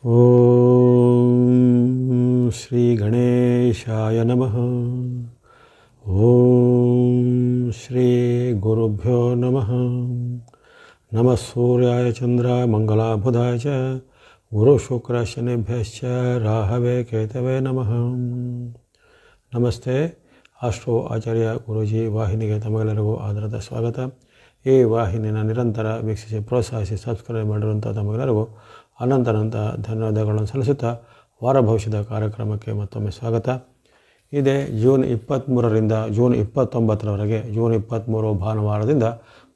ಓಂ ಶ್ರೀ ಗಣೇಶಾಯ ನಮಃ. ಓಂ ಶ್ರೀ ಗುರುಭ್ಯೋ ನಮಃ. ನಮಃ ಸೂರ್ಯಾಯ ಚಂದ್ರಾಯ ಮಂಗಲಾಬುಧಾಯ ಚ ಗುರು ಶುಕ್ರ ಶನಿಭ್ಯಶ್ಚ ರಾಹವೇ ಕೇತವೇ ನಮಃ. ನಮಸ್ತೆ. ಆಸ್ಟ್ರೋ ಆಚಾರ್ಯ ಗುರೂಜಿ ವಾಹಿನಿಗೆ ತಮಗೆಲ್ಲರಿಗೂ ಆಧಾರದ ಸ್ವಾಗತ. ಈ ವಾಹಿನಿಯನ್ನು ನಿರಂತರ ವೀಕ್ಷಿಸಿ ಪ್ರೋತ್ಸಾಹಿಸಿ ಸಬ್ಸ್ಕ್ರೈಬ್ ಮಾಡಿರುವಂಥ ತಮಗೆಲ್ಲರಿಗೂ ಅನಂತ ಧನ್ಯವಾದಗಳನ್ನು ಸಲ್ಲಿಸುತ್ತಾ ವಾರ ಭವಿಷ್ಯದ ಕಾರ್ಯಕ್ರಮಕ್ಕೆ ಮತ್ತೊಮ್ಮೆ ಸ್ವಾಗತ. ಇದೇ ಜೂನ್ 23ರಿಂದ ಜೂನ್ 29ರವರೆಗೆ, ಜೂನ್ 23 ಭಾನುವಾರದಿಂದ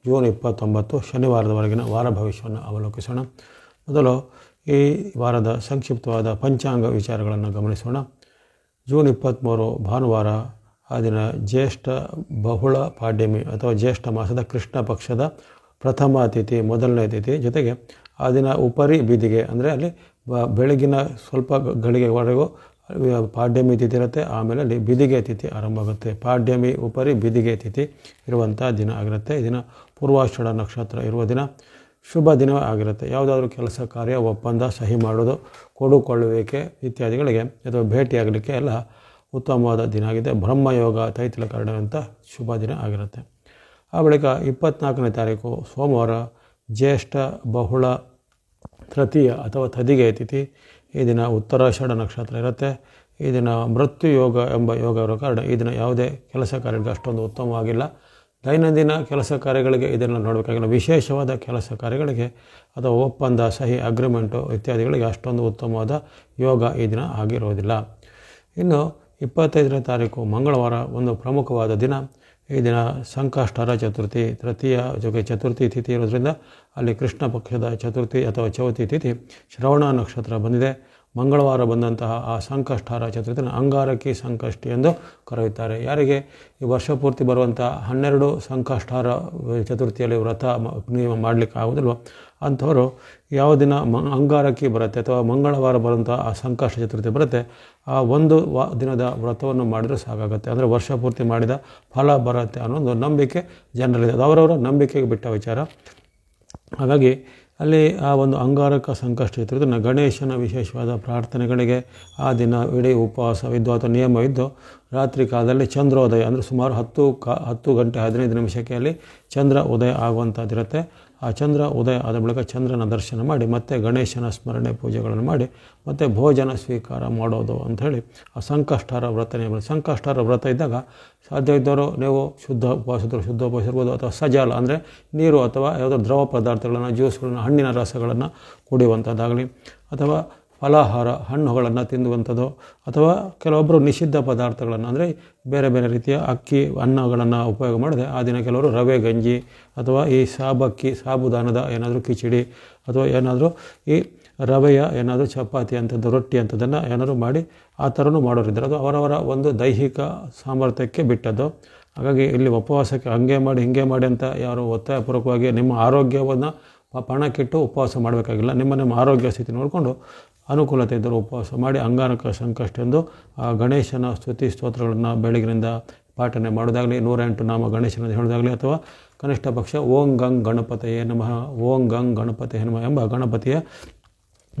ಜೂನ್ 29 ಶನಿವಾರದವರೆಗಿನ ವಾರ ಭವಿಷ್ಯವನ್ನು ಅವಲೋಕಿಸೋಣ. ಮೊದಲು ಈ ವಾರದ ಸಂಕ್ಷಿಪ್ತವಾದ ಪಂಚಾಂಗ ವಿಚಾರಗಳನ್ನು ಗಮನಿಸೋಣ. ಜೂನ್ 23 ಭಾನುವಾರ, ಆ ದಿನ ಜ್ಯೇಷ್ಠ ಬಹುಳ ಪಾಡ್ಯಮಿ ಅಥವಾ ಜ್ಯೇಷ್ಠ ಮಾಸದ ಕೃಷ್ಣ ಪಕ್ಷದ ಪ್ರಥಮ ತಿಥಿ, ಮೊದಲನೇ ತಿಥಿ. ಜೊತೆಗೆ ಆ ದಿನ ಉಪರಿ ಬಿದಿಗೆ ಅಂದರೆ ಅಲ್ಲಿ ಬೆಳಗಿನ ಸ್ವಲ್ಪ ಗಳಿಗೆವರೆಗೂ ಪಾಡ್ಯಮಿ ತಿಥಿ ಇರುತ್ತೆ. ಆಮೇಲೆ ಅಲ್ಲಿ ಬಿದಿಗೆ ತಿಥಿ ಆರಂಭ ಆಗುತ್ತೆ. ಪಾಡ್ಯಮಿ ಉಪರಿ ಬಿದಿಗೆ ತಿಥಿ ಇರುವಂಥ ದಿನ ಆಗಿರುತ್ತೆ. ಈ ದಿನ ಪೂರ್ವಾಷಾಢ ನಕ್ಷತ್ರ ಇರುವ ದಿನ, ಶುಭ ದಿನವೇ ಆಗಿರುತ್ತೆ. ಯಾವುದಾದ್ರೂ ಕೆಲಸ ಕಾರ್ಯ, ಒಪ್ಪಂದ, ಸಹಿ ಮಾಡೋದು, ಕೊಡುಕೊಳ್ಳುವಿಕೆ ಇತ್ಯಾದಿಗಳಿಗೆ ಅಥವಾ ಭೇಟಿಯಾಗಲಿಕ್ಕೆ ಎಲ್ಲ ಉತ್ತಮವಾದ ದಿನ ಆಗಿದೆ. ಬ್ರಹ್ಮಯೋಗ ತೈತಿಲಕರಣವಂಥ ಶುಭ ದಿನ ಆಗಿರುತ್ತೆ. ಆ ಬಳಿಕ 24ನೇ ತಾರೀಕು ಸೋಮವಾರ, ಜ್ಯೇಷ್ಠ ಬಹುಳ ತೃತೀಯ ಅಥವಾ ತದಿಗೆ ತಿಥಿ. ಈ ದಿನ ಉತ್ತರಾಷಾಢ ನಕ್ಷತ್ರ ಇರುತ್ತೆ. ಈ ದಿನ ಮೃತ್ಯು ಯೋಗ ಎಂಬ ಯೋಗ ಇರೋ ಕಾರಣ ಈ ದಿನ ಯಾವುದೇ ಕೆಲಸ ಕಾರ್ಯಗಳಿಗೆ ಅಷ್ಟೊಂದು ಉತ್ತಮವಾಗಿಲ್ಲ. ದೈನಂದಿನ ಕೆಲಸ ಕಾರ್ಯಗಳಿಗೆ ಇದನ್ನು ನೋಡಬೇಕಾಗಿಲ್ಲ. ವಿಶೇಷವಾದ ಕೆಲಸ ಕಾರ್ಯಗಳಿಗೆ ಅಥವಾ ಒಪ್ಪಂದ, ಸಹಿ, ಅಗ್ರಿಮೆಂಟು ಇತ್ಯಾದಿಗಳಿಗೆ ಅಷ್ಟೊಂದು ಉತ್ತಮವಾದ ಯೋಗ ಈ ದಿನ ಆಗಿರೋದಿಲ್ಲ. ಇನ್ನು 25ನೇ ತಾರೀಕು ಮಂಗಳವಾರ, ಒಂದು ಪ್ರಮುಖವಾದ ದಿನ. ಈ ದಿನ ಸಂಕಷ್ಟಹರ ಚತುರ್ಥಿ, ತೃತೀಯ ಜೊತೆ ಚತುರ್ಥಿ ತಿಥಿ ಇರೋದ್ರಿಂದ ಅಲ್ಲಿ ಕೃಷ್ಣ ಪಕ್ಷದ ಚತುರ್ಥಿ ಅಥವಾ ಚೌತಿ ತಿಥಿ, ಶ್ರವಣ ನಕ್ಷತ್ರ ಬಂದಿದೆ. ಮಂಗಳವಾರ ಬಂದಂತಹ ಆ ಸಂಕಷ್ಟಹರ ಚತುರ್ಥಿನ ಅಂಗಾರಕಿ ಸಂಕಷ್ಟಿ ಎಂದು ಕರೆಯುತ್ತಾರೆ. ಯಾರಿಗೆ ಈ ವರ್ಷ ಪೂರ್ತಿ ಬರುವಂಥ 12 ಸಂಕಷ್ಟಹರ ಚತುರ್ಥಿಯಲ್ಲಿ ವ್ರತ ನೀವು ಮಾಡಲಿಕ್ಕೆ ಆಗೋದಿಲ್ವೋ ಅಂಥವರು ಯಾವ ದಿನ ಅಂಗಾರಕಿ ಬರುತ್ತೆ ಅಥವಾ ಮಂಗಳವಾರ ಬರುವಂಥ ಆ ಸಂಕಷ್ಟ ಚತುರ್ಥಿ ಬರುತ್ತೆ, ಆ ಒಂದು ದಿನದ ವ್ರತವನ್ನು ಮಾಡಿದರೆ ಸಾಕಾಗುತ್ತೆ. ಅಂದರೆ ವರ್ಷ ಪೂರ್ತಿ ಮಾಡಿದ ಫಲ ಬರುತ್ತೆ ಅನ್ನೋ ಒಂದು ನಂಬಿಕೆ ಜನರಲ್ಲಿದೆ. ಅದು ಅವರವರ ನಂಬಿಕೆಗೆ ಬಿಟ್ಟ ವಿಚಾರ. ಹಾಗಾಗಿ ಅಲ್ಲಿ ಆ ಒಂದು ಅಂಗಾರಕ ಸಂಕಷ್ಟ ಚತುರ್ಥಿನ ಗಣೇಶನ ವಿಶೇಷವಾದ ಪ್ರಾರ್ಥನೆಗಳಿಗೆ ಆ ದಿನ ಇಡೀ ಉಪವಾಸವಿದ್ದು ಅಥವಾ ನಿಯಮವಿದ್ದು, ರಾತ್ರಿ ಕಾಲದಲ್ಲಿ ಚಂದ್ರೋದಯ ಅಂದರೆ ಸುಮಾರು 10 ಗಂಟೆ 15 ನಿಮಿಷಕ್ಕೆ ಅಲ್ಲಿ ಚಂದ್ರ ಉದಯ ಆಗುವಂಥದ್ದಿರುತ್ತೆ. ಆ ಚಂದ್ರ ಉದಯ ಆದ ಬಳಿಕ ಚಂದ್ರನ ದರ್ಶನ ಮಾಡಿ ಮತ್ತೆ ಗಣೇಶನ ಸ್ಮರಣೆ ಪೂಜೆಗಳನ್ನು ಮಾಡಿ ಮತ್ತು ಭೋಜನ ಸ್ವೀಕಾರ ಮಾಡೋದು ಅಂಥೇಳಿ ಆ ಸಂಕಷ್ಟಹರ ವ್ರತ ನಿಯಮ. ಸಂಕಷ್ಟಹರ ವ್ರತ ಇದ್ದಾಗ ಸಾಧ್ಯ ಇದ್ದವರು ನೀವು ಶುದ್ಧ ಉಪವಾಸ ಇರ್ಬೋದು, ಅಥವಾ ಸಜಾಲ ಅಂದರೆ ನೀರು ಅಥವಾ ಯಾವುದೋ ದ್ರವ ಪದಾರ್ಥಗಳನ್ನು, ಜ್ಯೂಸ್ಗಳನ್ನು, ಹಣ್ಣಿನ ರಸಗಳನ್ನು ಕುಡಿಯುವಂಥದ್ದಾಗಲಿ, ಅಥವಾ ಫಲಾಹಾರ ಹಣ್ಣುಗಳನ್ನು ತಿನ್ನುವಂಥದ್ದು, ಅಥವಾ ಕೆಲವೊಬ್ಬರು ನಿಷಿದ್ಧ ಪದಾರ್ಥಗಳನ್ನು ಅಂದರೆ ಬೇರೆ ಬೇರೆ ರೀತಿಯ ಅಕ್ಕಿ ಅನ್ನಗಳನ್ನು ಉಪಯೋಗ ಮಾಡದೆ ಆ ದಿನ ಕೆಲವರು ರವೆ ಗಂಜಿ ಅಥವಾ ಈ ಸಾಬುದಾನದ ಏನಾದರೂ ಕಿಚಡಿ ಅಥವಾ ಏನಾದರೂ ಈ ರವೆಯ ಏನಾದರೂ ಚಪಾತಿ ಅಂಥದ್ದು, ರೊಟ್ಟಿ ಅಂಥದ್ದನ್ನು ಏನಾದರೂ ಮಾಡಿ ಆ ಥರನೂ ಮಾಡೋರಿದ್ದಾರೆ. ಅದು ಅವರವರ ಒಂದು ದೈಹಿಕ ಸಾಮರ್ಥ್ಯಕ್ಕೆ ಬಿಟ್ಟದ್ದು. ಹಾಗಾಗಿ ಇಲ್ಲಿ ಉಪವಾಸಕ್ಕೆ ಹಂಗೆ ಮಾಡಿ ಹಿಂಗೆ ಮಾಡಿ ಅಂತ ಯಾರು ಒತ್ತಾಯಪೂರ್ವಕವಾಗಿ ನಿಮ್ಮ ಆರೋಗ್ಯವನ್ನು ಪಣಕ್ಕಿಟ್ಟು ಉಪವಾಸ ಮಾಡಬೇಕಾಗಿಲ್ಲ. ನಿಮ್ಮ ಆರೋಗ್ಯ ಸ್ಥಿತಿ ನೋಡಿಕೊಂಡು ಅನುಕೂಲತೆ ಇದ್ದರೂ ಉಪವಾಸ ಮಾಡಿ ಅಂಗಾರಕ ಸಂಕಷ್ಟ ಎಂದು ಆ ಗಣೇಶನ ಸ್ತುತಿ ಸ್ತೋತ್ರಗಳನ್ನು ಬೆಳಗಿನಿಂದ ಪಾಠನೆ ಮಾಡೋದಾಗಲಿ, 108 ನಾಮ ಗಣೇಶನ ಹೇಳೋದಾಗಲಿ, ಅಥವಾ ಕನಿಷ್ಠ ಪಕ್ಷ ಓಂ ಗಂಗ್ ಗಣಪತಯೇ ನಮಃ, ಓಂ ಗಂಗ್ ಗಣಪತಯೇ ನಮಃ ಎಂಬ ಗಣಪತಿಯ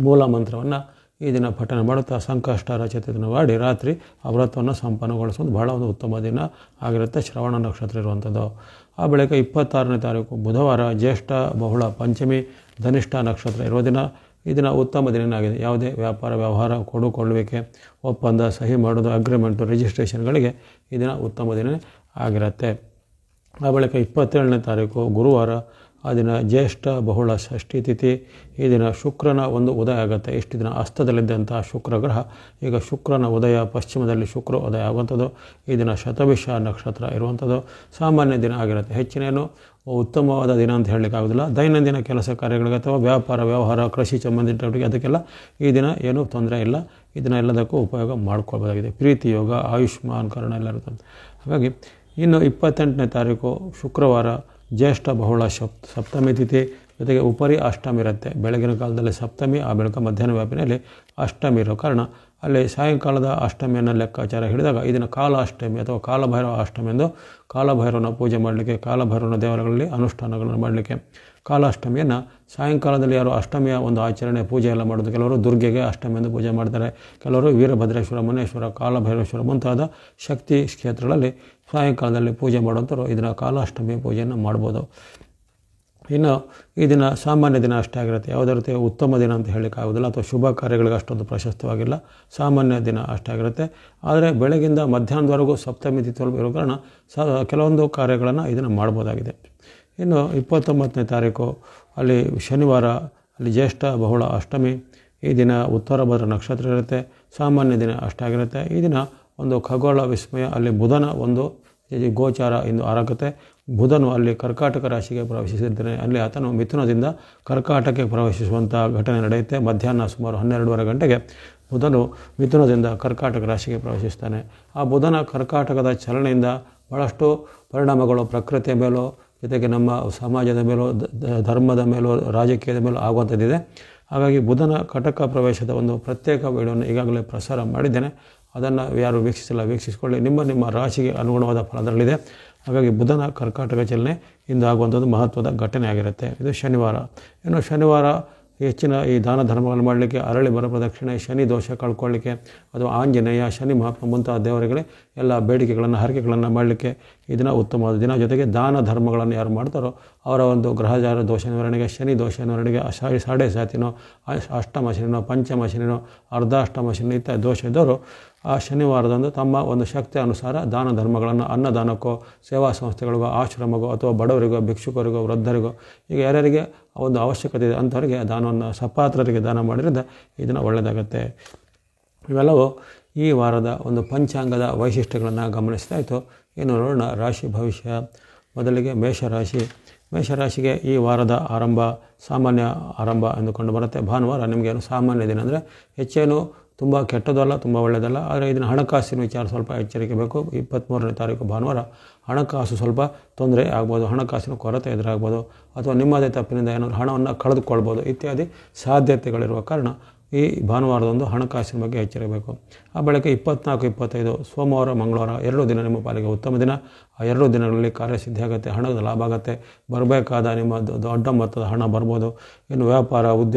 ಮೂಲ ಮಂತ್ರವನ್ನು ಈ ದಿನ ಪಠನೆ ಮಾಡುತ್ತಾ ಸಂಕಷ್ಟಹರ ಚತುರ್ಥಿನ ಮಾಡಿ ರಾತ್ರಿ ಆ ವ್ರತವನ್ನು ಸಂಪನ್ನಗೊಳಿಸೋದು ಬಹಳ ಒಂದು ಉತ್ತಮ ದಿನ ಆಗಿರುತ್ತೆ. ಶ್ರವಣ ನಕ್ಷತ್ರ ಇರುವಂಥದ್ದು. ಆ ಬಳಿಕ 26ನೇ ತಾರೀಕು ಬುಧವಾರ, ಜ್ಯೇಷ್ಠ ಬಹುಳ ಪಂಚಮಿ ಧನಿಷ್ಠ ನಕ್ಷತ್ರ ಇರುವ ದಿನ. ಈ ದಿನ ಉತ್ತಮ ದಿನ ಆಗಿದೆ. ಯಾವುದೇ ವ್ಯಾಪಾರ ವ್ಯವಹಾರ, ಕೊಡುಕೊಳ್ಳುವಿಕೆ, ಒಪ್ಪಂದ, ಸಹಿ ಮಾಡೋದು, ಅಗ್ರಿಮೆಂಟು, ರಿಜಿಸ್ಟ್ರೇಷನ್ಗಳಿಗೆ ಈ ದಿನ ಉತ್ತಮ ದಿನ ಆಗಿರುತ್ತೆ. ಆ ಬಳಿಕ 27ನೇ ತಾರೀಕು ಗುರುವಾರ, ಆ ದಿನ ಜ್ಯೇಷ್ಠ ಬಹುಳ ಷಷ್ಠಿ ತಿಥಿ. ಈ ದಿನ ಶುಕ್ರನ ಒಂದು ಉದಯ ಆಗುತ್ತೆ. ಇಷ್ಟು ದಿನ ಅಸ್ತದಲ್ಲಿದ್ದಂತಹ ಶುಕ್ರ ಗ್ರಹ ಈಗ ಶುಕ್ರನ ಉದಯ, ಪಶ್ಚಿಮದಲ್ಲಿ ಶುಕ್ರ ಉದಯ ಆಗುವಂಥದ್ದು. ಈ ದಿನ ಶತಭಿಷ ನಕ್ಷತ್ರ ಇರುವಂಥದ್ದು. ಸಾಮಾನ್ಯ ದಿನ ಆಗಿರುತ್ತೆ. ಹೆಚ್ಚಿನೇನು ಉತ್ತಮವಾದ ದಿನ ಅಂತ ಹೇಳಲಿಕ್ಕಾಗೋದಿಲ್ಲ. ದೈನಂದಿನ ಕೆಲಸ ಕಾರ್ಯಗಳಿಗೆ ಅಥವಾ ವ್ಯಾಪಾರ ವ್ಯವಹಾರ, ಕೃಷಿ ಸಂಬಂಧಿತ ಅದಕ್ಕೆಲ್ಲ ಈ ದಿನ ಏನೂ ತೊಂದರೆ ಇಲ್ಲ. ಈ ದಿನ ಎಲ್ಲದಕ್ಕೂ ಉಪಯೋಗ ಮಾಡ್ಕೊಳ್ಬೋದಾಗಿದೆ. ಪ್ರೀತಿ ಯೋಗ, ಆಯುಷ್ಮಾನ್ ಕರ್ಣ ಎಲ್ಲ ಇರುತ್ತೆ. ಹಾಗಾಗಿ ಇನ್ನು 28ನೇ ತಾರೀಕು ಶುಕ್ರವಾರ, ಜ್ಯೇಷ್ಠ ಬಹುಳ ಸಪ್ತಮಿ ತಿಥಿ. ಜೊತೆಗೆ ಉಪರಿ ಅಷ್ಟಮಿ ಇರುತ್ತೆ. ಬೆಳಗಿನ ಕಾಲದಲ್ಲಿ ಸಪ್ತಮಿ, ಆ ಬಳಿಕ ಮಧ್ಯಾಹ್ನ ವ್ಯಾಪಿನಲ್ಲಿ ಅಷ್ಟಮಿ ಇರೋ ಕಾರಣ ಅಲ್ಲಿ ಸಾಯಂಕಾಲದ ಅಷ್ಟಮಿಯನ್ನು ಲೆಕ್ಕಾಚಾರ ಹಿಡಿದಾಗ ಇದನ್ನು ಕಾಲಾಷ್ಟಮಿ ಅಥವಾ ಕಾಲಭೈರವ ಅಷ್ಟಮಿ ಎಂದು ಕಾಲಭೈರವನ ಪೂಜೆ ಮಾಡಲಿಕ್ಕೆ, ಕಾಲಭೈರವನ ದೇವರುಗಳಲ್ಲಿ ಅನುಷ್ಠಾನಗಳನ್ನು ಮಾಡಲಿಕ್ಕೆ ಕಾಲಾಷ್ಟಮಿಯನ್ನು ಸಾಯಂಕಾಲದಲ್ಲಿ ಯಾರು ಅಷ್ಟಮಿಯ ಒಂದು ಆಚರಣೆ ಪೂಜೆ ಎಲ್ಲ ಮಾಡೋದು, ಕೆಲವರು ದುರ್ಗೆಗೆ ಅಷ್ಟಮಿಯನ್ನು ಪೂಜೆ ಮಾಡ್ತಾರೆ, ಕೆಲವರು ವೀರಭದ್ರೇಶ್ವರ, ಮುನೇಶ್ವರ, ಕಾಲಭೈರೇಶ್ವರ ಮುಂತಾದ ಶಕ್ತಿ ಕ್ಷೇತ್ರಗಳಲ್ಲಿ ಸಾಯಂಕಾಲದಲ್ಲಿ ಪೂಜೆ ಮಾಡುವಂಥವ್ರು ಇದನ್ನು ಕಾಲಾಷ್ಟಮಿ ಪೂಜೆಯನ್ನು ಮಾಡ್ಬೋದು. ಇನ್ನು ಈ ದಿನ ಸಾಮಾನ್ಯ ದಿನ ಅಷ್ಟೇ ಆಗಿರುತ್ತೆ, ಯಾವುದೇ ರೀತಿಯ ಉತ್ತಮ ದಿನ ಅಂತ ಹೇಳಲಿಕ್ಕಾಗೋದಿಲ್ಲ ಅಥವಾ ಶುಭ ಕಾರ್ಯಗಳಿಗೆ ಅಷ್ಟೊಂದು ಪ್ರಶಸ್ತವಾಗಿಲ್ಲ, ಸಾಮಾನ್ಯ ದಿನ ಅಷ್ಟೇ ಆಗಿರುತ್ತೆ. ಆದರೆ ಬೆಳಗಿಂದ ಮಧ್ಯಾಹ್ನದವರೆಗೂ ಸಪ್ತಮಿ ತಿಥಿ ಇರೋ ಕಾರಣ ಕೆಲವೊಂದು ಕಾರ್ಯಗಳನ್ನು ಇದನ್ನು ಮಾಡ್ಬೋದಾಗಿದೆ. ಇನ್ನು 29ನೇ ತಾರೀಕು ಅಲ್ಲಿ ಶನಿವಾರ, ಅಲ್ಲಿ ಜ್ಯೇಷ್ಠ ಬಹುಳ ಅಷ್ಟಮಿ. ಈ ದಿನ ಉತ್ತರ ಭದ್ರ ನಕ್ಷತ್ರ ಇರುತ್ತೆ, ಸಾಮಾನ್ಯ ದಿನ ಅಷ್ಟೇ ಆಗಿರುತ್ತೆ. ಈ ದಿನ ಒಂದು ಖಗೋಳ ವಿಸ್ಮಯ, ಅಲ್ಲಿ ಬುಧನ ಒಂದು ಗೋಚಾರ ಇಂದು ಆರಾಗುತ್ತೆ. ಬುಧನು ಅಲ್ಲಿ ಕರ್ಕಾಟಕ ರಾಶಿಗೆ ಪ್ರವೇಶಿಸಿದ್ದಾನೆ, ಅಲ್ಲಿ ಆತನು ಮಿಥುನದಿಂದ ಕರ್ಕಾಟಕಕ್ಕೆ ಪ್ರವೇಶಿಸುವಂಥ ಘಟನೆ ನಡೆಯುತ್ತೆ. ಮಧ್ಯಾಹ್ನ ಸುಮಾರು 12:30 ಗಂಟೆಗೆ ಬುಧನು ಮಿಥುನದಿಂದ ಕರ್ಕಾಟಕ ರಾಶಿಗೆ ಪ್ರವೇಶಿಸ್ತಾನೆ. ಆ ಬುಧನ ಕರ್ಕಾಟಕದ ಚಲನೆಯಿಂದ ಭಾಳಷ್ಟು ಪರಿಣಾಮಗಳು ಪ್ರಕೃತಿಯ ಮೇಲೂ, ಜೊತೆಗೆ ನಮ್ಮ ಸಮಾಜದ ಮೇಲೂ, ಧರ್ಮದ ಮೇಲೂ, ರಾಜಕೀಯದ ಮೇಲೂ ಆಗುವಂಥದ್ದಿದೆ. ಹಾಗಾಗಿ ಬುಧನ ಕಟಕ ಪ್ರವೇಶದ ಒಂದು ಪ್ರತ್ಯೇಕ ವಿಡಿಯೋವನ್ನು ಈಗಾಗಲೇ ಪ್ರಸಾರ ಮಾಡಿದ್ದೇನೆ, ಅದನ್ನು ಯಾರು ವೀಕ್ಷಿಸಿಲ್ಲ ವೀಕ್ಷಿಸಿಕೊಳ್ಳಿ. ನಿಮ್ಮ ರಾಶಿಗೆ ಅನುಗುಣವಾದ ಫಲ ಅದರಲ್ಲಿದೆ. ಹಾಗಾಗಿ ಬುಧನ ಕರ್ಕಾಟಕ ಚಲನೆ ಇಂದು ಆಗುವಂಥದ್ದು ಮಹತ್ವದ ಘಟನೆ ಆಗಿರುತ್ತೆ. ಇದು ಶನಿವಾರ. ಇನ್ನು ಶನಿವಾರ ಹೆಚ್ಚಿನ ಈ ದಾನ ಧರ್ಮಗಳನ್ನು ಮಾಡಲಿಕ್ಕೆ, ಅರಳಿ ಬರ ಪ್ರದಕ್ಷಿಣೆ, ಶನಿ ದೋಷ ಕಳ್ಕೊಳ್ಳಿಕ್ಕೆ ಅಥವಾ ಆಂಜನೇಯ, ಶನಿ ಮಹಾತ್ಮ ಮುಂತಾದ ದೇವರುಗಳೇ ಎಲ್ಲ ಬೇಡಿಕೆಗಳನ್ನು, ಹರಕೆಗಳನ್ನು ಮಾಡಲಿಕ್ಕೆ ಈ ದಿನ ಉತ್ತಮವಾದ ದಿನ. ಜೊತೆಗೆ ದಾನ ಧರ್ಮಗಳನ್ನು ಯಾರು ಮಾಡ್ತಾರೋ ಅವರ ಒಂದು ಗ್ರಹಚಾರ ದೋಷ ನಿವಾರಣೆಗೆ, ಶನಿ ದೋಷ ನಿವಾರಣೆಗೆ, ಸಾಡೆ ಸಾತಿನೋ, ಅಷ್ಟಮ ಶನಿನೋ, ಪಂಚಮ ಶನಿನೋ, ಅರ್ಧಾಷ್ಟಮ ಶನಿ ಇತ್ಯಾದಿ ದೋಷ ಇದ್ದವರು ಆ ಶನಿವಾರದಂದು ತಮ್ಮ ಒಂದು ಶಕ್ತಿ ಅನುಸಾರ ದಾನ ಧರ್ಮಗಳನ್ನು, ಅನ್ನದಾನಕ್ಕೋ, ಸೇವಾ ಸಂಸ್ಥೆಗಳಿಗೋ, ಆಶ್ರಮಗೋ ಅಥವಾ ಬಡವರಿಗೋ, ಭಿಕ್ಷುಕರಿಗೋ, ವೃದ್ಧರಿಗೋ, ಈಗ ಯಾರ್ಯಾರಿಗೆ ಒಂದು ಅವಶ್ಯಕತೆ ಇದೆ ಅಂಥವರಿಗೆ ದಾನವನ್ನು, ಸಪಾತ್ರರಿಗೆ ದಾನ ಮಾಡಿರಿಂದ ಇದನ್ನು ಒಳ್ಳೆಯದಾಗತ್ತೆ. ಇವೆಲ್ಲವೂ ಈ ವಾರದ ಒಂದು ಪಂಚಾಂಗದ ವೈಶಿಷ್ಟ್ಯಗಳನ್ನು ಗಮನಿಸ್ತಾಯಿತು. ಇನ್ನು ನೋಡೋಣ ರಾಶಿ ಭವಿಷ್ಯ. ಮೊದಲಿಗೆ ಮೇಷರಾಶಿಗೆ ಈ ವಾರದ ಆರಂಭ ಸಾಮಾನ್ಯ ಆರಂಭ ಎಂದುಕೊಂಡು ಬರುತ್ತೆ. ಭಾನುವಾರ ನಿಮಗೇನು ಸಾಮಾನ್ಯ ದಿನ, ಅಂದರೆ ಹೆಚ್ಚೇನು ತುಂಬ ಕೆಟ್ಟದಲ್ಲ, ತುಂಬ ಒಳ್ಳೆಯದಲ್ಲ. ಆದರೆ ಇದನ್ನು ಹಣಕಾಸಿನ ವಿಚಾರ ಸ್ವಲ್ಪ ಎಚ್ಚರಿಕೆ ಬೇಕು. 23ನೇ ತಾರೀಕು ಭಾನುವಾರ ಹಣಕಾಸು ಸ್ವಲ್ಪ ತೊಂದರೆ ಆಗ್ಬೋದು, ಹಣಕಾಸಿನ ಕೊರತೆ ಎದುರಾಗ್ಬೋದು, ಅಥವಾ ನಿಮ್ಮದೇ ತಪ್ಪಿನಿಂದ ಏನಾದರೂ ಹಣವನ್ನು ಕಳೆದುಕೊಳ್ಬೋದು ಇತ್ಯಾದಿ ಸಾಧ್ಯತೆಗಳಿರುವ ಕಾರಣ ಈ ಭಾನುವಾರದಂದು ಹಣಕಾಸಿನ ಬಗ್ಗೆ ಎಚ್ಚರಿಸಬೇಕು. ಆ ಬಳಿಕ 24, 25 ಸೋಮವಾರ, ಮಂಗಳವಾರ 2 ದಿನ ನಿಮ್ಮ ಪಾಲಿಗೆ ಉತ್ತಮ ದಿನ. ಆ 2 ದಿನಗಳಲ್ಲಿ ಕಾರ್ಯಸಿದ್ಧಿ ಆಗುತ್ತೆ, ಹಣದ ಲಾಭ ಆಗುತ್ತೆ, ಬರಬೇಕಾದ ನಿಮ್ಮ ದೊಡ್ಡ ಮೊತ್ತದ ಹಣ ಬರ್ಬೋದು. ಇನ್ನು ವ್ಯಾಪಾರ,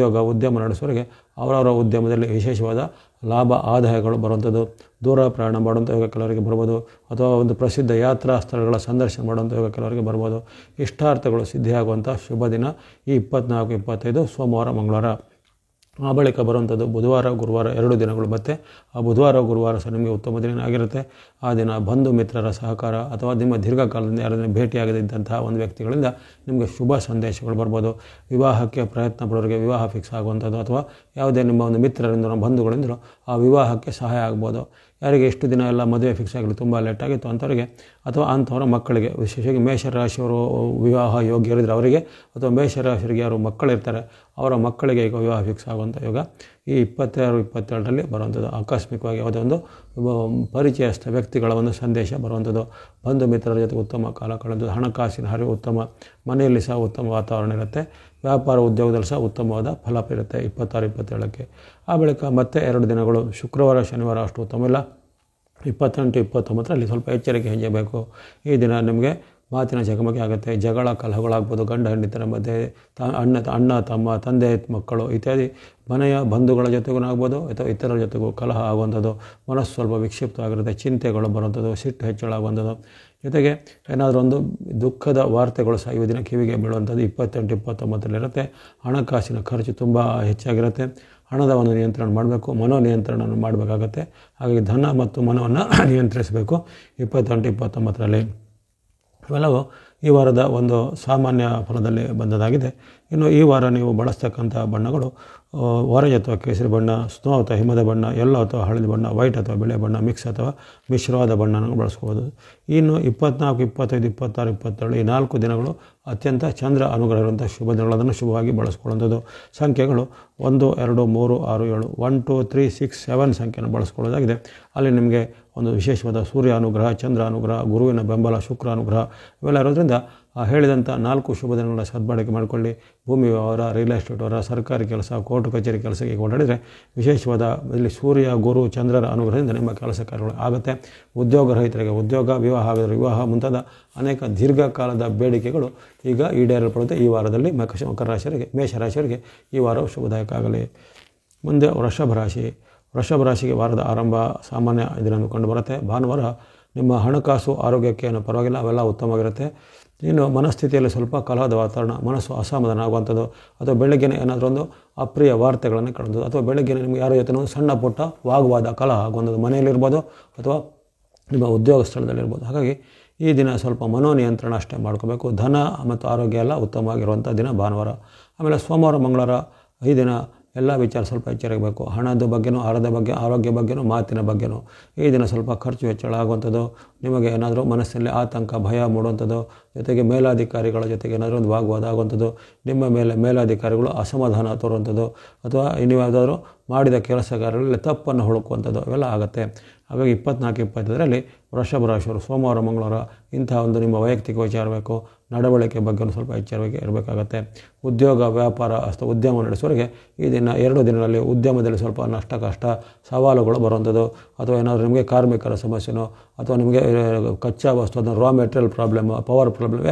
ಉದ್ಯಮ ನಡೆಸೋರಿಗೆ ಅವರವರ ಉದ್ಯಮದಲ್ಲಿ ವಿಶೇಷವಾದ ಲಾಭ ಆದಾಯಗಳು ಬರುವಂಥದ್ದು. ದೂರ ಪ್ರಯಾಣ ಮಾಡುವಂಥ ಯೋಗ ಕೆಲವರಿಗೆ ಬರ್ಬೋದು, ಅಥವಾ ಒಂದು ಪ್ರಸಿದ್ಧ ಯಾತ್ರಾ ಸ್ಥಳಗಳ ಸಂದರ್ಶನ ಮಾಡುವಂಥ ಯೋಗ ಕೆಲವರಿಗೆ ಬರ್ಬೋದು. ಇಷ್ಟಾರ್ಥಗಳು ಸಿದ್ಧಿಯಾಗುವಂಥ ಶುಭ ದಿನ ಈ 24, 25 ಸೋಮವಾರ, ಮಂಗಳವಾರ. ಆ ಬಳಿಕ ಬರುವಂಥದ್ದು ಬುಧವಾರ, ಗುರುವಾರ 2 ದಿನಗಳು. ಮತ್ತು ಆ ಬುಧವಾರ, ಗುರುವಾರ ಸಹ ನಿಮಗೆ ಉತ್ತಮ ದಿನ ಆಗಿರುತ್ತೆ. ಆ ದಿನ ಬಂಧು ಮಿತ್ರರ ಸಹಕಾರ ಅಥವಾ ನಿಮ್ಮ ದೀರ್ಘಕಾಲದಿಂದ ಯಾರನ್ನು ಭೇಟಿಯಾಗದಿದ್ದಂತಹ ಒಂದು ವ್ಯಕ್ತಿಗಳಿಂದ ನಿಮಗೆ ಶುಭ ಸಂದೇಶಗಳು ಬರ್ಬೋದು. ವಿವಾಹಕ್ಕೆ ಪ್ರಯತ್ನ ಪಡೋರಿಗೆ ವಿವಾಹ ಫಿಕ್ಸ್ ಆಗುವಂಥದ್ದು, ಅಥವಾ ಯಾವುದೇ ನಿಮ್ಮ ಒಂದು ಮಿತ್ರರಿಂದ, ಬಂಧುಗಳಿಂದಲೂ ಆ ವಿವಾಹಕ್ಕೆ ಸಹಾಯ ಆಗ್ಬೋದು. ಯಾರಿಗೆ ಎಷ್ಟು ದಿನ ಎಲ್ಲ ಮದುವೆ ಫಿಕ್ಸ್ ಆಗಲಿ ತುಂಬ ಲೇಟ್ ಆಗಿತ್ತು ಅಂಥವರಿಗೆ, ಅಥವಾ ಅಂಥವರ ಮಕ್ಕಳಿಗೆ, ವಿಶೇಷವಾಗಿ ಮೇಷರಾಶಿಯವರು ವಿವಾಹ ಯೋಗ್ಯರಿದ್ದರೆ ಅವರಿಗೆ, ಅಥವಾ ಮೇಷರಾಶಿಯವರಿಗೆ ಯಾರು ಮಕ್ಕಳಿರ್ತಾರೆ ಅವರ ಮಕ್ಕಳಿಗೆ ಈಗ ವಿವಾಹ ಫಿಕ್ಸ್ ಆಗುವಂಥ ಯೋಗ ಈ 26, 27ರಲ್ಲಿ ಬರುವಂಥದ್ದು. ಆಕಸ್ಮಿಕವಾಗಿ ಯಾವುದೇ ಒಂದು ಪರಿಚಯಸ್ಥ ವ್ಯಕ್ತಿಗಳ ಒಂದು ಸಂದೇಶ ಬರುವಂಥದ್ದು. ಬಂಧು ಮಿತ್ರರ ಜೊತೆ ಉತ್ತಮ ಕಾಲ ಕಳೆದು ಹಣಕಾಸಿನ ಹರಿವು ಉತ್ತಮ, ಮನೆಯಲ್ಲಿ ಸಹ ಉತ್ತಮ ವಾತಾವರಣ ಇರುತ್ತೆ. ವ್ಯಾಪಾರ ಉದ್ಯೋಗದಲ್ಲಿ ಸಹ ಉತ್ತಮವಾದ ಫಲ ಇರುತ್ತೆ 26, 27ಕ್ಕೆ. ಆ ಬಳಿಕ ಮತ್ತೆ 2 ದಿನಗಳು ಶುಕ್ರವಾರ, ಶನಿವಾರ ಅಷ್ಟು ಉತ್ತಮ ಇಲ್ಲ. 28, 29ರಲ್ಲಿ ಸ್ವಲ್ಪ ಎಚ್ಚರಿಕೆ ಹೆಜ್ಜೆಬೇಕು. ಈ ದಿನ ನಿಮಗೆ ಮಾತಿನ ಚಕಮಕಿ ಆಗುತ್ತೆ, ಜಗಳ ಕಲಹಗಳಾಗ್ಬೋದು, ಗಂಡ ಹೆಂಡತಿರ ಮಧ್ಯೆ, ಅಣ್ಣ ತಮ್ಮ, ತಂದೆ ಮಕ್ಕಳು ಇತ್ಯಾದಿ ಮನೆಯ ಬಂಧುಗಳ ಜೊತೆಗೂ ಆಗ್ಬೋದು, ಅಥವಾ ಇತರರ ಜೊತೆಗೂ ಕಲಹ ಆಗುವಂಥದ್ದು. ಮನಸ್ಸು ಸ್ವಲ್ಪ ವಿಕ್ಷಿಪ್ತವಾಗಿರುತ್ತೆ, ಚಿಂತೆಗಳು ಬರುವಂಥದ್ದು, ಸಿಟ್ಟು ಹೆಚ್ಚಳ ಆಗುವಂಥದ್ದು. ಜೊತೆಗೆ ಏನಾದರೂ ಒಂದು ದುಃಖದ ವಾರ್ತೆಗಳು ಸಹ ಈ ದಿನ ಕಿವಿಗೆ ಬೀಳುವಂಥದ್ದು 28, 29ರಲ್ಲಿರುತ್ತೆ. ಹಣಕಾಸಿನ ಖರ್ಚು ತುಂಬ ಹೆಚ್ಚಾಗಿರುತ್ತೆ. ಹಣದ ಒಂದು ನಿಯಂತ್ರಣ ಮಾಡಬೇಕು, ಮನೋನಿಯಂತ್ರಣ ಮಾಡಬೇಕಾಗತ್ತೆ. ಹಾಗಾಗಿ ಧನ ಮತ್ತು ಮನವನ್ನು ನಿಯಂತ್ರಿಸಬೇಕು 28, 29ರಲ್ಲಿ. ಇವೆಲ್ಲವೂ ಈ ವಾರದ ಒಂದು ಸಾಮಾನ್ಯ ಫಲದಲ್ಲಿ ಬಂದದಾಗಿದೆ. ಇನ್ನು ಈ ವಾರ ನೀವು ಬಳಸ್ತಕ್ಕಂಥ ಬಣ್ಣಗಳು ಆರೆಂಜ್ ಅಥವಾ ಕೇಸರಿ ಬಣ್ಣ, ಸ್ನೋ ಅಥವಾ ಹಿಮದ ಬಣ್ಣ, ಯೆಲ್ಲೋ ಅಥವಾ ಹಳದಿ ಬಣ್ಣ, ವೈಟ್ ಅಥವಾ ಬಿಳಿ ಬಣ್ಣ, ಮಿಕ್ಸ್ ಅಥವಾ ಮಿಶ್ರವಾದ ಬಣ್ಣವನ್ನು ಬಳಸ್ಕೋಬೋದು. ಇನ್ನು 24, 25, 26, 27 ಈ 4 ದಿನಗಳು ಅತ್ಯಂತ ಚಂದ್ರ ಅನುಗ್ರಹ ಇರುವಂಥ ಶುಭ ದಿನಗಳು. ಅದನ್ನು ಶುಭವಾಗಿ ಬಳಸ್ಕೊಳ್ಳುವಂಥದ್ದು. ಸಂಖ್ಯೆಗಳು 1, 2, 3, 6, 7 1, 2, 3, 6, 7 ಸಂಖ್ಯೆಯನ್ನು ಬಳಸ್ಕೊಳ್ಳೋದಾಗಿದೆ. ಅಲ್ಲಿ ನಿಮಗೆ ಒಂದು ವಿಶೇಷವಾದ ಸೂರ್ಯ ಅನುಗ್ರಹ, ಚಂದ್ರ ಅನುಗ್ರಹ, ಗುರುವಿನ ಬೆಂಬಲ, ಶುಕ್ರ ಅನುಗ್ರಹ ಇವೆಲ್ಲ ಇರೋದ್ರಿಂದ ಹೇಳಿದಂಥ 4 ಶುಭ ದಿನಗಳ ಸದ್ಬಳಕೆ ಮಾಡಿಕೊಳ್ಳಿ. ಭೂಮಿ ವ್ಯವಹಾರ, ರಿಯಲ್ ಎಸ್ಟೇಟ್ ವ್ಯವಹಾರ, ಸರ್ಕಾರಿ ಕೆಲಸ, ಕೋರ್ಟ್ ಕಚೇರಿ ಕೆಲಸಕ್ಕೆ ಓಡಾಡಿದರೆ ವಿಶೇಷವಾದ ಇಲ್ಲಿ ಸೂರ್ಯ, ಗುರು, ಚಂದ್ರರ ಅನುಗ್ರಹದಿಂದ ನಿಮ್ಮ ಕೆಲಸ ಕಾರ್ಯಗಳು ಆಗುತ್ತೆ. ಉದ್ಯೋಗ ರಹಿತರಿಗೆ ಉದ್ಯೋಗ, ವಿವಾಹ ಆಗಿದ್ದರೆ ವಿವಾಹ ಮುಂತಾದ ಅನೇಕ ದೀರ್ಘಕಾಲದ ಬೇಡಿಕೆಗಳು ಈಗ ಈಡೇರಲ್ಪಡುತ್ತೆ. ಈ ವಾರದಲ್ಲಿ ಮಕರ ರಾಶಿಯವರಿಗೆ, ಮೇಷರಾಶಿಯವರಿಗೆ ಈ ವಾರವು ಶುಭದಾಯಕ ಆಗಲಿ. ಮುಂದೆ ವೃಷಭ ರಾಶಿಗೆ ವಾರದ ಆರಂಭ ಸಾಮಾನ್ಯ ಇದನ್ನು ಕಂಡು ಬರುತ್ತೆ. ಭಾನುವಾರ ನಿಮ್ಮ ಹಣಕಾಸು, ಆರೋಗ್ಯಕ್ಕೆ ಏನೋ ಪರವಾಗಿಲ್ಲ, ಅವೆಲ್ಲ ಉತ್ತಮವಾಗಿರುತ್ತೆ. ಇನ್ನು ಮನಸ್ಥಿತಿಯಲ್ಲಿ ಸ್ವಲ್ಪ ಕಲಹದ ವಾತಾವರಣ, ಮನಸ್ಸು ಅಸಮಾಧಾನ ಆಗುವಂಥದ್ದು, ಅಥವಾ ಬೆಳಗ್ಗೆ ಏನಾದರೂ ಒಂದು ಅಪ್ರಿಯ ವಾರ್ತೆಗಳನ್ನು ಕಾಣುವುದು, ಅಥವಾ ಬೆಳಗ್ಗೆ ನಿಮಗೆ ಯಾರ ಜೊತೆ ಒಂದು ಸಣ್ಣ ಪುಟ್ಟ ವಾಗ್ವಾದ, ಕಲಹ ಆಗುವಂಥದ್ದು ಮನೆಯಲ್ಲಿರ್ಬೋದು ಅಥವಾ ನಿಮ್ಮ ಉದ್ಯೋಗ ಸ್ಥಳದಲ್ಲಿರ್ಬೋದು. ಹಾಗಾಗಿ ಈ ದಿನ ಸ್ವಲ್ಪ ಮನೋನಿಯಂತ್ರಣ ಅಷ್ಟೇ ಮಾಡ್ಕೋಬೇಕು. ಧನ ಮತ್ತು ಆರೋಗ್ಯ ಎಲ್ಲ ಉತ್ತಮವಾಗಿರುವಂಥ ದಿನ ಭಾನುವಾರ. ಆಮೇಲೆ ಸೋಮವಾರ, ಮಂಗಳವಾರ ಈ ದಿನ ಎಲ್ಲ ವಿಚಾರ ಸ್ವಲ್ಪ ಎಚ್ಚರಿಕಬೇಕು. ಹಣದ ಬಗ್ಗೆನೂ, ಆಹಾರದ ಬಗ್ಗೆ, ಆರೋಗ್ಯ ಬಗ್ಗೆನೂ, ಮಾತಿನ ಬಗ್ಗೆನೂ ಈ ದಿನ ಸ್ವಲ್ಪ ಖರ್ಚು ಹೆಚ್ಚಳ ಆಗುವಂಥದ್ದು, ನಿಮಗೆ ಏನಾದರೂ ಮನಸ್ಸಿನಲ್ಲಿ ಆತಂಕ, ಭಯ ಮೂಡುವಂಥದ್ದು, ಜೊತೆಗೆ ಮೇಲಾಧಿಕಾರಿಗಳ ಜೊತೆಗೆ ಏನಾದರೂ ಒಂದು ವಾಗ್ವಾದ ಆಗುವಂಥದ್ದು, ನಿಮ್ಮ ಮೇಲಾಧಿಕಾರಿಗಳು ಅಸಮಾಧಾನ ತೋರುವಂಥದ್ದು, ಅಥವಾ ನೀವು ಯಾವುದಾದ್ರೂ ಮಾಡಿದ ಕೆಲಸ ಕಾರ್ಯಗಳಲ್ಲಿ ತಪ್ಪನ್ನು ಹುಡುಕುವಂಥದ್ದು ಇವೆಲ್ಲ ಆಗುತ್ತೆ. ಹಾಗಾಗಿ 24-25ರಲ್ಲಿ ವೃಷಭ ರಾಶಿಯವರು ಸೋಮವಾರ, ಮಂಗಳವಾರ ಇಂಥ ಒಂದು ನಿಮ್ಮ ವೈಯಕ್ತಿಕ ವಿಚಾರ ಬೇಕು, ನಡವಳಿಕೆ ಬಗ್ಗೆ ಸ್ವಲ್ಪ ಎಚ್ಚರಿಕೆ ಇರಬೇಕಾಗತ್ತೆ. ಉದ್ಯೋಗ, ವ್ಯಾಪಾರ ಅಥವಾ ಉದ್ಯಮ ನಡೆಸೋರಿಗೆ ಈ ದಿನ 2 ದಿನಗಳಲ್ಲಿ ಉದ್ಯಮದಲ್ಲಿ ಸ್ವಲ್ಪ ನಷ್ಟ, ಕಷ್ಟ, ಸವಾಲುಗಳು ಬರುವಂಥದ್ದು, ಅಥವಾ ಏನಾದರೂ ನಿಮಗೆ ಕಾರ್ಮಿಕರ ಸಮಸ್ಯೆನೋ, ಅಥವಾ ನಿಮಗೆ ಕಚ್ಚಾ ವಸ್ತು, ಅದನ್ನು raw material problem, power problem,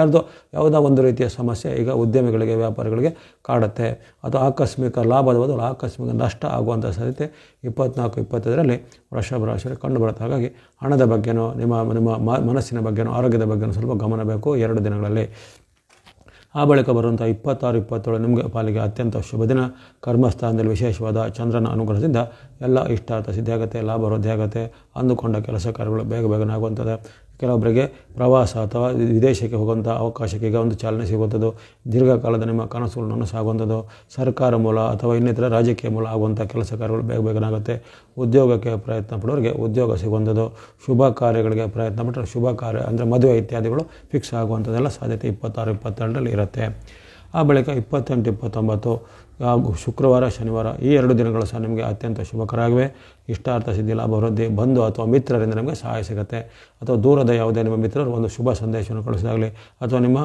ಯಾವುದೋ ಒಂದು ರೀತಿಯ ಸಮಸ್ಯೆ ಈಗ ಉದ್ಯಮಿಗಳಿಗೆ, ವ್ಯಾಪಾರಿಗಳಿಗೆ ಕಾಡುತ್ತೆ. ಅಥವಾ ಆಕಸ್ಮಿಕ ಲಾಭದ ಬದಲು ಆಕಸ್ಮಿಕ ನಷ್ಟ ಆಗುವಂಥ ಸಾಧ್ಯತೆ 24-25ರಲ್ಲಿ ವೃಷಭ ರಾಶಿಯಲ್ಲಿ ಕಂಡುಬರುತ್ತೆ. ಹಾಗಾಗಿ ಹಣದ ಬಗ್ಗೆನೋ, ನಿಮ್ಮ ಮನಸ್ಸಿನ ಬಗ್ಗೆನೋ, ಆರೋಗ್ಯದ ಬಗ್ಗೆನೋ ಸ್ವಲ್ಪ ಗಮನ ಬೇಕು 2 ದಿನಗಳಲ್ಲಿ. ಆ ಬಳಿಕ ಬರುವಂಥ 26-27 ನಿಮಗೆ ಪಾಲಿಗೆ ಅತ್ಯಂತ ಶುಭ ದಿನ. ಕರ್ಮಸ್ಥಾನದಲ್ಲಿ ವಿಶೇಷವಾದ ಚಂದ್ರನ ಅನುಗ್ರಹದಿಂದ ಎಲ್ಲ ಇಷ್ಟಾರ್ಥ ಸಿದ್ಧಿಯಾಗುತ್ತೆ, ಲಾಭ ವೃದ್ಧಿಯಾಗುತ್ತೆ, ಅಂದುಕೊಂಡ ಕೆಲಸ ಕಾರ್ಯಗಳು ಬೇಗನೆ ಆಗುವಂಥದ್ದು. ಕೆಲವೊಬ್ಬರಿಗೆ ಪ್ರವಾಸ ಅಥವಾ ವಿದೇಶಕ್ಕೆ ಹೋಗುವಂಥ ಅವಕಾಶಕ್ಕೆ ಈಗ ಒಂದು ಚಾಲನೆ ಸಿಗುವಂಥದ್ದು, ದೀರ್ಘಕಾಲದ ನಿಮ್ಮ ಕನಸುಗಳು ನನಸಾಗುವಂಥದ್ದು, ಸರ್ಕಾರ ಮೂಲ ಅಥವಾ ಇನ್ನಿತರ ರಾಜಕೀಯ ಮೂಲ ಆಗುವಂಥ ಕೆಲಸ ಕಾರ್ಯಗಳು ಬೇಗನೆ ಆಗುತ್ತೆ. ಉದ್ಯೋಗಕ್ಕೆ ಪ್ರಯತ್ನ ಪಡೋರಿಗೆ ಉದ್ಯೋಗ ಸಿಗುವಂಥದ್ದು, ಶುಭ ಕಾರ್ಯಗಳಿಗೆ ಪ್ರಯತ್ನ ಪಟ್ಟರೆ ಶುಭ ಕಾರ್ಯ ಅಂದರೆ ಮದುವೆ ಇತ್ಯಾದಿಗಳು ಫಿಕ್ಸ್ ಆಗುವಂಥದ್ದೆಲ್ಲ ಸಾಧ್ಯತೆ 26-27ರಲ್ಲಿ ಇರುತ್ತೆ. ಆ ಬಳಿಕ 28-29 ಹಾಗೂ ಶುಕ್ರವಾರ, ಶನಿವಾರ ಈ 2 ದಿನಗಳು ಸಹ ನಿಮಗೆ ಅತ್ಯಂತ ಶುಭಕರವಾಗಿವೆ. ಇಷ್ಟಾರ್ಥ ಸಿದ್ಧಿ, ಲಾಭ ವೃದ್ಧಿ, ಬಂಧು ಅಥವಾ ಮಿತ್ರರಿಂದ ನಿಮಗೆ ಸಹಾಯ ಸಿಗುತ್ತೆ. ಅಥವಾ ದೂರದ ಯಾವುದೇ ನಿಮ್ಮ ಮಿತ್ರರು ಒಂದು ಶುಭ ಸಂದೇಶವನ್ನು ಕಳಿಸಿದಾಗಲಿ, ಅಥವಾ ನಿಮ್ಮ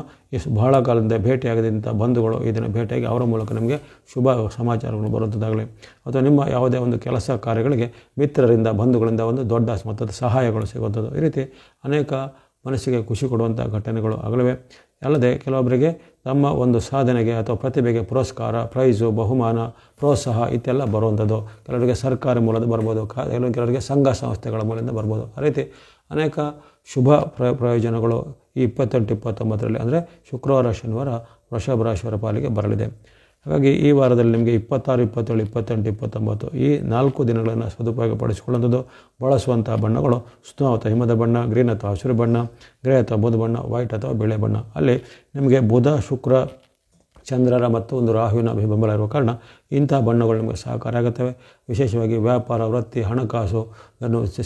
ಬಹಳ ಕಾಲದಿಂದ ಭೇಟಿಯಾಗದಂಥ ಬಂಧುಗಳು ಈ ದಿನ ಭೇಟಿಯಾಗಿ ಅವರ ಮೂಲಕ ನಿಮಗೆ ಶುಭ ಸಮಾಚಾರಗಳು ಬರುವಂಥದ್ದಾಗಲಿ, ಅಥವಾ ನಿಮ್ಮ ಯಾವುದೇ ಒಂದು ಕೆಲಸ ಕಾರ್ಯಗಳಿಗೆ ಮಿತ್ರರಿಂದ, ಬಂಧುಗಳಿಂದ ಒಂದು ದೊಡ್ಡ ಮೊತ್ತದ ಸಹಾಯಗಳು ಸಿಗುವಂಥದ್ದು, ಈ ರೀತಿ ಅನೇಕ ಮನಸ್ಸಿಗೆ ಖುಷಿ ಕೊಡುವಂಥ ಘಟನೆಗಳು ಆಗಲಿವೆ. ಅಲ್ಲದೆ ಕೆಲವೊಬ್ಬರಿಗೆ ತಮ್ಮ ಒಂದು ಸಾಧನೆಗೆ ಅಥವಾ ಪ್ರತಿಭೆಗೆ ಪುರಸ್ಕಾರ, ಪ್ರೈಸು, ಬಹುಮಾನ, ಪ್ರೋತ್ಸಾಹ ಇತ್ತೆಲ್ಲ ಬರುವಂಥದ್ದು. ಕೆಲವರಿಗೆ ಸರ್ಕಾರಿ ಮೂಲದ ಬರ್ಬೋದು, ಕೆಲವರಿಗೆ ಸಂಘ ಸಂಸ್ಥೆಗಳ ಮೂಲದಿಂದ ಬರ್ಬೋದು. ಆ ರೀತಿ ಅನೇಕ ಶುಭ ಪ್ರಯೋಜನಗಳು ಈ 28-29ರಲ್ಲಿ ಅಂದರೆ ಶುಕ್ರವಾರ, ಶನಿವಾರ ವೃಷಭ ರಾಶಿಯವರ ಪಾಲಿಗೆ ಬರಲಿದೆ. ಹಾಗಾಗಿ ಈ ವಾರದಲ್ಲಿ ನಿಮಗೆ 26, 27, 28, 29 ಈ 4 ದಿನಗಳನ್ನು ಸದುಪಯೋಗಪಡಿಸಿಕೊಳ್ಳುವಂಥದ್ದು. ಬಳಸುವಂಥ ಬಣ್ಣಗಳು ಸ್ನೋ ಅಥವಾ ಹಿಮದ ಬಣ್ಣ, ಗ್ರೀನ್ ಅಥವಾ ಹಸಿರು ಬಣ್ಣ, ಗ್ರೇ ಅಥವಾ ಬೂದು ಬಣ್ಣ, ವೈಟ್ ಅಥವಾ ಬಿಳೆ ಬಣ್ಣ. ಅಲ್ಲಿ ನಿಮಗೆ ಬುಧ, ಶುಕ್ರ, ಚಂದ್ರರ ಮತ್ತು ಒಂದು ರಾಹುವಿನ ಬೆಂಬಲ ಇರುವ ಕಾರಣ ಇಂಥ ಬಣ್ಣಗಳು ನಿಮಗೆ ಸಹಕಾರ ಆಗುತ್ತವೆ. ವಿಶೇಷವಾಗಿ ವ್ಯಾಪಾರ, ವೃತ್ತಿ, ಹಣಕಾಸು,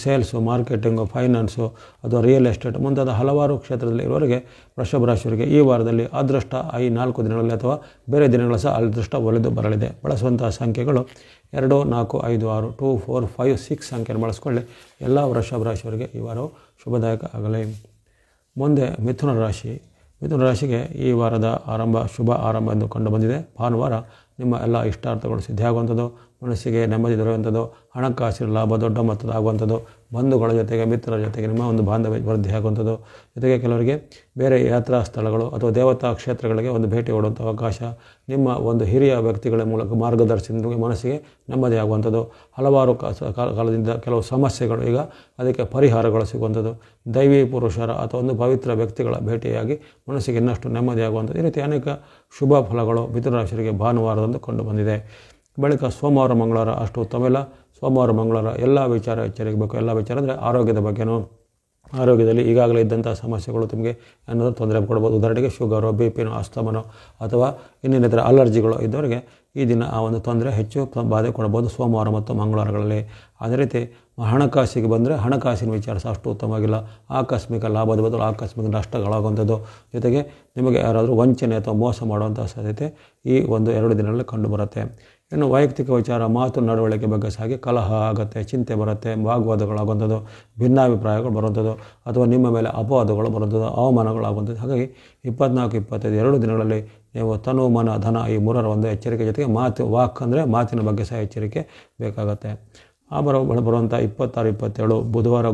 ಸೇಲ್ಸು, ಮಾರ್ಕೆಟಿಂಗು, ಫೈನಾನ್ಸು ಅಥವಾ ರಿಯಲ್ ಎಸ್ಟೇಟ್ ಮುಂತಾದ ಹಲವಾರು ಕ್ಷೇತ್ರದಲ್ಲಿ ಇರುವವರಿಗೆ ವೃಷಭ ರಾಶಿಯವರಿಗೆ ಈ ವಾರದಲ್ಲಿ ಅದೃಷ್ಟ ಈ 4 ದಿನಗಳಲ್ಲಿ ಅಥವಾ ಬೇರೆ ದಿನಗಳ ಸಹ ಅದೃಷ್ಟ ಒಲಿದು ಬರಲಿದೆ. ಬಳಸುವಂಥ ಸಂಖ್ಯೆಗಳು 2, 4, 5, 6, 2, 4, 5, 6 ಸಂಖ್ಯೆಯನ್ನು ಬಳಸ್ಕೊಳ್ಳಿ. ಎಲ್ಲ ವೃಷಭ ರಾಶಿಯವರಿಗೆ ಈ ವಾರವು ಶುಭದಾಯಕ ಆಗಲಿ. ಮುಂದೆ ಮಿಥುನ ರಾಶಿಗೆ ಈ ವಾರದ ಶುಭ ಆರಂಭ ಎಂದು ಕಂಡು ಬಂದಿದೆ. ಭಾನುವಾರ ನಿಮ್ಮ ಎಲ್ಲ ಇಷ್ಟಾರ್ಥಗಳು ಸಿದ್ಧಿಯಾಗುವಂಥದ್ದು, ಮನಸ್ಸಿಗೆ ನೆಮ್ಮದಿ ದೊರೆಯುವಂಥದ್ದು, ಹಣಕಾಸಿನ ಲಾಭ ದೊಡ್ಡ ಮೊತ್ತದ ಆಗುವಂಥದ್ದು, ಬಂಧುಗಳ ಜೊತೆಗೆ, ಮಿತ್ರರ ಜೊತೆಗೆ ನಿಮ್ಮ ಒಂದು ಬಾಂಧವ್ಯ ವೃದ್ಧಿಯಾಗುವಂಥದ್ದು, ಜೊತೆಗೆ ಕೆಲವರಿಗೆ ಬೇರೆ ಯಾತ್ರಾ ಸ್ಥಳಗಳು ಅಥವಾ ದೇವತಾ ಕ್ಷೇತ್ರಗಳಿಗೆ ಒಂದು ಭೇಟಿ ಕೊಡುವಂಥ ಅವಕಾಶ, ನಿಮ್ಮ ಒಂದು ಹಿರಿಯ ವ್ಯಕ್ತಿಗಳ ಮೂಲಕ ಮಾರ್ಗದರ್ಶನ ಮನಸ್ಸಿಗೆ ನೆಮ್ಮದಿ ಆಗುವಂಥದ್ದು, ಹಲವಾರು ಕಾಲದಿಂದ ಕೆಲವು ಸಮಸ್ಯೆಗಳು ಈಗ ಅದಕ್ಕೆ ಪರಿಹಾರಗಳು ಸಿಗುವಂಥದ್ದು, ದೈವಿ ಪುರುಷರ ಅಥವಾ ಒಂದು ಪವಿತ್ರ ವ್ಯಕ್ತಿಗಳ ಭೇಟಿಯಾಗಿ ಮನಸ್ಸಿಗೆ ಇನ್ನಷ್ಟು ನೆಮ್ಮದಿ ಆಗುವಂಥದ್ದು, ಈ ರೀತಿ ಅನೇಕ ಶುಭ ಫಲಗಳು ಮಿಥುನ ರಾಶಿಯವರಿಗೆ ಭಾನುವಾರದಂದು ಕಂಡು ಬಂದಿದೆ. ಬಳಿಕ ಸೋಮವಾರ, ಮಂಗಳವಾರ ಅಷ್ಟು ಉತ್ತಮವಿಲ್ಲ. ಸೋಮವಾರ, ಮಂಗಳವಾರ ಎಲ್ಲ ವಿಚಾರ ಎಚ್ಚರಿಕಬೇಕು. ಎಲ್ಲ ವಿಚಾರ ಅಂದರೆ ಆರೋಗ್ಯದ ಬಗ್ಗೆನೂ, ಆರೋಗ್ಯದಲ್ಲಿ ಈಗಾಗಲೇ ಇದ್ದಂಥ ಸಮಸ್ಯೆಗಳು ನಿಮಗೆ ಏನಾದರೂ ತೊಂದರೆ ಕೊಡ್ಬೋದು. ಉದಾಹರಣೆಗೆ ಶುಗರು, BP, ಅಸ್ತಮನೋ ಅಥವಾ ಇನ್ನಿತರ ಅಲರ್ಜಿಗಳು ಇದ್ದವರಿಗೆ ಈ ದಿನ ಆ ಒಂದು ತೊಂದರೆ ಹೆಚ್ಚು ಬಾಧೆ ಕೊಡಬಹುದು ಸೋಮವಾರ ಮತ್ತು ಮಂಗಳವಾರಗಳಲ್ಲಿ. ಅದೇ ರೀತಿ ಹಣಕಾಸಿಗೆ ಬಂದರೆ ಹಣಕಾಸಿನ ವಿಚಾರ ಸಹ ಅಷ್ಟು ಉತ್ತಮವಾಗಿಲ್ಲ. ಆಕಸ್ಮಿಕ ಲಾಭದ ಬದಲು ಆಕಸ್ಮಿಕ ನಷ್ಟಗಳಾಗುವಂಥದ್ದು, ಜೊತೆಗೆ ನಿಮಗೆ ಯಾರಾದರೂ ವಂಚನೆ ಅಥವಾ ಮೋಸ ಮಾಡುವಂಥ ಸಾಧ್ಯತೆ ಈ 2 ದಿನಗಳಲ್ಲಿ ಕಂಡುಬರುತ್ತೆ. ಇನ್ನು ವೈಯಕ್ತಿಕ ವಿಚಾರ, ಮಾತು, ನಡವಳಿಕೆ ಬಗ್ಗೆ ಸಾಗಿ ಕಲಹ ಆಗುತ್ತೆ, ಚಿಂತೆ ಬರುತ್ತೆ, ವಾಗ್ವಾದಗಳಾಗುವಂಥದ್ದು, ಭಿನ್ನಾಭಿಪ್ರಾಯಗಳು ಬರುವಂಥದ್ದು, ಅಥವಾ ನಿಮ್ಮ ಮೇಲೆ ಅಪವಾದಗಳು ಬರುವಂಥದ್ದು, ಅವಮಾನಗಳಾಗುವಂಥದ್ದು. ಹಾಗಾಗಿ 24, 25 2 ದಿನಗಳಲ್ಲಿ ನೀವು ತನು, ಮನ, ಧನ ಈ ಮೂರರ ಒಂದು ಎಚ್ಚರಿಕೆ ಜೊತೆಗೆ ವಾಕ್ ಅಂದರೆ ಮಾತಿನ ಬಗ್ಗೆ ಸಹ ಎಚ್ಚರಿಕೆ ಬೇಕಾಗುತ್ತೆ. ಬರುವಂಥ 26, 27 ಬುಧವಾರ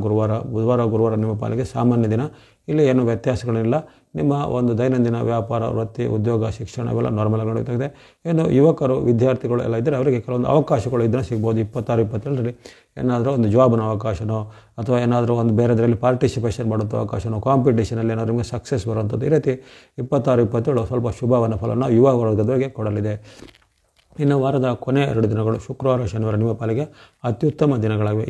ಗುರುವಾರ ನಿಮ್ಮ ಪಾಲಿಗೆ ಸಾಮಾನ್ಯ ದಿನ. ಇಲ್ಲಿ ಏನು ವ್ಯತ್ಯಾಸಗಳಿಲ್ಲ. ನಿಮ್ಮ ಒಂದು ದೈನಂದಿನ ವ್ಯಾಪಾರ, ವೃತ್ತಿ, ಉದ್ಯೋಗ, ಶಿಕ್ಷಣ ಇವೆಲ್ಲ ನಾರ್ಮಲ್ ಆಗಿ ನಡೀತಾಗಿದೆ. ಇನ್ನು ಯುವಕರು, ವಿದ್ಯಾರ್ಥಿಗಳು ಎಲ್ಲ ಇದ್ದರೆ ಅವರಿಗೆ ಕೆಲವೊಂದು ಅವಕಾಶಗಳು ಇದನ್ನು ಸಿಗ್ಬೋದು. 26, 27ರಲ್ಲಿ ಏನಾದರೂ ಒಂದು ಜಾಬ್ನ ಅವಕಾಶನೋ ಅಥವಾ ಏನಾದರೂ ಒಂದು ಬೇರೆದರಲ್ಲಿ ಪಾರ್ಟಿಸಿಪೇಷನ್ ಮಾಡೋಂಥ ಅವಕಾಶನೋ, ಕಾಂಪಿಟೇಷನಲ್ಲಿ ಏನಾದರೂ ನಿಮಗೆ ಸಕ್ಸಸ್ ಬರುವಂಥದ್ದು. ಈ ರೀತಿ 26, 27 ಸ್ವಲ್ಪ ಶುಭವನ್ನ ಫಲನ ಯುವ ವರ್ಗದವರಿಗೆ ಕೊಡಲಿದೆ. ಇನ್ನು ವಾರದ ಕೊನೆ 2 ದಿನಗಳು ಶುಕ್ರವಾರ, ಶನಿವಾರ ನಿಮ್ಮ ಪಾಲಿಗೆ ಅತ್ಯುತ್ತಮ ದಿನಗಳಾಗಿವೆ.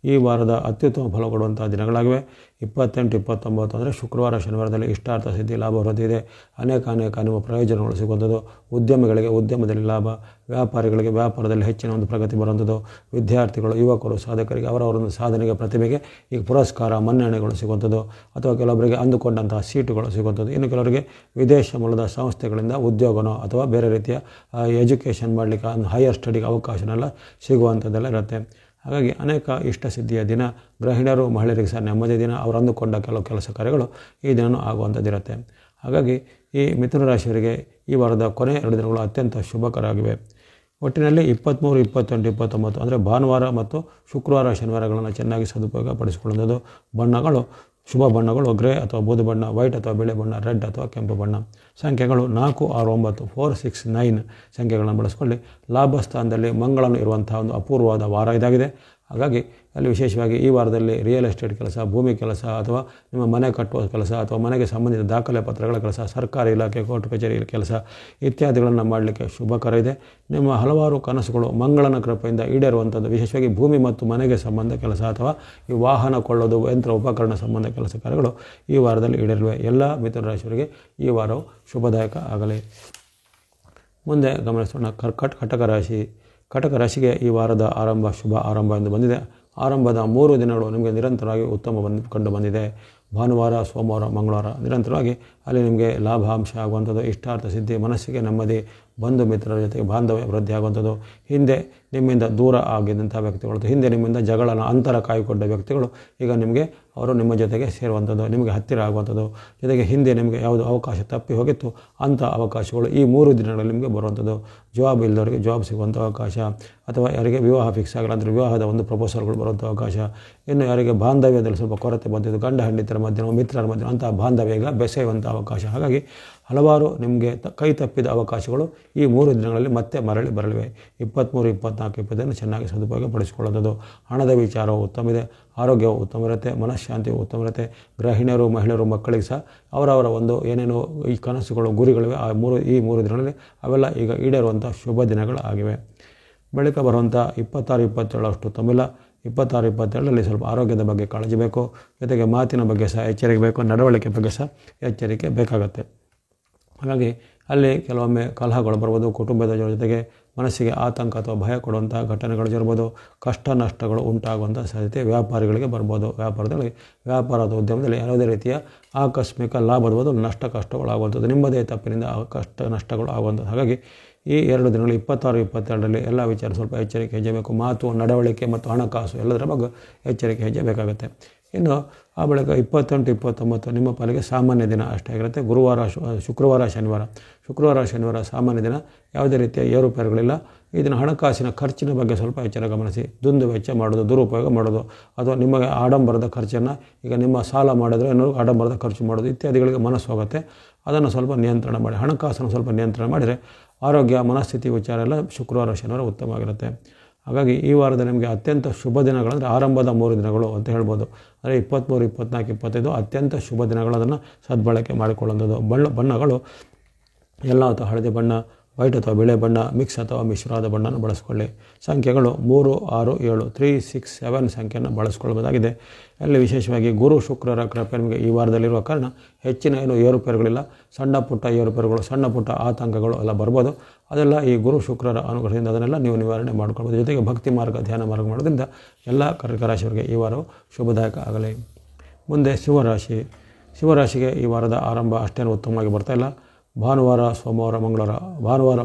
ಈ ವಾರದ ಅತ್ಯುತ್ತಮ ಫಲ ಕೊಡುವಂಥ ದಿನಗಳಾಗಿವೆ. 28, 29 ಅಂದರೆ ಶುಕ್ರವಾರ, ಶನಿವಾರದಲ್ಲಿ ಇಷ್ಟಾರ್ಥ ಸಿದ್ಧಿ, ಲಾಭ ವೃದ್ಧಿ ಇದೆ. ಅನೇಕ ನಿಮ್ಮ ಪ್ರಯೋಜನಗಳು ಸಿಗುವಂಥದ್ದು. ಉದ್ಯಮಿಗಳಿಗೆ ಉದ್ಯಮದಲ್ಲಿ ಲಾಭ, ವ್ಯಾಪಾರಿಗಳಿಗೆ ವ್ಯಾಪಾರದಲ್ಲಿ ಹೆಚ್ಚಿನ ಒಂದು ಪ್ರಗತಿ ಬರುವಂಥದ್ದು. ವಿದ್ಯಾರ್ಥಿಗಳು, ಯುವಕರು, ಸಾಧಕರಿಗೆ ಅವರವರೊಂದು ಸಾಧನೆಗೆ, ಪ್ರತಿಭೆಗೆ ಈಗ ಪುರಸ್ಕಾರ, ಮನ್ನಣೆಗಳು ಸಿಗುವಂಥದ್ದು, ಅಥವಾ ಕೆಲವೊಬ್ಬರಿಗೆ ಅಂದುಕೊಂಡಂತಹ ಸೀಟುಗಳು ಸಿಗುವಂಥದ್ದು. ಇನ್ನು ಕೆಲವರಿಗೆ ವಿದೇಶ ಮೂಲದ ಸಂಸ್ಥೆಗಳಿಂದ ಉದ್ಯೋಗನೋ ಅಥವಾ ಬೇರೆ ರೀತಿಯ ಎಜುಕೇಷನ್ ಮಾಡಲಿಕ್ಕೆ ಹೈಯರ್ ಸ್ಟಡಿಗೆ ಅವಕಾಶನೆಲ್ಲ ಸಿಗುವಂಥದ್ದೆಲ್ಲ ಇರುತ್ತೆ. ಹಾಗಾಗಿ ಅನೇಕ ಇಷ್ಟಸಿದ್ಧಿಯ ದಿನ. ಗೃಹಿಣಿಯರು, ಮಹಿಳೆಯರಿಗೆ ಸಹ ನೆಮ್ಮದಿ ದಿನ. ಅವರು ಅಂದುಕೊಂಡ ಕೆಲವು ಕೆಲಸ ಕಾರ್ಯಗಳು ಈ ದಿನವೂ ಆಗುವಂಥದ್ದಿರುತ್ತೆ. ಹಾಗಾಗಿ ಈ ಮಿಥುನ ರಾಶಿಯವರಿಗೆ ಈ ವಾರದ ಕೊನೆ 2 ದಿನಗಳು ಅತ್ಯಂತ ಶುಭಕರವಾಗಿವೆ. ಒಟ್ಟಿನಲ್ಲಿ 23, 28, 29 ಅಂದರೆ ಭಾನುವಾರ ಮತ್ತು ಶುಕ್ರವಾರ, ಶನಿವಾರಗಳನ್ನು ಚೆನ್ನಾಗಿ ಸದುಪಯೋಗ ಪಡಿಸಿಕೊಳ್ಳುವುದು. ಶುಭ ಬಣ್ಣಗಳು ಗ್ರೇ ಅಥವಾ ಬೂದು ಬಣ್ಣ, ವೈಟ್ ಅಥವಾ ಬಿಳಿ ಬಣ್ಣ, ರೆಡ್ ಅಥವಾ ಕೆಂಪು ಬಣ್ಣ. ಸಂಖ್ಯೆಗಳು 4, 6, 9, 4, 6, 9 ಸಂಖ್ಯೆಗಳನ್ನು ಬಳಸಿಕೊಳ್ಳಿ. ಲಾಭ ಸ್ಥಾನದಲ್ಲಿ ಮಂಗಳನು ಇರುವಂತಹ ಒಂದು ಅಪೂರ್ವವಾದ ವಾರ ಇದಾಗಿದೆ. ಹಾಗಾಗಿ ಅಲ್ಲಿ ವಿಶೇಷವಾಗಿ ಈ ವಾರದಲ್ಲಿ ರಿಯಲ್ ಎಸ್ಟೇಟ್ ಕೆಲಸ, ಭೂಮಿ ಕೆಲಸ, ಅಥವಾ ನಿಮ್ಮ ಮನೆ ಕಟ್ಟುವ ಕೆಲಸ, ಅಥವಾ ಮನೆಗೆ ಸಂಬಂಧಿಸಿದ ದಾಖಲೆ ಪತ್ರಗಳ ಕೆಲಸ, ಸರ್ಕಾರಿ ಇಲಾಖೆ, ಕೋರ್ಟ್ ಕಚೇರಿ ಕೆಲಸ ಇತ್ಯಾದಿಗಳನ್ನು ಮಾಡಲಿಕ್ಕೆ ಶುಭಕರ ಇದೆ. ನಿಮ್ಮ ಹಲವಾರು ಕನಸುಗಳು ಮಂಗಳನ ಕೃಪೆಯಿಂದ ಈಡೇರುವಂಥದ್ದು. ವಿಶೇಷವಾಗಿ ಭೂಮಿ ಮತ್ತು ಮನೆಗೆ ಸಂಬಂಧ ಕೆಲಸ ಅಥವಾ ಈ ವಾಹನ ಕೊಳ್ಳೋದು, ಯಂತ್ರ ಉಪಕರಣ ಸಂಬಂಧ ಕೆಲಸ ಕಾರ್ಯಗಳು ಈ ವಾರದಲ್ಲಿ ಈಡೇರಿವೆ. ಎಲ್ಲ ಮಿಥುನ ರಾಶಿಯವರಿಗೆ ಈ ವಾರವು ಶುಭದಾಯಕ ಆಗಲಿ. ಮುಂದೆ ಗಮನಿಸೋಣ ಕಟಕ ರಾಶಿಗೆ ಈ ವಾರದ ಶುಭ ಆರಂಭ ಎಂದು ಬಂದಿದೆ. ಆರಂಭದ 3 ದಿನಗಳು ನಿಮಗೆ ನಿರಂತರವಾಗಿ ಉತ್ತಮ ಕಂಡು ಬಂದಿದೆ. ಭಾನುವಾರ, ಸೋಮವಾರ, ಮಂಗಳವಾರ ನಿರಂತರವಾಗಿ ಅಲ್ಲಿ ನಿಮಗೆ ಲಾಭಾಂಶ ಆಗುವಂಥದ್ದು, ಇಷ್ಟಾರ್ಥ ಸಿದ್ಧಿ, ಮನಸ್ಸಿಗೆ ನೆಮ್ಮದಿ, ಬಂಧು ಮಿತ್ರರ ಜೊತೆಗೆ ಬಾಂಧವ್ಯ ವೃದ್ಧಿ ಆಗುವಂಥದ್ದು. ಹಿಂದೆ ನಿಮ್ಮಿಂದ ದೂರ ಆಗಿದ್ದಂಥ ವ್ಯಕ್ತಿಗಳು, ಹಿಂದೆ ನಿಮ್ಮಿಂದ ಜಗಳನ ಅಂತರ ಕಾಯ್ಕೊಂಡ ವ್ಯಕ್ತಿಗಳು ಈಗ ಅವರು ನಿಮ್ಮ ಜೊತೆಗೆ ಸೇರುವಂಥದ್ದು, ನಿಮಗೆ ಹತ್ತಿರ ಆಗುವಂಥದ್ದು. ಜೊತೆಗೆ ಹಿಂದೆ ನಿಮಗೆ ಯಾವುದು ಅವಕಾಶ ತಪ್ಪಿ ಹೋಗಿತ್ತು ಅಂಥ ಅವಕಾಶಗಳು ಈ 3 ದಿನಗಳಲ್ಲಿ ನಿಮಗೆ ಬರುವಂಥದ್ದು. ಜಾಬ್ ಇಲ್ಲದವರಿಗೆ ಜಾಬ್ ಸಿಗುವಂಥ ಅವಕಾಶ, ಅಥವಾ ಯಾರಿಗೆ ವಿವಾಹ ಫಿಕ್ಸ್ ಆಗಲ್ಲ ಅಂದರೆ ವಿವಾಹದ ಒಂದು ಪ್ರಪೋಸಲ್ಗಳು ಬರುವಂಥ ಅವಕಾಶ. ಇನ್ನು ಯಾರಿಗೆ ಬಾಂಧವ್ಯದಲ್ಲಿ ಸ್ವಲ್ಪ ಕೊರತೆ ಬಂದಿದ್ದು, ಗಂಡ ಹೆಂಡತಿರ ಮಧ್ಯೆ, ಮಿತ್ರರ ಮಧ್ಯೆ ಅಂತಹ ಬಾಂಧವ್ಯ ಈಗ ಬೆಸೆಯುವಂಥ ಅವಕಾಶ. ಹಾಗಾಗಿ ಹಲವಾರು ನಿಮಗೆ ಕೈ ತಪ್ಪಿದ ಅವಕಾಶಗಳು ಈ 3 ದಿನಗಳಲ್ಲಿ ಮತ್ತೆ ಮರಳಿ ಬರಲಿವೆ. 23, 24, 25 ಚೆನ್ನಾಗಿ ಸದುಪಯೋಗ ಪಡಿಸಿಕೊಳ್ಳುವುದು. ಹಣದ ವಿಚಾರವು ಉತ್ತಮ ಇದೆ, ಆರೋಗ್ಯವು ಉತ್ತಮ ಇರುತ್ತೆ, ಮನಃಶಾಂತಿಯು ಉತ್ತಮ ಇರುತ್ತೆ. ಗೃಹಿಣಿಯರು, ಮಹಿಳೆಯರು, ಮಕ್ಕಳಿಗೆ ಸಹ ಅವರವರ ಒಂದು ಏನೇನು ಈ ಕನಸುಗಳು, ಗುರಿಗಳಿವೆ ಈ 3 ದಿನಗಳಲ್ಲಿ ಅವೆಲ್ಲ ಈಗ ಈಡೇರುವಂಥ ಶುಭ ದಿನಗಳು ಆಗಿವೆ. ಬಳಿಕ ಬರುವಂಥ 26, 27 ಅಷ್ಟು ತಮಿಳ. 26, 27ರಲ್ಲಿ ಸ್ವಲ್ಪ ಆರೋಗ್ಯದ ಬಗ್ಗೆ ಕಾಳಜಿ ಬೇಕು, ಜೊತೆಗೆ ಮಾತಿನ ಬಗ್ಗೆ ಸಹ ಎಚ್ಚರಿಕೆ ಬೇಕು, ನಡವಳಿಕೆ ಬಗ್ಗೆ ಸಹ ಎಚ್ಚರಿಕೆ ಬೇಕಾಗುತ್ತೆ. ಹಾಗಾಗಿ ಅಲ್ಲಿ ಕೆಲವೊಮ್ಮೆ ಕಲಹಗಳು ಬರ್ಬೋದು, ಕುಟುಂಬದ ಜೊತೆಗೆ ಮನಸ್ಸಿಗೆ ಆತಂಕ ಅಥವಾ ಭಯ ಕೊಡುವಂಥ ಘಟನೆಗಳು ಇರ್ಬೋದು, ಕಷ್ಟ ನಷ್ಟಗಳು ಉಂಟಾಗುವಂಥ ಸಾಧ್ಯತೆ ವ್ಯಾಪಾರಿಗಳಿಗೆ ಬರ್ಬೋದು. ವ್ಯಾಪಾರದ ಉದ್ಯಮದಲ್ಲಿ ಯಾವುದೇ ರೀತಿಯ ಆಕಸ್ಮಿಕ ಲಾಭದ ಬದಲು ಕಷ್ಟಗಳು ಆಗುವಂಥದ್ದು, ನಿಮ್ಮದೇ ತಪ್ಪಿನಿಂದ ಕಷ್ಟ ನಷ್ಟಗಳು ಆಗುವಂಥದ್ದು. ಹಾಗಾಗಿ ಈ 2 ದಿನಗಳು 26, 22ರಲ್ಲಿ ಎಲ್ಲ ವಿಚಾರ ಸ್ವಲ್ಪ ಎಚ್ಚರಿಕೆ ಹೆಜ್ಜೆ ಬೇಕು. ಮಾತು, ನಡವಳಿಕೆ ಮತ್ತು ಹಣಕಾಸು ಎಲ್ಲದರ ಬಗ್ಗೆ ಎಚ್ಚರಿಕೆ ಹೆಜ್ಜೆ ಬೇಕಾಗುತ್ತೆ. ಇನ್ನು ಆ ಬಳಿಕ 28, 29 ನಿಮ್ಮ ಪಾಲಿಗೆ ಸಾಮಾನ್ಯ ದಿನ ಅಷ್ಟೇ ಆಗಿರುತ್ತೆ. ಶುಕ್ರವಾರ, ಶನಿವಾರ ಸಾಮಾನ್ಯ ದಿನ, ಯಾವುದೇ ರೀತಿಯ ಏರುಪೇರುಗಳಿಲ್ಲ. ಈ ದಿನ ಹಣಕಾಸಿನ ಖರ್ಚಿನ ಬಗ್ಗೆ ಸ್ವಲ್ಪ ಎಚ್ಚರ ಗಮನಿಸಿ. ದುಂದು ವೆಚ್ಚ ಮಾಡೋದು, ದುರುಪಯೋಗ ಮಾಡೋದು, ಅಥವಾ ನಿಮಗೆ ಆಡಂಬರದ ಖರ್ಚನ್ನು ಈಗ ನಿಮ್ಮ ಸಾಲ ಮಾಡಿದರೆ ಇನ್ನೂ ಆಡಂಬರದ ಖರ್ಚು ಮಾಡೋದು ಇತ್ಯಾದಿಗಳಿಗೆ ಮನಸ್ಸು ಹೋಗುತ್ತೆ. ಅದನ್ನು ಸ್ವಲ್ಪ ನಿಯಂತ್ರಣ ಮಾಡಿ, ಹಣಕಾಸನ್ನು ಸ್ವಲ್ಪ ನಿಯಂತ್ರಣ ಮಾಡಿದರೆ ಆರೋಗ್ಯ, ಮನಸ್ಥಿತಿ ವಿಚಾರ ಎಲ್ಲ ಶುಕ್ರವಾರ, ಶನಿವಾರ ಉತ್ತಮವಾಗಿರುತ್ತೆ. ಹಾಗಾಗಿ ಈ ವಾರದಲ್ಲಿ ನಿಮಗೆ ಅತ್ಯಂತ ಶುಭ ದಿನಗಳಂದರೆ ಆರಂಭದ 3 ದಿನಗಳು ಅಂತ ಹೇಳ್ಬೋದು. ಅಂದರೆ 23, 24, 25 ಅತ್ಯಂತ ಶುಭ ದಿನಗಳು. ಅದನ್ನು ಸದ್ಬಳಕೆ ಮಾಡಿಕೊಳ್ಳುವಂಥದ್ದು. ಬಣ್ಣಗಳು ಎಲ್ಲ ಅಥವಾ ಹಳದಿ ಬಣ್ಣ, ವೈಟ್ ಅಥವಾ ಬಿಳೆ ಬಣ್ಣ, ಮಿಕ್ಸ್ ಅಥವಾ ಮಿಶ್ರವಾದ ಬಣ್ಣನ ಬಳಸಿಕೊಳ್ಳಿ. ಸಂಖ್ಯೆಗಳು 3, 6, 7, 3, 6, 7 ಸಂಖ್ಯೆಯನ್ನು ಬಳಸ್ಕೊಳ್ಬೋದಾಗಿದೆ. ಅಲ್ಲಿ ವಿಶೇಷವಾಗಿ ಗುರು ಶುಕ್ರರ ಕೃಪೆ ನಿಮಗೆ ಈ ವಾರದಲ್ಲಿರುವ ಕಾರಣ ಹೆಚ್ಚಿನ ಏರುಪೇರುಗಳಿಲ್ಲ. ಸಣ್ಣ ಪುಟ್ಟ ಏರುಪೇರುಗಳು, ಸಣ್ಣ ಪುಟ್ಟ ಆತಂಕಗಳು ಎಲ್ಲ ಬರ್ಬೋದು. ಅದೆಲ್ಲ ಈ ಗುರು ಶುಕ್ರರ ಅನುಗ್ರಹದಿಂದ ಅದನ್ನೆಲ್ಲ ನೀವು ನಿವಾರಣೆ ಮಾಡ್ಕೊಳ್ಬೋದು. ಜೊತೆಗೆ ಭಕ್ತಿ ಮಾರ್ಗ, ಧ್ಯಾನ ಮಾರ್ಗ ಮಾಡೋದ್ರಿಂದ ಎಲ್ಲ ಕರ್ಕ ರಾಶಿಯವರಿಗೆ ಈ ವಾರವು ಶುಭದಾಯಕ ಆಗಲಿ. ಮುಂದೆ ಶಿವರಾಶಿಗೆ ಈ ವಾರದ ಆರಂಭ ಅಷ್ಟೇನು ಉತ್ತಮವಾಗಿ ಬರ್ತಾಯಿಲ್ಲ. ಭಾನುವಾರ, ಸೋಮವಾರ, ಮಂಗಳವಾರ,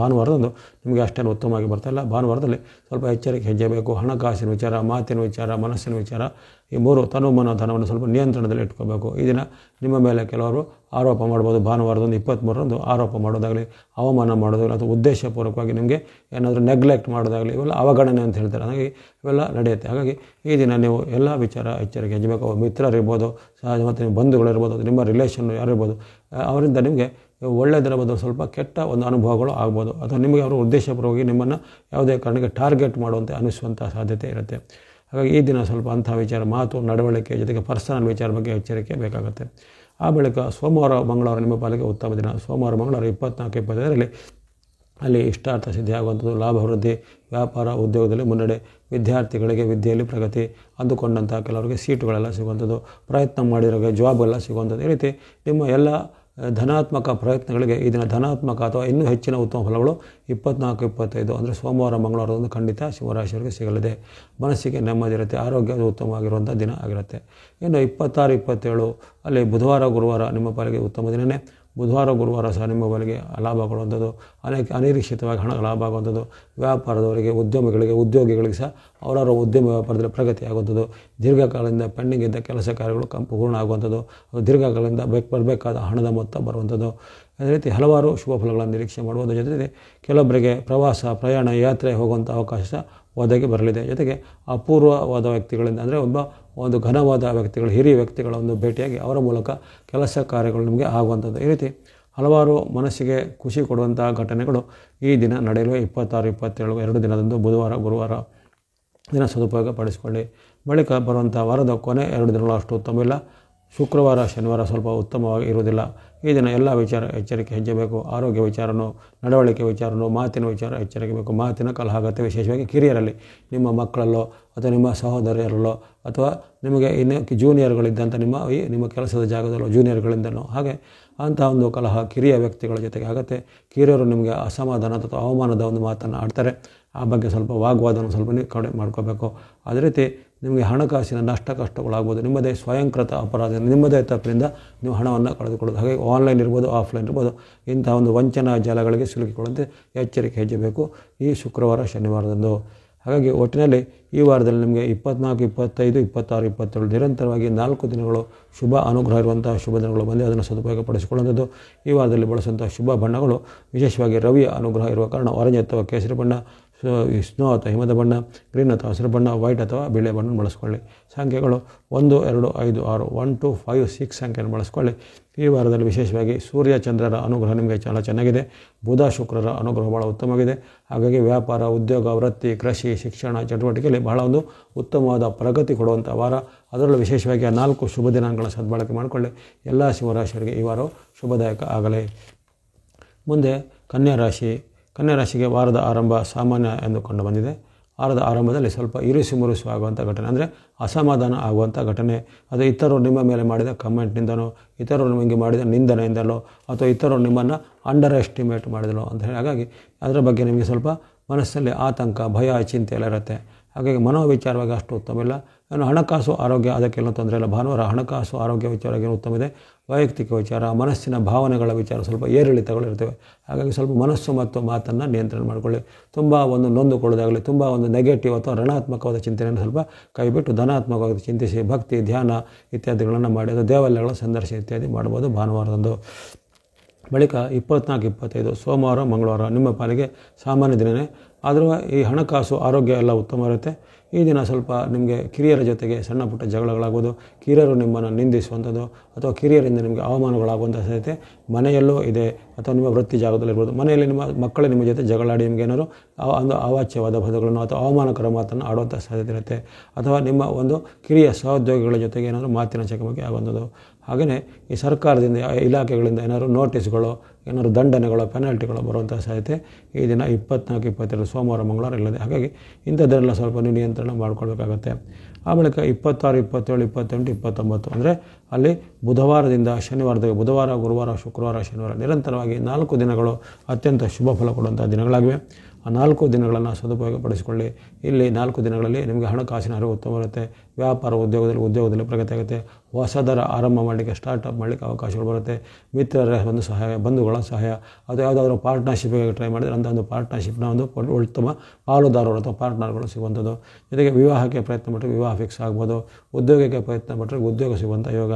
ಭಾನುವಾರದಂದು ನಿಮಗೆ ಅಷ್ಟೇನು ಉತ್ತಮವಾಗಿ ಬರ್ತಾಯಿಲ್ಲ. ಭಾನುವಾರದಲ್ಲಿ ಸ್ವಲ್ಪ ಎಚ್ಚರಿಕೆ ಹೆಜ್ಜೆ ಬೇಕು. ಹಣಕಾಸಿನ ವಿಚಾರ, ಮಾತಿನ ವಿಚಾರ, ಮನಸ್ಸಿನ ವಿಚಾರ, ಈ ಮೂರು ತನುಮನ ಧನವನ್ನು ಸ್ವಲ್ಪ ನಿಯಂತ್ರಣದಲ್ಲಿ ಇಟ್ಕೋಬೇಕು. ಈ ದಿನ ನಿಮ್ಮ ಮೇಲೆ ಕೆಲವರು ಆರೋಪ ಮಾಡ್ಬೋದು. ಭಾನುವಾರದಂದು 23ರಂದು ಆರೋಪ ಮಾಡೋದಾಗಲಿ, ಅವಮಾನ ಮಾಡೋದಾಗಲಿ, ಅಥವಾ ಉದ್ದೇಶಪೂರ್ವಕವಾಗಿ ನಿಮಗೆ ಏನಾದರೂ ನೆಗ್ಲೆಕ್ಟ್ ಮಾಡೋದಾಗಲಿ, ಇವೆಲ್ಲ ಅವಗಣನೆ ಅಂತ ಹೇಳ್ತಾರೆ. ಹಾಗಾಗಿ ಇವೆಲ್ಲ ನಡೆಯುತ್ತೆ. ಹಾಗಾಗಿ ಈ ದಿನ ನೀವು ಎಲ್ಲ ವಿಚಾರ ಎಚ್ಚರಿಕೆ ಹೆಜ್ಜಬೇಕು. ಮಿತ್ರರಿರ್ಬೋದು, ಸಹಜ ಮತ್ತು ನಿಮ್ಮ ಬಂಧುಗಳಿರ್ಬೋದು, ನಿಮ್ಮ ರಿಲೇಷನ್ ಯಾರಿರ್ಬೋದು, ಅವರಿಂದ ನಿಮಗೆ ಒಳ್ಳೆಯದರ ಬದಲು ಸ್ವಲ್ಪ ಕೆಟ್ಟ ಒಂದು ಅನುಭವಗಳು ಆಗ್ಬೋದು. ಅಥವಾ ನಿಮಗೆ ಅವರು ಉದ್ದೇಶಪೂರ್ವಕವಾಗಿ ನಿಮ್ಮನ್ನು ಯಾವುದೇ ಕಾರಣಕ್ಕೆ ಟಾರ್ಗೆಟ್ ಮಾಡುವಂತೆ ಅನಿಸುವಂಥ ಸಾಧ್ಯತೆ ಇರುತ್ತೆ. ಹಾಗಾಗಿ ಈ ದಿನ ಸ್ವಲ್ಪ ಅಂಥ ವಿಚಾರ, ಮಾತು, ನಡವಳಿಕೆ ಜೊತೆಗೆ ಪರ್ಸನಲ್ ವಿಚಾರ ಬಗ್ಗೆ ಎಚ್ಚರಿಕೆ ಬೇಕಾಗುತ್ತೆ. ಆ ಬಳಿಕ ಸೋಮವಾರ, ಮಂಗಳವಾರ ನಿಮ್ಮ ಪಾಲಿಗೆ ಉತ್ತಮ ದಿನ. ಸೋಮವಾರ, ಮಂಗಳವಾರ 24, 25ರಲ್ಲಿ ಅಲ್ಲಿ ಇಷ್ಟಾರ್ಥ ಸಿದ್ಧಿ ಆಗುವಂಥದ್ದು, ಲಾಭ ವೃದ್ಧಿ, ವ್ಯಾಪಾರ ಉದ್ಯೋಗದಲ್ಲಿ ಮುನ್ನಡೆ, ವಿದ್ಯಾರ್ಥಿಗಳಿಗೆ ವಿದ್ಯೆಯಲ್ಲಿ ಪ್ರಗತಿ, ಅಂದುಕೊಂಡಂಥ ಕೆಲವರಿಗೆ ಸೀಟುಗಳೆಲ್ಲ ಸಿಗುವಂಥದ್ದು, ಪ್ರಯತ್ನ ಮಾಡಿರೋರಿಗೆ ಜಾಬೆಲ್ಲ ಸಿಗುವಂಥದ್ದು. ಈ ರೀತಿ ನಿಮ್ಮ ಎಲ್ಲ ಧನಾತ್ಮಕ ಪ್ರಯತ್ನಗಳಿಗೆ ಈ ದಿನ ಧನಾತ್ಮಕ ಅಥವಾ ಇನ್ನೂ ಹೆಚ್ಚಿನ ಉತ್ತಮ ಫಲಗಳು 24, 25 ಅಂದರೆ ಸೋಮವಾರ, ಮಂಗಳವಾರದಂದು ಖಂಡಿತ ಸಿಂಹರಾಶಿಯವರಿಗೆ ಸಿಗಲಿದೆ. ಮನಸ್ಸಿಗೆ ನೆಮ್ಮದಿ ಇರುತ್ತೆ, ಆರೋಗ್ಯ ಉತ್ತಮವಾಗಿರುವಂಥ ದಿನ ಆಗಿರುತ್ತೆ. ಇನ್ನು 26, 27 ಅಲ್ಲಿ ಬುಧವಾರ, ಗುರುವಾರ ನಿಮ್ಮ ಪಾಲಿಗೆ ಉತ್ತಮ ದಿನವೇ. ಬುಧವಾರ, ಗುರುವಾರ ಸಹ ನಿಮ್ಮ ಪಾಲಿಗೆ ಲಾಭ ಕೊಡುವಂಥದ್ದು, ಅನಿರೀಕ್ಷಿತವಾಗಿ ಹಣ ಲಾಭ ಆಗುವಂಥದ್ದು, ವ್ಯಾಪಾರದವರಿಗೆ, ಉದ್ಯೋಗಿಗಳಿಗೆ ಸಹ ಅವರವರ ಉದ್ಯಮ ವ್ಯಾಪಾರದಲ್ಲಿ ಪ್ರಗತಿ ಆಗುವಂಥದ್ದು, ದೀರ್ಘಕಾಲದಿಂದ ಪೆಂಡಿಂಗ್ ಇದ್ದ ಕೆಲಸ ಕಾರ್ಯಗಳು ಪೂರ್ಣ ಆಗುವಂಥದ್ದು, ದೀರ್ಘಕಾಲದಿಂದ ಬರಬೇಕಾದ ಹಣದ ಮೊತ್ತ ಬರುವಂಥದ್ದು. ಅದೇ ರೀತಿ ಹಲವಾರು ಶುಭ ಫಲಗಳನ್ನು ನಿರೀಕ್ಷೆ ಮಾಡುವುದರ ಜೊತೆಗೆ ಕೆಲವೊಬ್ಬರಿಗೆ ಪ್ರವಾಸ, ಪ್ರಯಾಣ, ಯಾತ್ರೆ ಹೋಗುವಂಥ ಅವಕಾಶ ಸಹ ಒದಗಿ ಬರಲಿದೆ. ಜೊತೆಗೆ ಅಪೂರ್ವವಾದ ವ್ಯಕ್ತಿಗಳಿಂದ ಅಂದರೆ ಒಂದು ಘನವಾದ ವ್ಯಕ್ತಿಗಳು, ಹಿರಿಯ ವ್ಯಕ್ತಿಗಳ ಒಂದು ಭೇಟಿಯಾಗಿ ಅವರ ಮೂಲಕ ಕೆಲಸ ಕಾರ್ಯಗಳು ನಿಮಗೆ ಆಗುವಂಥದ್ದು. ಈ ರೀತಿ ಹಲವಾರು ಮನಸ್ಸಿಗೆ ಖುಷಿ ಕೊಡುವಂಥ ಘಟನೆಗಳು ಈ ದಿನ ನಡೆಯಲು 26, 27 2 ದಿನದಂದು ಬುಧವಾರ, ಗುರುವಾರ ದಿನ ಸದುಪಯೋಗ ಪಡಿಸಿಕೊಳ್ಳಿ. ಬಳಿಕ ಬರುವಂಥ ವಾರದ ಕೊನೆ 2 ದಿನಗಳು ಅಷ್ಟು ಉತ್ತಮ ಇಲ್ಲ. ಶುಕ್ರವಾರ, ಶನಿವಾರ ಸ್ವಲ್ಪ ಉತ್ತಮವಾಗಿ ಇರುವುದಿಲ್ಲ. ಈ ದಿನ ಎಲ್ಲ ವಿಚಾರ ಎಚ್ಚರಿಕೆ ಹೆಜ್ಜೆ ಬೇಕು. ಆರೋಗ್ಯ ವಿಚಾರನೂ, ನಡವಳಿಕೆ ವಿಚಾರನೂ, ಮಾತಿನ ವಿಚಾರ ಎಚ್ಚರಿಕೆ ಬೇಕು. ಮಾತಿನ ಕಲಹ ಆಗುತ್ತೆ, ವಿಶೇಷವಾಗಿ ಕಿರಿಯರಲ್ಲಿ, ನಿಮ್ಮ ಮಕ್ಕಳಲ್ಲೋ ಅಥವಾ ನಿಮ್ಮ ಸಹೋದರಿಯರಲ್ಲೋ ಅಥವಾ ನಿಮಗೆ ಇನ್ನು ಜೂನಿಯರ್ಗಳಿದ್ದಂಥ ನಿಮ್ಮ ಕೆಲಸದ ಜಾಗದಲ್ಲೋ ಜೂನಿಯರ್ಗಳಿಂದನೋ, ಹಾಗೆ ಅಂತಹ ಒಂದು ಕಲಹ ಕಿರಿಯ ವ್ಯಕ್ತಿಗಳ ಜೊತೆಗೆ ಆಗುತ್ತೆ. ಕಿರಿಯರು ನಿಮಗೆ ಅಸಮಾಧಾನ ಅಥವಾ ಅವಮಾನದ ಒಂದು ಮಾತನ್ನು ಆಡ್ತಾರೆ. ಆ ಬಗ್ಗೆ ಸ್ವಲ್ಪ ವಾಗ್ವಾದವನ್ನು ಸ್ವಲ್ಪ ನೀವು ಕಡಿಮೆ ಮಾಡ್ಕೋಬೇಕು. ಅದೇ ರೀತಿ ನಿಮಗೆ ಹಣಕಾಸಿನ ನಷ್ಟ ಕಷ್ಟಗಳಾಗ್ಬೋದು. ನಿಮ್ಮದೇ ಸ್ವಯಂಕೃತ ಅಪರಾಧ, ನಿಮ್ಮದೇ ತಪ್ಪಿನಿಂದ ನೀವು ಹಣವನ್ನು ಕಳೆದುಕೊಳ್ಳೋದು. ಹಾಗೆ ಆನ್ಲೈನ್ ಇರ್ಬೋದು, ಆಫ್ಲೈನ್ ಇರ್ಬೋದು, ಇಂಥ ಒಂದು ವಂಚನಾ ಜಾಲಗಳಿಗೆ ಸಿಲುಕಿಕೊಳ್ಳುವಂತೆ ಎಚ್ಚರಿಕೆ ಹೆಜ್ಜೆ ಬೇಕು ಈ ಶುಕ್ರವಾರ, ಶನಿವಾರದಂದು. ಹಾಗಾಗಿ ಒಟ್ಟಿನಲ್ಲಿ ಈ ವಾರದಲ್ಲಿ ನಿಮಗೆ 24, 25, 26, 27 ನಿರಂತರವಾಗಿ 4 ದಿನಗಳು ಶುಭ ಅನುಗ್ರಹ ಇರುವಂಥ ಶುಭ ದಿನಗಳು ಬಂದು ಅದನ್ನು ಸದುಪಯೋಗ ಪಡಿಸಿಕೊಳ್ಳುವಂಥದ್ದು. ಈ ವಾರದಲ್ಲಿ ಬಳಸುವಂಥ ಶುಭ ಬಣ್ಣಗಳು ವಿಶೇಷವಾಗಿ ರವಿಯ ಅನುಗ್ರಹ ಇರುವ ಕಾರಣ ಆರೆಂಜ್ ಅಥವಾ ಕೇಸರಿ ಬಣ್ಣ, ಸ್ನೋ ಅಥವಾ ಹಿಮದ ಬಣ್ಣ, ಗ್ರೀನ್ ಅಥವಾ ಹಸಿರು ಬಣ್ಣ, ವೈಟ್ ಅಥವಾ ಬಿಳಿ ಬಣ್ಣ ಬಳಸ್ಕೊಳ್ಳಿ. ಸಂಖ್ಯೆಗಳು 1, 2, 5, 6, 1, 2, 5, 6 ಸಂಖ್ಯೆಯನ್ನು ಬಳಸ್ಕೊಳ್ಳಿ. ಈ ವಾರದಲ್ಲಿ ವಿಶೇಷವಾಗಿ ಸೂರ್ಯ, ಚಂದ್ರರ ಅನುಗ್ರಹ ನಿಮಗೆ చాలా ಚೆನ್ನಾಗಿದೆ. ಬುಧ, ಶುಕ್ರರ ಅನುಗ್ರಹ ಭಾಳ ಉತ್ತಮವಾಗಿದೆ. ಹಾಗಾಗಿ ವ್ಯಾಪಾರ, ಉದ್ಯೋಗ, ವೃತ್ತಿ, ಕೃಷಿ, ಶಿಕ್ಷಣ ಚಟುವಟಿಕೆಯಲ್ಲಿ ಬಹಳ ಒಂದು ಉತ್ತಮವಾದ ಪ್ರಗತಿ ಕೊಡುವಂಥ ವಾರ. ಅದರಲ್ಲೂ ವಿಶೇಷವಾಗಿ ಆ 4 ಶುಭ ದಿನಾಂಕಗಳ ಸದ್ಬಳಕೆ ಮಾಡಿಕೊಳ್ಳಿ. ಎಲ್ಲ ಸಿಂಹರಾಶಿಯವರಿಗೆ ಈ ವಾರವು ಶುಭದಾಯಕ ಆಗಲಿ. ಮುಂದೆ ಕನ್ಯಾ ರಾಶಿಗೆ ವಾರದ ಆರಂಭ ಸಾಮಾನ್ಯ ಎಂದು ಕಂಡು ಬಂದಿದೆ. ವಾರದ ಆರಂಭದಲ್ಲಿ ಸ್ವಲ್ಪ ಇರಿಸು ಮುರುಸು ಆಗುವಂಥ ಘಟನೆ, ಅಂದರೆ ಅಸಮಾಧಾನ ಆಗುವಂಥ ಘಟನೆ, ಅದು ಇತರರು ನಿಮ್ಮ ಮೇಲೆ ಮಾಡಿದ ಕಮೆಂಟ್ನಿಂದನೋ, ಇತರರು ನಿಮಗೆ ಮಾಡಿದ ನಿಂದನೆಯಿಂದಲೋ, ಅಥವಾ ಇತರರು ನಿಮ್ಮನ್ನು ಅಂಡರ್ ಎಸ್ಟಿಮೇಟ್ ಮಾಡಿದನೋ ಅಂತ ಹೇಳಿ, ಹಾಗಾಗಿ ಅದರ ಬಗ್ಗೆ ನಿಮಗೆ ಸ್ವಲ್ಪ ಮನಸ್ಸಲ್ಲಿ ಆತಂಕ, ಭಯ, ಚಿಂತೆ ಎಲ್ಲ ಇರುತ್ತೆ. ಹಾಗಾಗಿ ಮನೋವಿಚಾರವಾಗಿ ಅಷ್ಟು ಉತ್ತಮ ಇಲ್ಲ. ಇನ್ನು ಹಣಕಾಸು, ಆರೋಗ್ಯ ಅದಕ್ಕೆಲ್ಲ ತೊಂದರೆ ಇಲ್ಲ. ಭಾನುವಾರ ಹಣಕಾಸು, ಆರೋಗ್ಯ ವಿಚಾರವಾಗಿ ಉತ್ತಮ ಇದೆ. ವೈಯಕ್ತಿಕ ವಿಚಾರ, ಮನಸ್ಸಿನ ಭಾವನೆಗಳ ವಿಚಾರ ಸ್ವಲ್ಪ ಏರಿಳಿತಗಳು ಇರ್ತವೆ. ಹಾಗಾಗಿ ಸ್ವಲ್ಪ ಮನಸ್ಸು ಮತ್ತು ಮಾತನ್ನು ನಿಯಂತ್ರಣ ಮಾಡಿಕೊಳ್ಳಿ. ತುಂಬ ಒಂದು ನೊಂದುಕೊಳ್ಳೋದಾಗಲಿ, ತುಂಬ ಒಂದು ನೆಗೆಟಿವ್ ಅಥವಾ ಋಣಾತ್ಮಕವಾದ ಚಿಂತನೆಯನ್ನು ಸ್ವಲ್ಪ ಕೈಬಿಟ್ಟು ಧನಾತ್ಮಕವಾಗಿ ಚಿಂತಿಸಿ ಭಕ್ತಿ, ಧ್ಯಾನ ಇತ್ಯಾದಿಗಳನ್ನು ಮಾಡಿ, ಅದು ದೇವಾಲಯಗಳ ಸಂದರ್ಶನ ಇತ್ಯಾದಿ ಮಾಡ್ಬೋದು ಭಾನುವಾರದಂದು. ಬಳಿಕ 24, 25 ಸೋಮವಾರ, ಮಂಗಳವಾರ ನಿಮ್ಮ ಪಾಲಿಗೆ ಸಾಮಾನ್ಯ ದಿನವೇ. ಆದರೂ ಈ ಹಣಕಾಸು, ಆರೋಗ್ಯ ಎಲ್ಲ ಉತ್ತಮ ಇರುತ್ತೆ. ಈ ದಿನ ಸ್ವಲ್ಪ ನಿಮಗೆ ಕಿರಿಯರ ಜೊತೆಗೆ ಸಣ್ಣ ಪುಟ್ಟ ಜಗಳಗಳಾಗೋದು, ಕಿರಿಯರು ನಿಮ್ಮನ್ನು ನಿಂದಿಸುವಂಥದ್ದು ಅಥವಾ ಕಿರಿಯರಿಂದ ನಿಮಗೆ ಅವಮಾನಗಳಾಗುವಂಥ ಸಾಧ್ಯತೆ ಮನೆಯಲ್ಲೂ ಇದೆ. ಅಥವಾ ನಿಮ್ಮ ವೃತ್ತಿ ಜಾಗದಲ್ಲಿರ್ಬೋದು, ಮನೆಯಲ್ಲಿ ನಿಮ್ಮ ಮಕ್ಕಳು ನಿಮ್ಮ ಜೊತೆ ಜಗಳಾಡಿ ನಿಮಗೆ ಏನಾದ್ರು ಒಂದು ಅವಾಚ್ಯವಾದ ಪದಗಳನ್ನು ಅಥವಾ ಅವಮಾನಕರ ಮಾತನ್ನು ಆಡುವಂಥ ಸಾಧ್ಯತೆ ಇರುತ್ತೆ. ಅಥವಾ ನಿಮ್ಮ ಒಂದು ಕಿರಿಯ ಸಹೋದ್ಯೋಗಿಗಳ ಜೊತೆಗೆ ಏನಾದರೂ ಮಾತಿನ ಚಕಮಕಿ ಆಗುವಂಥದ್ದು. ಹಾಗೆಯೇ ಈ ಸರ್ಕಾರದಿಂದ, ಇಲಾಖೆಗಳಿಂದ ಏನಾದರೂ ನೋಟಿಸ್ಗಳು, ಏನಾದರೂ ದಂಡನೆಗಳು, ಪೆನಾಲ್ಟಿಗಳು ಬರುವಂಥ ಸಾಧ್ಯತೆ ಈ ದಿನ 24, 22 ಸೋಮವಾರ, ಮಂಗಳವಾರ ಇಲ್ಲದೆ. ಹಾಗಾಗಿ ಇಂಥದ್ದನ್ನೆಲ್ಲ ಸ್ವಲ್ಪ ನೀವು ನಿಯಂತ್ರಣ ಮಾಡ್ಕೊಳ್ಬೇಕಾಗತ್ತೆ. ಆ ಬಳಿಕ 26, 27, 28, 29 ಅಂದರೆ ಅಲ್ಲಿ ಬುಧವಾರದಿಂದ ಶನಿವಾರದವರೆಗೆ, ಬುಧವಾರ, ಗುರುವಾರ, ಶುಕ್ರವಾರ, ಶನಿವಾರ ನಿರಂತರವಾಗಿ 4 ದಿನಗಳು ಅತ್ಯಂತ ಶುಭ ಫಲ ಕೊಡುವಂಥ ದಿನಗಳಾಗಿವೆ. ಆ 4 ದಿನಗಳನ್ನು ಸದುಪಯೋಗಪಡಿಸಿಕೊಳ್ಳಿ. ಇಲ್ಲಿ 4 ದಿನಗಳಲ್ಲಿ ನಿಮಗೆ ಹಣಕಾಸಿನ ಅರಿವು ಉತ್ತಮ ಇರುತ್ತೆ. ವ್ಯಾಪಾರ ಉದ್ಯೋಗದಲ್ಲಿ ಪ್ರಗತಿ ಆಗುತ್ತೆ. ಹೊಸದರ ಆರಂಭ ಮಾಡಲಿಕ್ಕೆ ಸ್ಟಾರ್ಟಪ್ ಮಾಡಲಿಕ್ಕೆ ಅವಕಾಶಗಳು ಬರುತ್ತೆ. ಮಿತ್ರರ ಒಂದು ಸಹಾಯ, ಬಂಧುಗಳ ಸಹಾಯ, ಅದು ಯಾವುದಾದ್ರೂ ಪಾರ್ಟ್ನರ್ಶಿಪ್ಗೆ ಟ್ರೈ ಮಾಡಿದರೆ ಅಂಥ ಒಂದು ಪಾರ್ಟ್ನರ್ಶಿಪ್ನ ಒಂದು ಉತ್ತಮ ಪಾಲುದಾರರು ಅಥವಾ ಪಾರ್ಟ್ನರ್ಗಳು ಸಿಗುವಂಥದ್ದು. ಜೊತೆಗೆ ವಿವಾಹಕ್ಕೆ ಪ್ರಯತ್ನ ಪಟ್ಟರೆ ವಿವಾಹ ಫಿಕ್ಸ್ ಆಗ್ಬೋದು. ಉದ್ಯೋಗಕ್ಕೆ ಪ್ರಯತ್ನ ಪಟ್ಟರೆ ಉದ್ಯೋಗ ಸಿಗುವಂಥ ಯೋಗ.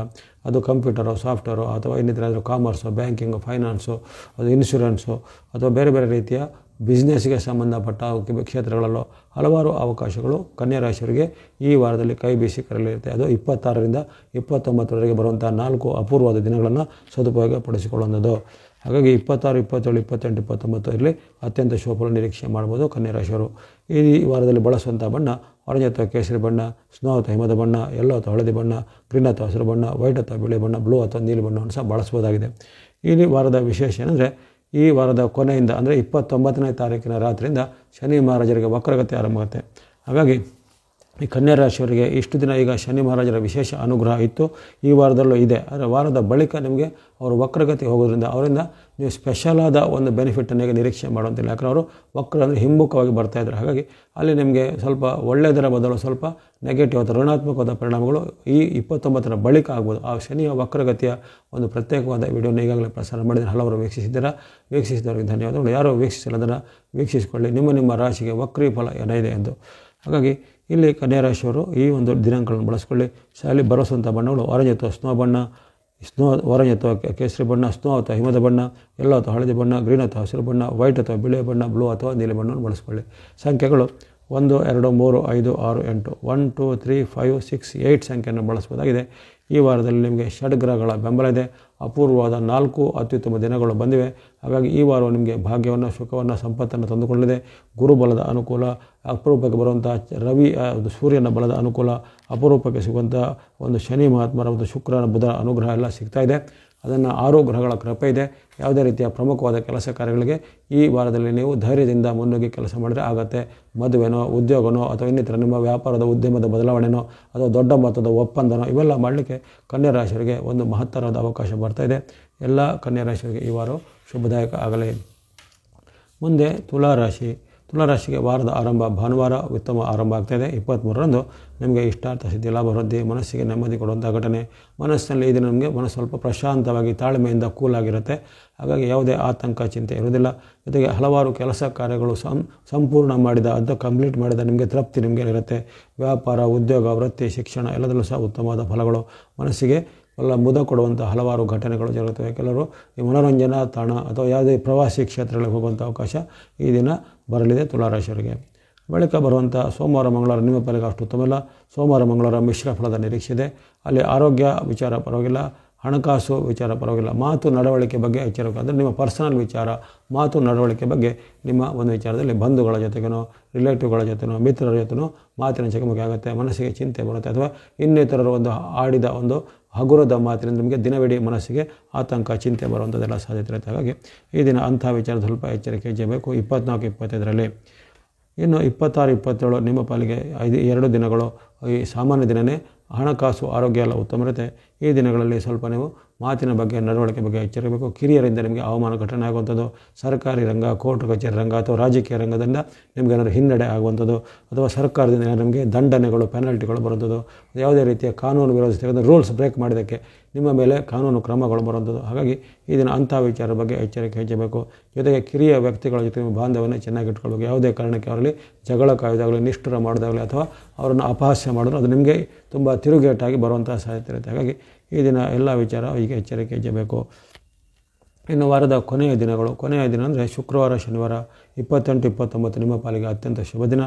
ಅದು ಕಂಪ್ಯೂಟರು, ಸಾಫ್ಟ್ವೇರು ಅಥವಾ ಇನ್ನಿತರ ಕಾಮರ್ಸು, ಬ್ಯಾಂಕಿಂಗು, ಫೈನಾನ್ಸು, ಅದು ಇನ್ಶೂರೆನ್ಸು ಅಥವಾ ಬೇರೆ ಬೇರೆ ರೀತಿಯ ಬಿಸ್ನೆಸ್ಗೆ ಸಂಬಂಧಪಟ್ಟ ಕ್ಷೇತ್ರಗಳಲ್ಲೂ ಹಲವಾರು ಅವಕಾಶಗಳು ಕನ್ಯಾ ರಾಶಿಯವರಿಗೆ ಈ ವಾರದಲ್ಲಿ ಕೈ ಬೀಸಿ ಕರೆಯಲಿರುತ್ತೆ. ಅದು 26ರಿಂದ 29ರವರೆಗೆ ಬರುವಂಥ 4 ಅಪೂರ್ವವಾದ ದಿನಗಳನ್ನು ಸದುಪಯೋಗಪಡಿಸಿಕೊಳ್ಳುವಂಥದ್ದು. ಹಾಗಾಗಿ 26, 27, 28, 29 ಇಲ್ಲಿ ಅತ್ಯಂತ ಶುಭಫಲ ನಿರೀಕ್ಷೆ ಮಾಡ್ಬೋದು ಕನ್ಯಾ ರಾಶಿಯವರು. ಈ ವಾರದಲ್ಲಿ ಬಳಸುವಂಥ ಬಣ್ಣ ಆರೆಂಜ್ ಅಥವಾ ಕೇಸರಿ ಬಣ್ಣ, ಸ್ನೋ ಅಥವಾ ಹಿಮದ ಬಣ್ಣ, ಯೆಲ್ಲೋ ಅಥವಾ ಹಳದಿ ಬಣ್ಣ, ಗ್ರೀನ್ ಅಥವಾ ಹಸಿರು ಬಣ್ಣ, ವೈಟ್ ಅಥವಾ ಬಿಳಿ ಬಣ್ಣ, ಬ್ಲೂ ಅಥವಾ ನೀಲಿ ಬಣ್ಣವನ್ನು ಸಹ ಬಳಸ್ಬೋದಾಗಿದೆ. ಈ ವಾರದ ವಿಶೇಷ ಏನಂದರೆ ಈ ವಾರದ ಕೊನೆಯಿಂದ ಅಂದರೆ 29ನೇ ತಾರೀಕಿನ ರಾತ್ರಿಯಿಂದ ಶನಿ ಮಹಾರಾಜರಿಗೆ ವಕ್ರಗತಿ ಆರಂಭ ಆಗುತ್ತೆ. ಹಾಗಾಗಿ ಈ ಕನ್ಯಾ ರಾಶಿಯವರಿಗೆ ಇಷ್ಟು ದಿನ ಈಗ ಶನಿ ಮಹಾರಾಜರ ವಿಶೇಷ ಅನುಗ್ರಹ ಇತ್ತು, ಈ ವಾರದಲ್ಲೂ ಇದೆ. ಆದರೆ ವಾರದ ಬಳಿಕ ನಿಮಗೆ ಅವರು ವಕ್ರಗತಿ ಹೋಗೋದ್ರಿಂದ ಅವರಿಂದ ನೀವು ಸ್ಪೆಷಲ್ ಆದ ಒಂದು ಬೆನಿಫಿಟನ್ನು ನಿರೀಕ್ಷೆ ಮಾಡುವಂತಿಲ್ಲ. ಯಾಕಂದರೆ ಅವರು ವಕ್ರ ಅಂದರೆ ಹಿಮ್ಮುಖವಾಗಿ ಬರ್ತಾಯಿದ್ರು. ಹಾಗಾಗಿ ಅಲ್ಲಿ ನಿಮಗೆ ಸ್ವಲ್ಪ ಒಳ್ಳೆಯದರ ಬದಲು ಸ್ವಲ್ಪ ನೆಗೆಟಿವ್ ಅಥವಾ ಋಣಾತ್ಮಕವಾದ ಪರಿಣಾಮಗಳು ಈ 29ರ ಬಳಿಕ ಆಗ್ಬೋದು. ಆ ಶನಿಯ ವಕ್ರಗತಿಯ ಒಂದು ಪ್ರತ್ಯೇಕವಾದ ವಿಡಿಯೋನ ಈಗಾಗಲೇ ಪ್ರಸಾರ ಮಾಡಿದರೆ ಹಲವರು ವೀಕ್ಷಿಸಿದವರಿಗೆ ಧನ್ಯವಾದಗಳು. ಯಾರೋ ವೀಕ್ಷಿಸಿಲ್ಲ ಅದನ್ನು ವೀಕ್ಷಿಸಿಕೊಳ್ಳಿ, ನಿಮ್ಮ ರಾಶಿಗೆ ವಕ್ರೀ ಫಲ ಏನಿದೆ ಎಂದು. ಹಾಗಾಗಿ ಇಲ್ಲಿ ಕನ್ಯಾ ರಾಶಿಯವರು ಈ ಒಂದು ದಿನಾಂಕಗಳನ್ನು ಬಳಸ್ಕೊಳ್ಳಿ. ಅಲ್ಲಿ ಬಳಸುವಂಥ ಬಣ್ಣಗಳು ಆರೆಂಜ್ ಅಥವಾ ಆರೆಂಜ್ ಅಥವಾ ಕೇಸರಿ ಬಣ್ಣ, ಸ್ನೋ ಅಥವಾ ಹಿಮದ ಬಣ್ಣ, ಯೆಲ್ಲೋ ಅಥವಾ ಹಳದಿ ಬಣ್ಣ, ಗ್ರೀನ್ ಅಥವಾ ಹಸಿರು ಬಣ್ಣ, ವೈಟ್ ಅಥವಾ ಬಿಳಿ ಬಣ್ಣ, ಬ್ಲೂ ಅಥವಾ ನೀಲಿ ಬಣ್ಣವನ್ನು ಬಳಸ್ಕೊಳ್ಳಿ. ಸಂಖ್ಯೆಗಳು 1, 2, 3, 5, 6, 8 1, 2, 3, 5, 6, 8 ಸಂಖ್ಯೆಯನ್ನು ಬಳಸಬಹುದಾಗಿದೆ. ಈ ವಾರದಲ್ಲಿ ನಿಮಗೆ ಷಡ್ಗ್ರಹಗಳ ಬೆಂಬಲ ಇದೆ. ಅಪೂರ್ವವಾದ 4 ಅತ್ಯುತ್ತಮ ದಿನಗಳು ಬಂದಿವೆ. ಹಾಗಾಗಿ ಈ ವಾರವು ನಿಮಗೆ ಭಾಗ್ಯವನ್ನು, ಸುಖವನ್ನು, ಸಂಪತ್ತನ್ನು ತಂದುಕೊಳ್ಳಲಿದೆ. ಗುರುಬಲದ ಅನುಕೂಲ, ಅಪರೂಪಕ್ಕೆ ಬರುವಂಥ ರವಿ ಸೂರ್ಯನ ಬಲದ ಅನುಕೂಲ, ಅಪರೂಪಕ್ಕೆ ಸಿಗುವಂಥ ಒಂದು ಶನಿ ಮಹಾತ್ಮರ ಒಂದು ಶುಕ್ರನ ಬುಧನ ಅನುಗ್ರಹ ಎಲ್ಲ ಸಿಗ್ತಾ ಇದೆ. ಅದನ್ನು 6 ಗ್ರಹಗಳ ಕೃಪೆ ಇದೆ. ಯಾವುದೇ ರೀತಿಯ ಪ್ರಮುಖವಾದ ಕೆಲಸ ಕಾರ್ಯಗಳಿಗೆ ಈ ವಾರದಲ್ಲಿ ನೀವು ಧೈರ್ಯದಿಂದ ಮುನ್ನುಗ್ಗಿ ಕೆಲಸ ಮಾಡಿದರೆ ಆಗುತ್ತೆ. ಮದುವೆನೋ, ಉದ್ಯೋಗನೋ ಅಥವಾ ಇನ್ನಿತರ ನಿಮ್ಮ ವ್ಯಾಪಾರದ ಉದ್ಯಮದ ಬದಲಾವಣೆನೋ ಅಥವಾ ದೊಡ್ಡ ಮೊತ್ತದ ಒಪ್ಪಂದನೋ ಇವೆಲ್ಲ ಮಾಡಲಿಕ್ಕೆ ಕನ್ಯಾ ರಾಶಿಯವರಿಗೆ ಒಂದು ಮಹತ್ತರವಾದ ಅವಕಾಶ ಬರ್ತಾಯಿದೆ. ಎಲ್ಲ ಕನ್ಯಾ ರಾಶಿಯವರಿಗೆ ಈ ವಾರ ಶುಭದಾಯಕ ಆಗಲಿ. ಮುಂದೆ ತುಲಾರಾಶಿಗೆ ವಾರದ ಆರಂಭ ಭಾನುವಾರ ಉತ್ತಮ ಆರಂಭ ಆಗ್ತಾಯಿದೆ. 23ರಂದು ನಿಮಗೆ ಇಷ್ಟಾರ್ಥ ಸಿದ್ಧಿ, ಲಾಭ ವೃದ್ಧಿ, ಮನಸ್ಸಿಗೆ ನೆಮ್ಮದಿ ಕೊಡುವಂಥ ಘಟನೆ. ಮನಸ್ಸಿನಲ್ಲಿ ಈ ದಿನ ನಮಗೆ ಮನಸ್ಸು ಸ್ವಲ್ಪ ಪ್ರಶಾಂತವಾಗಿ ತಾಳ್ಮೆಯಿಂದ ಕೂಲಾಗಿರುತ್ತೆ. ಹಾಗಾಗಿ ಯಾವುದೇ ಆತಂಕ, ಚಿಂತೆ ಇರುವುದಿಲ್ಲ. ಜೊತೆಗೆ ಹಲವಾರು ಕೆಲಸ ಕಾರ್ಯಗಳು ಸಂಪೂರ್ಣ ಮಾಡಿದ ಅಥವಾ ಕಂಪ್ಲೀಟ್ ಮಾಡಿದ ನಿಮಗೆ ತೃಪ್ತಿ ನಿಮಗೆ ಇರುತ್ತೆ. ವ್ಯಾಪಾರ, ಉದ್ಯೋಗ, ವೃತ್ತಿ, ಶಿಕ್ಷಣ ಎಲ್ಲದರಲ್ಲೂ ಸಹ ಉತ್ತಮವಾದ ಫಲಗಳು, ಮನಸ್ಸಿಗೆ ಎಲ್ಲ ಮುದ ಕೊಡುವಂಥ ಹಲವಾರು ಘಟನೆಗಳು ಜರುಗುತ್ತವೆ. ಕೆಲವರು ಈ ಮನೋರಂಜನಾ ತಾಣ ಅಥವಾ ಯಾವುದೇ ಪ್ರವಾಸಿ ಕ್ಷೇತ್ರಗಳಿಗೆ ಹೋಗುವಂಥ ಅವಕಾಶ ಈ ದಿನ ಬರಲಿದೆ ತುಲಾರಾಶಿಯವರಿಗೆ. ಬಳಿಕ ಬರುವಂಥ ಸೋಮವಾರ, ಮಂಗಳವಾರ ನಿಮ್ಮ ಪಾಲಿಗೆ ಅಷ್ಟು ಉತ್ತಮವಿಲ್ಲ. ಸೋಮವಾರ, ಮಂಗಳವಾರ ಮಿಶ್ರ ಫಲದ ನಿರೀಕ್ಷೆ ಇದೆ. ಅಲ್ಲಿ ಆರೋಗ್ಯ ವಿಚಾರ ಪರವಾಗಿಲ್ಲ, ಹಣಕಾಸು ವಿಚಾರ ಪರವಾಗಿಲ್ಲ. ಮಾತು ನಡವಳಿಕೆ ಬಗ್ಗೆ ಎಚ್ಚರಿಕೆ, ಅಂದರೆ ನಿಮ್ಮ ಪರ್ಸನಲ್ ವಿಚಾರ, ಮಾತು ನಡವಳಿಕೆ ಬಗ್ಗೆ ನಿಮ್ಮ ಒಂದು ವಿಚಾರದಲ್ಲಿ ಬಂಧುಗಳ ಜೊತೆಗೇನೋ, ರಿಲೇಟಿವ್ಗಳ ಜೊತೆನೋ, ಮಿತ್ರರ ಜೊತೆನೋ ಮಾತಿನ ಚಕಮಕಿ ಆಗುತ್ತೆ. ಮನಸ್ಸಿಗೆ ಚಿಂತೆ ಬರುತ್ತೆ. ಅಥವಾ ಇನ್ನಿತರರು ಒಂದು ಆಡಿದ ಒಂದು ಹಗುರದ ಮಾತಿನಿಂದ ನಿಮಗೆ ದಿನವಿಡೀ ಮನಸ್ಸಿಗೆ ಆತಂಕ, ಚಿಂತೆ ಬರುವಂಥದ್ದೆಲ್ಲ ಸಾಧ್ಯತೆ ಇರುತ್ತೆ. ಹಾಗಾಗಿ ಈ ದಿನ ಅಂಥ ವಿಚಾರ ಸ್ವಲ್ಪ ಎಚ್ಚರಿಕೆ ಇರಬೇಕು. 24, 25ರಲ್ಲಿ. ಇನ್ನು 26, 27 ನಿಮ್ಮ ಪಾಲಿಗೆ 2 ದಿನಗಳು ಈ ಸಾಮಾನ್ಯ ದಿನವೇ. ಹಣಕಾಸು, ಆರೋಗ್ಯ ಎಲ್ಲ ಉತ್ತಮ ಇರುತ್ತೆ. ಈ ದಿನಗಳಲ್ಲಿ ಸ್ವಲ್ಪ ನೀವು ಮಾತಿನ ಬಗ್ಗೆ, ನಡವಳಿಕೆ ಬಗ್ಗೆ ಎಚ್ಚರಿಸಬೇಕು. ಕಿರಿಯರಿಂದ ನಿಮಗೆ ಅವಮಾನ ಘಟನೆ ಆಗುವಂಥದ್ದು, ಸರ್ಕಾರಿ ರಂಗ, ಕೋರ್ಟ್ ಕಚೇರಿ ರಂಗ ಅಥವಾ ರಾಜಕೀಯ ರಂಗದಿಂದ ನಿಮಗೆ ಏನಾದರೂ ಹಿನ್ನಡೆ ಆಗುವಂಥದ್ದು, ಅಥವಾ ಸರ್ಕಾರದಿಂದ ನಿಮಗೆ ದಂಡನೆಗಳು, ಪೆನಾಲ್ಟಿಗಳು ಬರುವಂಥದ್ದು, ಯಾವುದೇ ರೀತಿಯ ಕಾನೂನು ವಿರೋಧಿಸಿದ ರೂಲ್ಸ್ ಬ್ರೇಕ್ ಮಾಡಿದ್ದಕ್ಕೆ ನಿಮ್ಮ ಮೇಲೆ ಕಾನೂನು ಕ್ರಮಗಳು ಬರುವಂಥದ್ದು. ಹಾಗಾಗಿ ಈ ದಿನ ಅಂಥ ವಿಚಾರ ಬಗ್ಗೆ ಎಚ್ಚರಿಕೆ ಹೆಚ್ಚಬೇಕು. ಜೊತೆಗೆ ಕಿರಿಯ ವ್ಯಕ್ತಿಗಳ ಜೊತೆ ಬಾಂಧವ್ಯವನ್ನು ಚೆನ್ನಾಗಿಟ್ಕೊಳ್ಬೇಕು. ಯಾವುದೇ ಕಾರಣಕ್ಕೆ ಅವರಲ್ಲಿ ಜಗಳ ಕಾಯ್ದಾಗಲಿ, ನಿಷ್ಠುರ ಮಾಡೋದಾಗಲಿ ಅಥವಾ ಅವರನ್ನು ಅಪಹಾಸ್ಯ ಮಾಡಿದ್ರು ಅದು ನಿಮಗೆ ತುಂಬ ತಿರುಗೇಟಾಗಿ ಬರುವಂಥ ಸಾಧ್ಯತೆ ಇರುತ್ತೆ. ಹಾಗಾಗಿ ಈ ದಿನ ಎಲ್ಲ ವಿಚಾರ ಈಗ ಎಚ್ಚರಿಕೆ ಹೆಚ್ಚಬೇಕು. ಇನ್ನು ವಾರದ ಕೊನೆಯ ದಿನ ಅಂದರೆ ಶುಕ್ರವಾರ, ಶನಿವಾರ 28, 29 ನಿಮ್ಮ ಪಾಲಿಗೆ ಅತ್ಯಂತ ಶುಭ ದಿನ.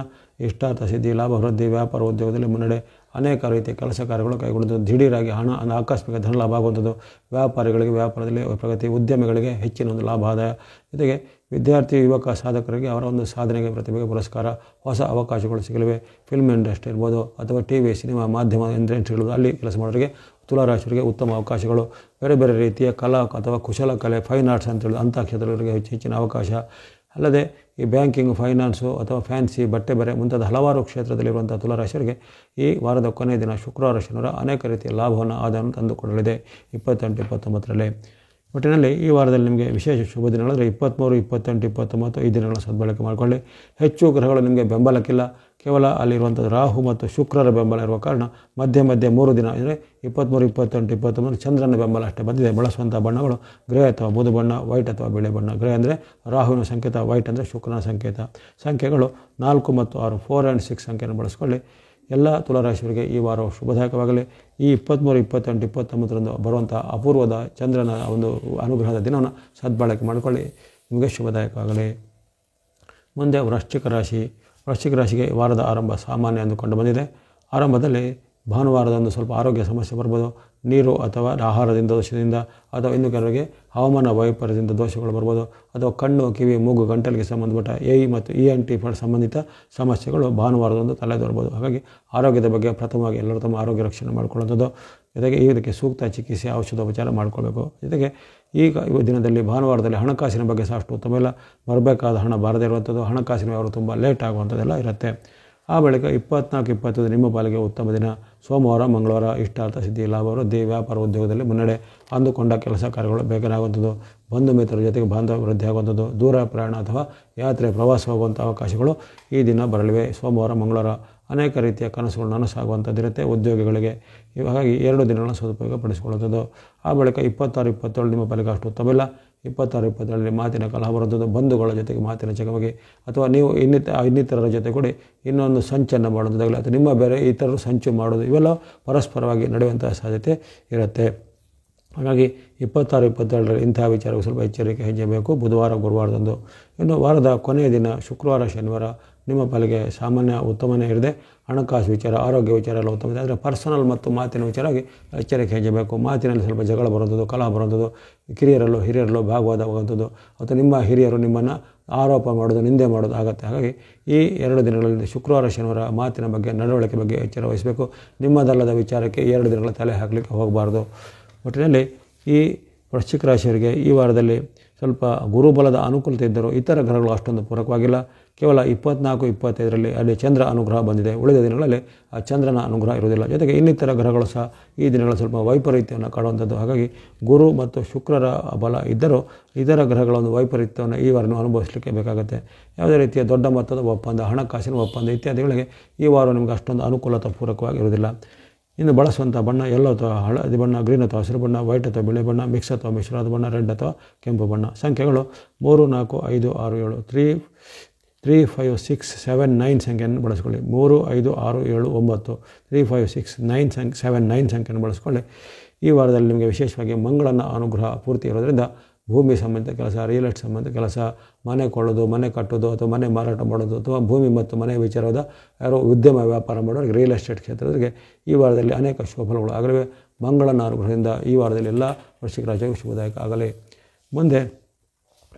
ಇಷ್ಟಾರ್ಥ ಸಿದ್ಧಿ, ಲಾಭ ವೃದ್ಧಿ, ವ್ಯಾಪಾರ ಉದ್ಯೋಗದಲ್ಲಿ ಮುನ್ನಡೆ, ಅನೇಕ ರೀತಿಯ ಕೆಲಸ ಕಾರ್ಯಗಳು ಕೈಗೊಳ್ಳುವುದು, ದಿಢೀರಾಗಿ ಹಣ ಆಕಸ್ಮಿಕ ಧನ ಲಾಭ ಆಗುವಂಥದ್ದು, ವ್ಯಾಪಾರಿಗಳಿಗೆ ವ್ಯಾಪಾರದಲ್ಲಿ ಪ್ರಗತಿ, ಉದ್ಯಮಿಗಳಿಗೆ ಹೆಚ್ಚಿನ ಒಂದು ಲಾಭ ಆದಾಯ. ಜೊತೆಗೆ ವಿದ್ಯಾರ್ಥಿ, ಯುವಕ, ಸಾಧಕರಿಗೆ ಅವರ ಒಂದು ಸಾಧನೆಗೆ ಪ್ರತಿಭೆಗೆ ಪುರಸ್ಕಾರ, ಹೊಸ ಅವಕಾಶಗಳು ಸಿಗಲಿವೆ. ಫಿಲ್ಮ್ ಇಂಡಸ್ಟ್ರಿ ಇರ್ಬೋದು ಅಥವಾ TV, ಸಿನಿಮಾ, ಮಾಧ್ಯಮ ಇಂಡಸ್ಟ್ರಿಗಳು ಅಲ್ಲಿ ಕೆಲಸ ಮಾಡೋರಿಗೆ ತುಲಾರಾಶಿಯವರಿಗೆ ಉತ್ತಮ ಅವಕಾಶಗಳು. ಬೇರೆ ಬೇರೆ ರೀತಿಯ ಕಲಾ ಅಥವಾ ಕುಶಲ ಕಲೆ, ಫೈನ್ ಆರ್ಟ್ಸ್ ಅಂತೇಳಿ ಅಂಥ ಕ್ಷೇತ್ರಗಳಿಗೆ ಹೆಚ್ಚಿನ ಅವಕಾಶ. ಅಲ್ಲದೆ ಈ ಬ್ಯಾಂಕಿಂಗ್, ಫೈನಾನ್ಸು ಅಥವಾ ಫ್ಯಾನ್ಸಿ, ಬಟ್ಟೆ ಬರೆ ಮುಂತಾದ ಹಲವಾರು ಕ್ಷೇತ್ರದಲ್ಲಿರುವಂಥ ತುಲಾರಾಶಿಯವರಿಗೆ ಈ ವಾರದ ಕೊನೆಯ ದಿನ ಶುಕ್ರವಾರ, ಶನಿವಾರ ಅನೇಕ ರೀತಿಯ ಲಾಭವನ್ನು, ಆದಾಯವನ್ನು ತಂದುಕೊಡಲಿದೆ 28, 29ರಲ್ಲಿ. ಒಟ್ಟಿನಲ್ಲಿ ಈ ವಾರದಲ್ಲಿ ನಿಮಗೆ ವಿಶೇಷ ಶುಭ ದಿನಗಳಂದರೆ 23, 28, 29 ಈ ದಿನಗಳ ಸದ್ಬಳಕೆ ಮಾಡಿಕೊಳ್ಳಿ. ಹೆಚ್ಚು ಗ್ರಹಗಳು ನಿಮಗೆ ಬೆಂಬಲಕ್ಕಿಲ್ಲ. ಕೇವಲ ಅಲ್ಲಿರುವಂಥದ್ದು ರಾಹು ಮತ್ತು ಶುಕ್ರರ ಬೆಂಬಲ ಇರುವ ಕಾರಣ ಮಧ್ಯೆ 3 ದಿನ ಅಂದರೆ 23, 28, 29 ಚಂದ್ರನ ಬೆಂಬಲ ಅಷ್ಟೇ ಬಂದಿದೆ. ಬಳಸುವಂಥ ಬಣ್ಣಗಳು ಗ್ರೇ ಅಥವಾ ಬೂದು ಬಣ್ಣ, ವೈಟ್ ಅಥವಾ ಬಿಳಿ ಬಣ್ಣ. ಗ್ರೇ ಅಂದರೆ ರಾಹುವಿನ ಸಂಕೇತ, ವೈಟ್ ಅಂದರೆ ಶುಕ್ರನ ಸಂಕೇತ. ಸಂಖ್ಯೆಗಳು 4 ಮತ್ತು 6, 4 and 6 ಸಂಖ್ಯೆಯನ್ನು ಬಳಸಿಕೊಳ್ಳಿ. ಎಲ್ಲ ತುಲಾರಾಶಿಯವರಿಗೆ ಈ ವಾರವು ಶುಭದಾಯಕವಾಗಲಿ. ಈ 23, 28, 29ರಂದು ಬರುವಂಥ ಅಪೂರ್ವದ ಚಂದ್ರನ ಒಂದು ಅನುಗ್ರಹದ ದಿನವನ್ನು ಸದ್ಬಳಕೆ ಮಾಡಿಕೊಳ್ಳಿ. ನಿಮಗೆ ಶುಭದಾಯಕವಾಗಲಿ. ಮುಂದೆ ವೃಶ್ಚಿಕ ರಾಶಿ. ವೃಶ್ಚಿಕ ರಾಶಿಗೆ ವಾರದ ಆರಂಭ ಸಾಮಾನ್ಯ ಎಂದು ಕಂಡು ಬಂದಿದೆ. ಆರಂಭದಲ್ಲಿ ಭಾನುವಾರದಂದು ಸ್ವಲ್ಪ ಆರೋಗ್ಯ ಸಮಸ್ಯೆ ಬರ್ಬೋದು. ನೀರು ಅಥವಾ ಆಹಾರದಿಂದ ದೋಷದಿಂದ ಅಥವಾ ಇನ್ನು ಕೆಲವರಿಗೆ ಹವಾಮಾನ ವೈಪರೀತ್ಯದಿಂದ ದೋಷಗಳು ಬರ್ಬೋದು. ಅಥವಾ ಕಣ್ಣು, ಕಿವಿ, ಮೂಗು, ಗಂಟಲಿಗೆ ಸಂಬಂಧಪಟ್ಟ ಮತ್ತು ENT ಸಂಬಂಧಿತ ಸಮಸ್ಯೆಗಳು ಭಾನುವಾರದಂದು ತಲೆದೋರ್ಬೋದು. ಹಾಗಾಗಿ ಆರೋಗ್ಯದ ಬಗ್ಗೆ ಪ್ರಥಮವಾಗಿ ಎಲ್ಲರೂ ತಮ್ಮ ಆರೋಗ್ಯ ರಕ್ಷಣೆ ಮಾಡಿಕೊಳ್ಳುವಂಥದ್ದು, ಜೊತೆಗೆ ಇದಕ್ಕೆ ಸೂಕ್ತ ಚಿಕಿತ್ಸೆ ಔಷಧೋಪಚಾರ ಮಾಡಿಕೊಳ್ಬೇಕು. ಜೊತೆಗೆ ಈಗ ಈ ದಿನದಲ್ಲಿ ಭಾನುವಾರದಲ್ಲಿ ಹಣಕಾಸಿನ ಬಗ್ಗೆ ಸಹ ಅಷ್ಟು ಉತ್ತಮ ಇಲ್ಲ. ಬರಬೇಕಾದ ಹಣ ಬಾರದೇ ಇರುವಂಥದ್ದು, ಹಣಕಾಸಿನ ವ್ಯವಹಾರ ತುಂಬ ಲೇಟ್ ಆಗುವಂಥದ್ದೆಲ್ಲ ಇರುತ್ತೆ. ಆ ಬಳಿಕ 24, 25 ನಿಮ್ಮ ಪಾಲಿಗೆ ಉತ್ತಮ ದಿನ. ಸೋಮವಾರ, ಮಂಗಳವಾರ ಇಷ್ಟಾರ್ಥ ಸಿದ್ಧಿ, ಲಾಭ ವೃದ್ಧಿ, ವ್ಯಾಪಾರ ಉದ್ಯೋಗದಲ್ಲಿ ಮುನ್ನಡೆ, ಅಂದುಕೊಂಡ ಕೆಲಸ ಕಾರ್ಯಗಳು ಬೇಗನೆ ಆಗುವಂಥದ್ದು, ಬಂಧು ಮಿತ್ರರ ಜೊತೆಗೆ ಬಾಂಧವ್ಯ ವೃದ್ಧಿ ಆಗುವಂಥದ್ದು, ದೂರ ಪ್ರಯಾಣ ಅಥವಾ ಯಾತ್ರೆ ಪ್ರವಾಸ ಹೋಗುವಂಥ ಅವಕಾಶಗಳು ಈ ದಿನ ಬರಲಿವೆ. ಸೋಮವಾರ, ಮಂಗಳವಾರ ಅನೇಕ ರೀತಿಯ ಕನಸುಗಳು ನನಸಾಗುವಂಥದ್ದಿರುತ್ತೆ ಉದ್ಯೋಗಿಗಳಿಗೆ. ಹಾಗಾಗಿ 2 ದಿನಗಳನ್ನು ಸದುಪಯೋಗ ಪಡಿಸಿಕೊಳ್ಳುವಂಥದ್ದು. ಆ ಬಳಿಕ 26, 27 ನಿಮ್ಮ ಪಾಲಿಗೆ ಅಷ್ಟು ಉತ್ತಮವಿಲ್ಲ. 26, 27ರಲ್ಲಿ ಮಾತಿನ ಕಲಹ ಬರುವಂಥದ್ದು, ಬಂಧುಗಳ ಜೊತೆಗೆ ಮಾತಿನ ಚಕಮಕಿ ಅಥವಾ ನೀವು ಇನ್ನಿತರರ ಜೊತೆ ಕೂಡಿ ಇನ್ನೊಂದು ಸಂಚನ್ನು ಮಾಡುವಂಥದ್ದಾಗಲಿ ಅಥವಾ ನಿಮ್ಮ ಬೇರೆ ಇತರರು ಸಂಚು ಮಾಡೋದು, ಇವೆಲ್ಲ ಪರಸ್ಪರವಾಗಿ ನಡೆಯುವಂಥ ಸಾಧ್ಯತೆ ಇರುತ್ತೆ. ಹಾಗಾಗಿ 26, 27ರಲ್ಲಿ ಇಂತಹ ವಿಚಾರಕ್ಕೆ ಸ್ವಲ್ಪ ಎಚ್ಚರಿಕೆ ಹೆಚ್ಚಬೇಕು. ಬುಧವಾರ, ಗುರುವಾರದಂದು. ಇನ್ನು ವಾರದ ಕೊನೆಯ ದಿನ ಶುಕ್ರವಾರ, ಶನಿವಾರ ನಿಮ್ಮ ಪಾಲಿಗೆ ಸಾಮಾನ್ಯ ಉತ್ತಮನೇ ಇರದೆ. ಹಣಕಾಸು ವಿಚಾರ, ಆರೋಗ್ಯ ವಿಚಾರ ಎಲ್ಲ ಉತ್ತಮ ಇದೆ. ಆದರೆ ಪರ್ಸನಲ್ ಮತ್ತು ಮಾತಿನ ವಿಚಾರವಾಗಿ ಎಚ್ಚರಿಕೆ ಹೆಚ್ಚಬೇಕು. ಮಾತಿನಲ್ಲಿ ಸ್ವಲ್ಪ ಜಗಳ ಬರುವಂಥದ್ದು, ಕಲಹ ಬರುವಂಥದ್ದು, ಕಿರಿಯರಲ್ಲೋ ಹಿರಿಯರಲ್ಲೋ ಭಾಗವಾಗುವಂಥದ್ದು ಅಥವಾ ನಿಮ್ಮ ಹಿರಿಯರು ನಿಮ್ಮನ್ನು ಆರೋಪ ಮಾಡೋದು, ನಿಂದೆ ಮಾಡೋದು ಆಗುತ್ತೆ. ಹಾಗಾಗಿ ಈ 2 ದಿನಗಳಲ್ಲಿ ಶುಕ್ರವಾರ, ಶನಿವಾರ ಮಾತಿನ ಬಗ್ಗೆ, ನಡವಳಿಕೆ ಬಗ್ಗೆ ಎಚ್ಚರ ವಹಿಸಬೇಕು. ನಿಮ್ಮದಲ್ಲದ ವಿಚಾರಕ್ಕೆ 2 ದಿನಗಳ ತಲೆ ಹಾಕಲಿಕ್ಕೆ ಹೋಗಬಾರ್ದು. ಒಟ್ಟಿನಲ್ಲಿ ಈ ವೃಶ್ಚಿಕ ರಾಶಿಯವರಿಗೆ ಈ ವಾರದಲ್ಲಿ ಸ್ವಲ್ಪ ಗುರುಬಲದ ಅನುಕೂಲತೆ ಇದ್ದರೂ ಇತರ ಗ್ರಹಗಳು ಅಷ್ಟೊಂದು ಪೂರಕವಾಗಿಲ್ಲ. ಕೇವಲ 24, 25ರಲ್ಲಿ ಅಲ್ಲಿ ಚಂದ್ರ ಅನುಗ್ರಹ ಬಂದಿದೆ. ಉಳಿದ ದಿನಗಳಲ್ಲಿ ಆ ಚಂದ್ರನ ಅನುಗ್ರಹ ಇರುವುದಿಲ್ಲ. ಜೊತೆಗೆ ಇನ್ನಿತರ ಗ್ರಹಗಳು ಸಹ ಈ ದಿನಗಳ ಸ್ವಲ್ಪ ವೈಪರೀತ್ಯವನ್ನು ಕಾಡುವಂಥದ್ದು. ಹಾಗಾಗಿ ಗುರು ಮತ್ತು ಶುಕ್ರರ ಬಲ ಇದ್ದರೂ ಇತರ ಗ್ರಹಗಳ ಒಂದು ವೈಪರೀತ್ಯವನ್ನು ಈ ವಾರ ಅನುಭವಿಸಲಿಕ್ಕೆ ಬೇಕಾಗುತ್ತೆ. ಯಾವುದೇ ರೀತಿಯ ದೊಡ್ಡ ಮೊತ್ತದ ಒಪ್ಪಂದ, ಹಣಕಾಸಿನ ಒಪ್ಪಂದ ಇತ್ಯಾದಿಗಳಿಗೆ ಈ ವಾರ ನಿಮಗೆ ಅಷ್ಟೊಂದು ಅನುಕೂಲತೆ ಪೂರಕವಾಗಿರುವುದಿಲ್ಲ. ಇನ್ನು ಬಳಸುವಂಥ ಬಣ್ಣ ಎಲ್ಲೋ ಅಥವಾ ಹಳದಿ ಬಣ್ಣ, ಗ್ರೀನ್ ಅಥವಾ ಹಸಿರು ಬಣ್ಣ, ವೈಟ್ ಅಥವಾ ಬಿಳಿ ಬಣ್ಣ, ಮಿಕ್ಸ್ ಅಥವಾ ಮಿಶ್ರವಾದ ಬಣ್ಣ, ರೆಡ್ ಅಥವಾ ಕೆಂಪು ಬಣ್ಣ. ಸಂಖ್ಯೆಗಳು 3, 4, 5, 6, 7, 3, 5, 6, 7, 9 ಸಂಖ್ಯೆಯನ್ನು ಬಳಸಿಕೊಳ್ಳಿ. 3, 5, 6, 7, 9, 3, 5, 6, 9, 7, 9 ಸಂಖ್ಯೆಯನ್ನು ಬಳಸಿಕೊಳ್ಳಿ. ಈ ವಾರದಲ್ಲಿ ನಿಮಗೆ ವಿಶೇಷವಾಗಿ ಮಂಗಳನ ಅನುಗ್ರಹ ಪೂರ್ತಿ ಇರೋದರಿಂದ ಭೂಮಿ ಸಂಬಂಧಿತ ಕೆಲಸ, ರಿಯಲ್ ಎಸ್ಟೇಟ್ ಸಂಬಂಧಿತ ಕೆಲಸ, ಮನೆ ಕೊಳ್ಳೋದು, ಮನೆ ಕಟ್ಟೋದು ಅಥವಾ ಮನೆ ಮಾರಾಟ ಮಾಡೋದು ಅಥವಾ ಭೂಮಿ ಮತ್ತು ಮನೆ ವಿಚಾರದ ಯಾರೋ ಉದ್ಯಮ ವ್ಯಾಪಾರ ಮಾಡೋರಿಗೆ ರಿಯಲ್ ಎಸ್ಟೇಟ್ ಕ್ಷೇತ್ರದವರಿಗೆ ಈ ವಾರದಲ್ಲಿ ಅನೇಕ ಶುಭಫಲಗಳು ಆಗಲಿವೆ. ಮಂಗಳನ ಅನುಗ್ರಹದಿಂದ ಈ ವಾರದಲ್ಲಿ ಎಲ್ಲ ವೃಶ್ಚಿಕ ರಾಶಿಗೂ ಶುಭದಾಯಕ ಆಗಲಿ. ಮುಂದೆ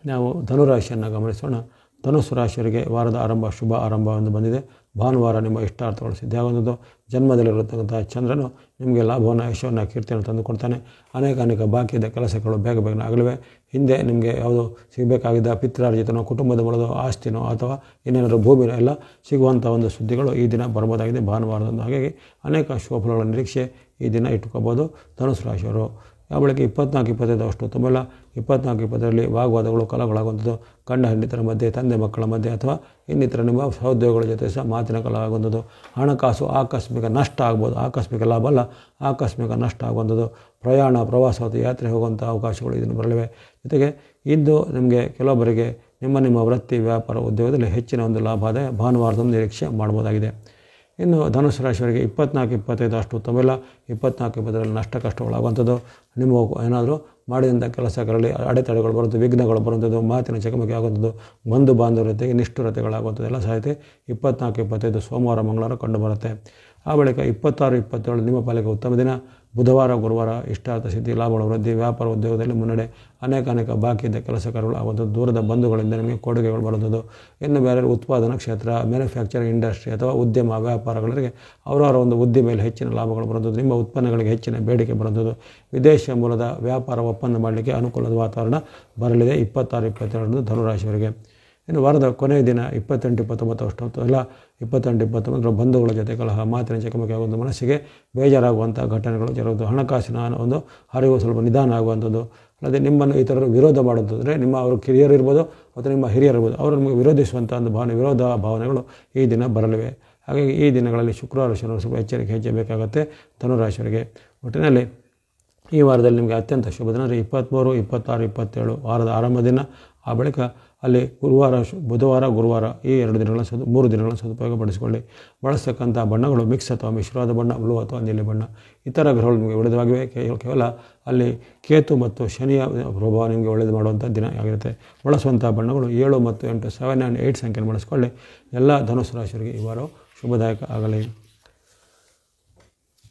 ನಾವು ಧನುರಾಶಿಯನ್ನು ಗಮನಿಸೋಣ. ಧನುಸ್ಸು ರಾಶಿಯವರಿಗೆ ವಾರದ ಆರಂಭ ಶುಭ ಆರಂಭ ಎಂದು ಬಂದಿದೆ. ಭಾನುವಾರ ನಿಮ್ಮ ಇಷ್ಟಾರ್ಥಗಳು ಸಿದ್ಧಿಯಾಗುವಂಥದ್ದು. ಜನ್ಮದಲ್ಲಿರತಕ್ಕಂಥ ಚಂದ್ರನು ನಿಮಗೆ ಲಾಭವನ್ನು, ಯಶವನ್ನು, ಕೀರ್ತಿಯನ್ನು ತಂದುಕೊಡ್ತಾನೆ. ಅನೇಕ ಬಾಕಿದ ಕೆಲಸಗಳು ಬೇಗನೆ ಆಗಲಿವೆ. ಹಿಂದೆ ನಿಮಗೆ ಯಾವುದು ಸಿಗಬೇಕಾಗಿದ್ದ ಪಿತ್ರಾರ್ಜಿತನೋ, ಕುಟುಂಬದ ಮೂಲದ ಆಸ್ತಿನೋ ಅಥವಾ ಇನ್ನೇನಾದರೂ ಭೂಮಿನೋ ಎಲ್ಲ ಸಿಗುವಂಥ ಒಂದು ಸುದ್ದಿಗಳು ಈ ದಿನ ಬರ್ಬೋದಾಗಿದೆ ಭಾನುವಾರದಂದು. ಹಾಗಾಗಿ ಅನೇಕ ಶುಭಫಲಗಳ ನಿರೀಕ್ಷೆ ಈ ದಿನ ಇಟ್ಟುಕೋಬೋದು ಧನುಸು ರಾಶಿಯವರು. ಯಾವ ಬಳಿಕ 24, 25 ಅಷ್ಟು ಉತ್ತಮಲ್ಲ. 24, 20ರಲ್ಲಿ ವಾಗ್ವಾದಗಳು, ಕಲಹಗಳಾಗುವಂಥದ್ದು, ಗಂಡ ಹೆಂಡತಿರ ಮಧ್ಯೆ, ತಂದೆ ಮಕ್ಕಳ ಮಧ್ಯೆ ಅಥವಾ ಇನ್ನಿತರ ನಿಮ್ಮ ಸಹೋದ್ಯೋಗಿಗಳ ಜೊತೆ ಸಹ ಮಾತಿನ ಕಲಹ ಆಗುವಂಥದ್ದು. ಹಣಕಾಸು ಆಕಸ್ಮಿಕ ನಷ್ಟ ಆಗ್ಬೋದು. ಆಕಸ್ಮಿಕ ಲಾಭ ಅಲ್ಲ, ಆಕಸ್ಮಿಕ ನಷ್ಟ ಆಗುವಂಥದ್ದು. ಪ್ರಯಾಣ, ಪ್ರವಾಸ ಅಥವಾ ಯಾತ್ರೆ ಹೋಗುವಂಥ ಅವಕಾಶಗಳು ಇದನ್ನು ಬರಲಿವೆ. ಜೊತೆಗೆ ಇಂದು ನಿಮಗೆ ಕೆಲವೊಬ್ಬರಿಗೆ ನಿಮ್ಮ ವೃತ್ತಿ, ವ್ಯಾಪಾರ, ಉದ್ಯೋಗದಲ್ಲಿ ಹೆಚ್ಚಿನ ಒಂದು ಲಾಭಾದಾಯ ಭಾನುವಾರದಂದು ನಿರೀಕ್ಷೆ ಮಾಡ್ಬೋದಾಗಿದೆ. ಇನ್ನು ಧನುಸು ರಾಶಿಯವರಿಗೆ 24, 25 ಅಷ್ಟು ಉತ್ತಮವಿಲ್ಲ. 24, 20ರಲ್ಲಿ ನಷ್ಟ ಕಷ್ಟಗಳಾಗುವಂಥದ್ದು. ನಿಮ್ಮ ಏನಾದರೂ ಮಾಡಿದಂಥ ಕೆಲಸಗಳಲ್ಲಿ ಅಡೆತಡೆಗಳು ಬರುವಂಥದ್ದು, ವಿಘ್ನಗಳು ಬರುವಂಥದ್ದು, ಮಾತಿನ ಚಕಮಕಿ ಆಗುವಂಥದ್ದು, ಬಂಧು ಬಾಂಧವ್ಯತೆಗೆ ನಿಷ್ಠುರತೆಗಳಾಗುವಂಥದ್ದು ಎಲ್ಲ ಸಾಧ್ಯತೆ 24, 25 ಸೋಮವಾರ, ಮಂಗಳವಾರ ಕಂಡುಬರುತ್ತೆ. ಆ ಬಳಿಕ 26, 27 ನಿಮ್ಮ ಪಾಲಿಗೆ ಉತ್ತಮ ದಿನ. ಬುಧವಾರ, ಗುರುವಾರ ಇಷ್ಟಾರ್ಥ ಸಿದ್ಧಿ, ಲಾಭಗಳ ವೃದ್ಧಿ, ವ್ಯಾಪಾರ ಉದ್ಯೋಗದಲ್ಲಿ ಮುನ್ನಡೆ, ಅನೇಕ ಬಾಕಿ ಇದ್ದ ಕೆಲಸ ಕಾರ್ಯಗಳು ಆಗುವಂಥದ್ದು. ದೂರದ ಬಂಧುಗಳಿಂದ ನಿಮಗೆ ಕೊಡುಗೆಗಳು ಬರುವಂಥದ್ದು. ಇನ್ನು ಬೇರೆ ಉತ್ಪಾದನಾ ಕ್ಷೇತ್ರ, ಮ್ಯಾನುಫ್ಯಾಕ್ಚರಿಂಗ್ ಇಂಡಸ್ಟ್ರಿ ಅಥವಾ ಉದ್ಯಮ ವ್ಯಾಪಾರಗಳಿಗೆ ಅವರವರ ಒಂದು ಉದ್ದಿಮೆಯಲ್ಲಿ ಹೆಚ್ಚಿನ ಲಾಭಗಳು ಬರುವಂಥದ್ದು. ನಿಮ್ಮ ಉತ್ಪನ್ನಗಳಿಗೆ ಹೆಚ್ಚಿನ ಬೇಡಿಕೆ ಬರುವಂಥದ್ದು. ವಿದೇಶ ಮೂಲದ ವ್ಯಾಪಾರ ಒಪ್ಪಂದ ಮಾಡಲಿಕ್ಕೆ ಅನುಕೂಲದ ವಾತಾವರಣ ಬರಲಿದೆ 26, 22 ಧನುರಾಶಿಯವರಿಗೆ. ಇನ್ನು ವಾರದ ಕೊನೆಯ ದಿನ 28, 29 ಅಷ್ಟು ಎಲ್ಲ 28, 29 ಬಂಧುಗಳ ಜೊತೆ ಕಲಹ, ಮಾತಿನ ಚಕಮಕಿ ಆಗುವಂಥ, ಮನಸ್ಸಿಗೆ ಬೇಜಾರಾಗುವಂಥ ಘಟನೆಗಳು ಜರುವುದು. ಹಣಕಾಸಿನ ಒಂದು ಹರಿವು ಸ್ವಲ್ಪ ನಿಧಾನ ಆಗುವಂಥದ್ದು. ಅಲ್ಲದೆ ನಿಮ್ಮನ್ನು ಇತರರು ವಿರೋಧ ಮಾಡುವಂಥದ್ದರೆ ಅವರು ಕಿರಿಯರು ಇರ್ಬೋದು ಅಥವಾ ನಿಮ್ಮ ಹಿರಿಯರು ಇರ್ಬೋದು, ಅವರು ನಿಮಗೆ ವಿರೋಧಿಸುವಂಥ ಒಂದು ವಿರೋಧ ಭಾವನೆಗಳು ಈ ದಿನ ಬರಲಿವೆ. ಹಾಗಾಗಿ ಈ ದಿನಗಳಲ್ಲಿ ಶುಕ್ರವಾರ ಶನಿವಾರ ಸ್ವಲ್ಪ ಎಚ್ಚರಿಕೆ ಹೆಚ್ಚಬೇಕಾಗುತ್ತೆ ಧನುರಾಶಿಯವರಿಗೆ. ಒಟ್ಟಿನಲ್ಲಿ ಈ ವಾರದಲ್ಲಿ ನಿಮಗೆ ಅತ್ಯಂತ ಶುಭ ದಿನ ಅಂದರೆ 23, 26, 27 ವಾರದ ಆರಂಭ ದಿನ. ಆ ಬಳಿಕ ಅಲ್ಲಿ ಬುಧವಾರ ಗುರುವಾರ ಈ 2 ದಿನಗಳ 3 ದಿನಗಳ ಸದುಪಯೋಗಪಡಿಸಿಕೊಳ್ಳಿ. ಬಳಸ್ತಕ್ಕಂಥ ಬಣ್ಣಗಳು ಮಿಕ್ಸ್ ಅಥವಾ ಮಿಶ್ರವಾದ ಬಣ್ಣ, ಬ್ಲೂ ಅಥವಾ ನೀಲಿ ಬಣ್ಣ. ಇತರ ಗ್ರಹಗಳು ನಿಮಗೆ ಒಳ್ಳೆಯದಾಗಿವೆ. ಕೇವಲ ಅಲ್ಲಿ ಕೇತು ಮತ್ತು ಶನಿಯ ಪ್ರಭಾವ ನಿಮಗೆ ಒಳ್ಳೆಯದು ಮಾಡುವಂಥ ದಿನ ಆಗಿರುತ್ತೆ. ಬಳಸುವಂಥ ಬಣ್ಣಗಳು 7 ಮತ್ತು 8, 7 and 8 ಸಂಖ್ಯೆಯನ್ನು ಬಳಸಿಕೊಳ್ಳಿ. ಎಲ್ಲ ಧನುಸ್ಸು ರಾಶಿಯವರಿಗೆ ಈ ವಾರವು ಶುಭದಾಯಕ ಆಗಲಿ.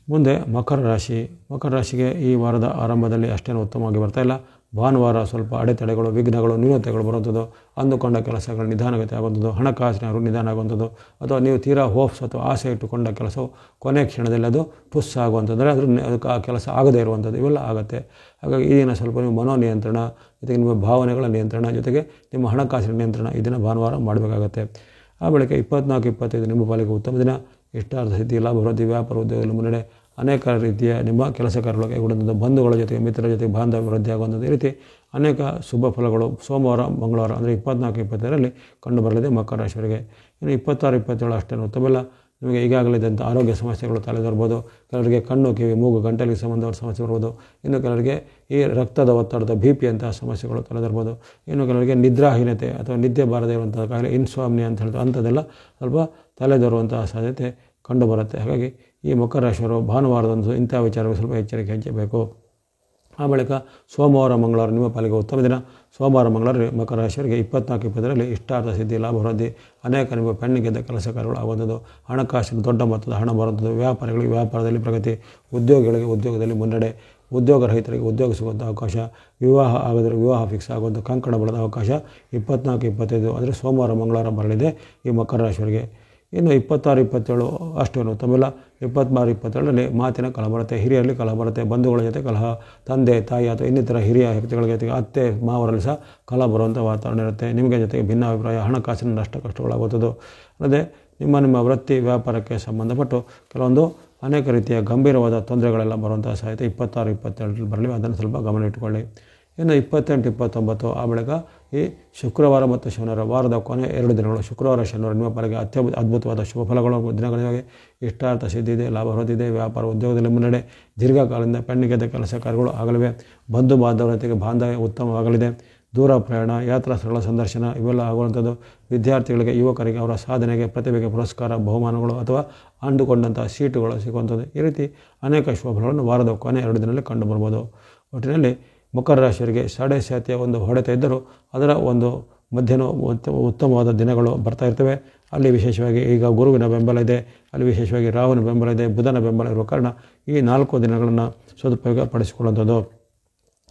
ಮುಂದೆ ಮಕರ ರಾಶಿ. ಮಕರ ರಾಶಿಗೆ ಈ ವಾರದ ಆರಂಭದಲ್ಲಿ ಅಷ್ಟೇನು ಉತ್ತಮವಾಗಿ ಬರ್ತಾಯಿಲ್ಲ. ಭಾನುವಾರ ಸ್ವಲ್ಪ ಅಡೆತಡೆಗಳು, ವಿಘ್ನಗಳು, ನ್ಯೂನತೆಗಳು ಬರುವಂಥದ್ದು, ಅಂದುಕೊಂಡ ಕೆಲಸಗಳು ನಿಧಾನಗತಿ ಆಗುವಂಥದ್ದು, ಹಣಕಾಸಿನ ನಿಧಾನ ಆಗುವಂಥದ್ದು, ಅಥವಾ ನೀವು ತೀರಾ ಹೋಪ್ಸ್ ಅಥವಾ ಆಸೆ ಇಟ್ಟುಕೊಂಡ ಕೆಲಸವು ಕೊನೆ ಕ್ಷಣದಲ್ಲಿ ಅದು ಟುಸ್ ಆಗುವಂಥದ್ದು, ಅದಕ್ಕೆ ಆ ಕೆಲಸ ಆಗದೇ ಇರುವಂಥದ್ದು, ಇವೆಲ್ಲ ಆಗುತ್ತೆ. ಹಾಗಾಗಿ ಈ ದಿನ ಸ್ವಲ್ಪ ನೀವು ಮನೋನಿಯಂತ್ರಣ ಜೊತೆಗೆ ನಿಮ್ಮ ಭಾವನೆಗಳ ನಿಯಂತ್ರಣ ಜೊತೆಗೆ ನಿಮ್ಮ ಹಣಕಾಸಿನ ನಿಯಂತ್ರಣ ಈ ದಿನ ಭಾನುವಾರ ಮಾಡಬೇಕಾಗತ್ತೆ. ಆ ಬಳಿಕ 24, 25 ನಿಮ್ಮ ಪಾಲಿಗೆ ಉತ್ತಮ ದಿನ. ಇಷ್ಟಾರ್ಥ ಸಿದ್ಧಿ, ಲಾಭ ವೃದ್ಧಿ, ವ್ಯಾಪಾರ ಉದ್ಯೋಗದಲ್ಲಿ ಮುನ್ನಡೆ, ಅನೇಕ ರೀತಿಯ ನಿಮ್ಮ ಕೆಲಸ ಕಾರ್ಯಗಳಿಗೆ ಕೈಗೊಂಡಂಥ ಬಂಧುಗಳ ಜೊತೆಗೆ ಮಿತ್ರರ ಜೊತೆಗೆ ಬಾಂಧವ್ಯ ವೃದ್ಧಿ ಆಗುವಂಥದ್ದು, ಈ ರೀತಿ ಅನೇಕ ಶುಭ ಫಲಗಳು ಸೋಮವಾರ ಮಂಗಳವಾರ ಅಂದರೆ 24, 25ರಲ್ಲಿ ಕಂಡು ಬರಲಿದೆ ಮಕರ ರಾಶಿಯವರಿಗೆ. ಇನ್ನು 26, 27 ಅಷ್ಟೇನು ಉತ್ತಮವಿಲ್ಲ. ನಿಮಗೆ ಈಗಾಗಲೇ ಇದ್ದಂಥ ಆರೋಗ್ಯ ಸಮಸ್ಯೆಗಳು ತಲೆದೋರ್ಬೋದು. ಕೆಲವರಿಗೆ ಕಣ್ಣು, ಕಿವಿ, ಮೂಗು, ಗಂಟಲಿಗೆ ಸಂಬಂಧವಾದ ಸಮಸ್ಯೆ ಬರ್ಬೋದು. ಇನ್ನು ಕೆಲವರಿಗೆ ಈ ರಕ್ತದ ಒತ್ತಡದ BP ಅಂತಹ ಸಮಸ್ಯೆಗಳು ತಲೆದೋರ್ಬೋದು. ಇನ್ನು ಕೆಲವರಿಗೆ ನಿದ್ರಾಹೀನತೆ ಅಥವಾ ನಿದ್ದೆ ಬಾರದೇ ಇರುವಂಥ ಕಾಯಿಲೆ ಇನ್ಸಾಮ್ನಿಯಾ ಅಂತ ಹೇಳ್ತಾರೆ, ಅಂಥದ್ದೆಲ್ಲ ಸ್ವಲ್ಪ ತಲೆದೋರುವಂತಹ ಸಾಧ್ಯತೆ ಕಂಡುಬರುತ್ತೆ. ಹಾಗಾಗಿ ಈ ಮಕರ ರಾಶಿಯವರು ಭಾನುವಾರದಂದು ಇಂಥ ವಿಚಾರಗಳು ಸ್ವಲ್ಪ ಎಚ್ಚರಿಕೆ ಹೆಚ್ಚಬೇಕು. ಆ ಬಳಿಕ ಸೋಮವಾರ ಮಂಗಳವಾರ ನಿಮ್ಮ ಪಾಲಿಗೆ ಉತ್ತಮ ದಿನ. ಸೋಮವಾರ ಮಂಗಳವಾರ ಮಕರ ರಾಶಿಯವರಿಗೆ 24, 25ರಲ್ಲಿ ಇಷ್ಟಾರ್ಥ ಸಿದ್ಧಿ, ಲಾಭ ವೃದ್ಧಿ, ಅನೇಕ ನಿಮ್ಮ ಪೆಣ್ಣಿಗೆದ್ದ ಕೆಲಸ ಕಾರ್ಯಗಳು ಆಗುವಂಥದ್ದು, ಹಣಕಾಸಿನ ದೊಡ್ಡ ಮೊತ್ತದ ಹಣ ಬರುವಂಥದ್ದು, ವ್ಯಾಪಾರಿಗಳಿಗೆ ವ್ಯಾಪಾರದಲ್ಲಿ ಪ್ರಗತಿ, ಉದ್ಯೋಗಿಗಳಿಗೆ ಉದ್ಯೋಗದಲ್ಲಿ ಮುನ್ನಡೆ, ಉದ್ಯೋಗ ರಹಿತರಿಗೆ ಉದ್ಯೋಗ ಸಿಗುವಂಥ ಅವಕಾಶ, ವಿವಾಹ ಆಗದರೆ ವಿವಾಹ ಫಿಕ್ಸ್ ಆಗುವಂಥ ಕಂಕಣ ಬಲದ ಅವಕಾಶ 24, 25 ಅಂದರೆ ಸೋಮವಾರ ಮಂಗಳವಾರ ಬರಲಿದೆ ಈ ಮಕರ ರಾಶಿಯವರಿಗೆ. ಇನ್ನು 26, 27 ಅಷ್ಟೇನು ಉತ್ತಮವಿಲ್ಲ. 23, 27ರಲ್ಲಿ ಮಾತಿನ ಕಲಹ ಬರುತ್ತೆ, ಹಿರಿಯರಲ್ಲಿ ಕಲಹ ಬರುತ್ತೆ, ಬಂಧುಗಳ ಜೊತೆ ಕಲಹ, ತಂದೆ ತಾಯಿ ಅಥವಾ ಇನ್ನಿತರ ಹಿರಿಯ ವ್ಯಕ್ತಿಗಳ ಜೊತೆಗೆ ಅತ್ತೆ ಮಾವರಲ್ಲಿ ಸಹ ಕಲಹ ಬರುವಂಥ ವಾತಾವರಣ ಇರುತ್ತೆ. ನಿಮಗೆ ಜೊತೆಗೆ ಭಿನ್ನಾಭಿಪ್ರಾಯ, ಹಣಕಾಸಿನ ನಷ್ಟ ಕಷ್ಟಗಳಾಗುತ್ತದೆ. ಅಲ್ಲದೆ ನಿಮ್ಮ ವೃತ್ತಿ ವ್ಯಾಪಾರಕ್ಕೆ ಸಂಬಂಧಪಟ್ಟು ಕೆಲವೊಂದು ಅನೇಕ ರೀತಿಯ ಗಂಭೀರವಾದ ತೊಂದರೆಗಳೆಲ್ಲ ಬರುವಂಥ ಸಾಧ್ಯತೆ 26, 27ರಲ್ಲಿ ಬರಲಿ, ಅದನ್ನು ಸ್ವಲ್ಪ ಗಮನ ಇಟ್ಟುಕೊಳ್ಳಿ. ಇನ್ನು 28, 29 ಆ ಬಳಿಕ ಈ ಶುಕ್ರವಾರ ಮತ್ತು ಶನಿವಾರ ವಾರದ ಕೊನೆ 2 ದಿನಗಳು ಶುಕ್ರವಾರ ಶನಿವಾರ ನಿಮ್ಮ ಪಾಲಿಗೆ ಅದ್ಭುತವಾದ ಶುಭ ಫಲಗಳು ದಿನಗಳಿವೆ. ಇಷ್ಟಾರ್ಥ ಸಿದ್ಧಿ ಇದೆ, ಲಾಭ ಹೊರದಿದೆ, ವ್ಯಾಪಾರ ಉದ್ಯೋಗದಲ್ಲಿ ಮುನ್ನಡೆ, ದೀರ್ಘಕಾಲದಿಂದ ಪೆಣ್ಣಿಗೆದ್ದ ಕೆಲಸ ಕಾರ್ಯಗಳು ಆಗಲಿವೆ, ಬಂಧು ಬಾಂಧವರ ಜೊತೆಗೆ ಬಾಂಧವ್ಯ ಉತ್ತಮವಾಗಲಿದೆ, ದೂರ ಪ್ರಯಾಣ, ಯಾತ್ರಾ ಸ್ಥಳಗಳ ಸಂದರ್ಶನ ಇವೆಲ್ಲ ಆಗುವಂಥದ್ದು. ವಿದ್ಯಾರ್ಥಿಗಳಿಗೆ, ಯುವಕರಿಗೆ ಅವರ ಸಾಧನೆಗೆ ಪ್ರತಿಭೆಗೆ ಪುರಸ್ಕಾರ, ಬಹುಮಾನಗಳು ಅಥವಾ ಅಂದುಕೊಂಡಂಥ ಸೀಟುಗಳು ಸಿಗುವಂಥದ್ದು, ಈ ರೀತಿ ಅನೇಕ ಶುಭ ಫಲಗಳನ್ನು ವಾರದ ಕೊನೆ 2 ದಿನದಲ್ಲಿ ಕಂಡುಬರ್ಬೋದು. ಒಟ್ಟಿನಲ್ಲಿ ಮಕರ ರಾಶಿಯವರಿಗೆ ಸಾಡೆಸಾತಿಯ ಒಂದು ಹೊಡೆತ ಇದ್ದರೂ ಅದರ ಒಂದು ಮಧ್ಯನ ಉತ್ತಮವಾದ ದಿನಗಳು ಬರ್ತಾ ಇರ್ತವೆ. ಅಲ್ಲಿ ವಿಶೇಷವಾಗಿ ಈಗ ಗುರುವಿನ ಬೆಂಬಲ ಇದೆ, ಅಲ್ಲಿ ವಿಶೇಷವಾಗಿ ರಾಹುವಿನ ಬೆಂಬಲ ಇದೆ, ಬುಧನ ಬೆಂಬಲ ಇರುವ ಕಾರಣ ಈ 4 ದಿನಗಳನ್ನು ಸದುಪಯೋಗ ಪಡಿಸಿಕೊಳ್ಳುವಂಥದ್ದು.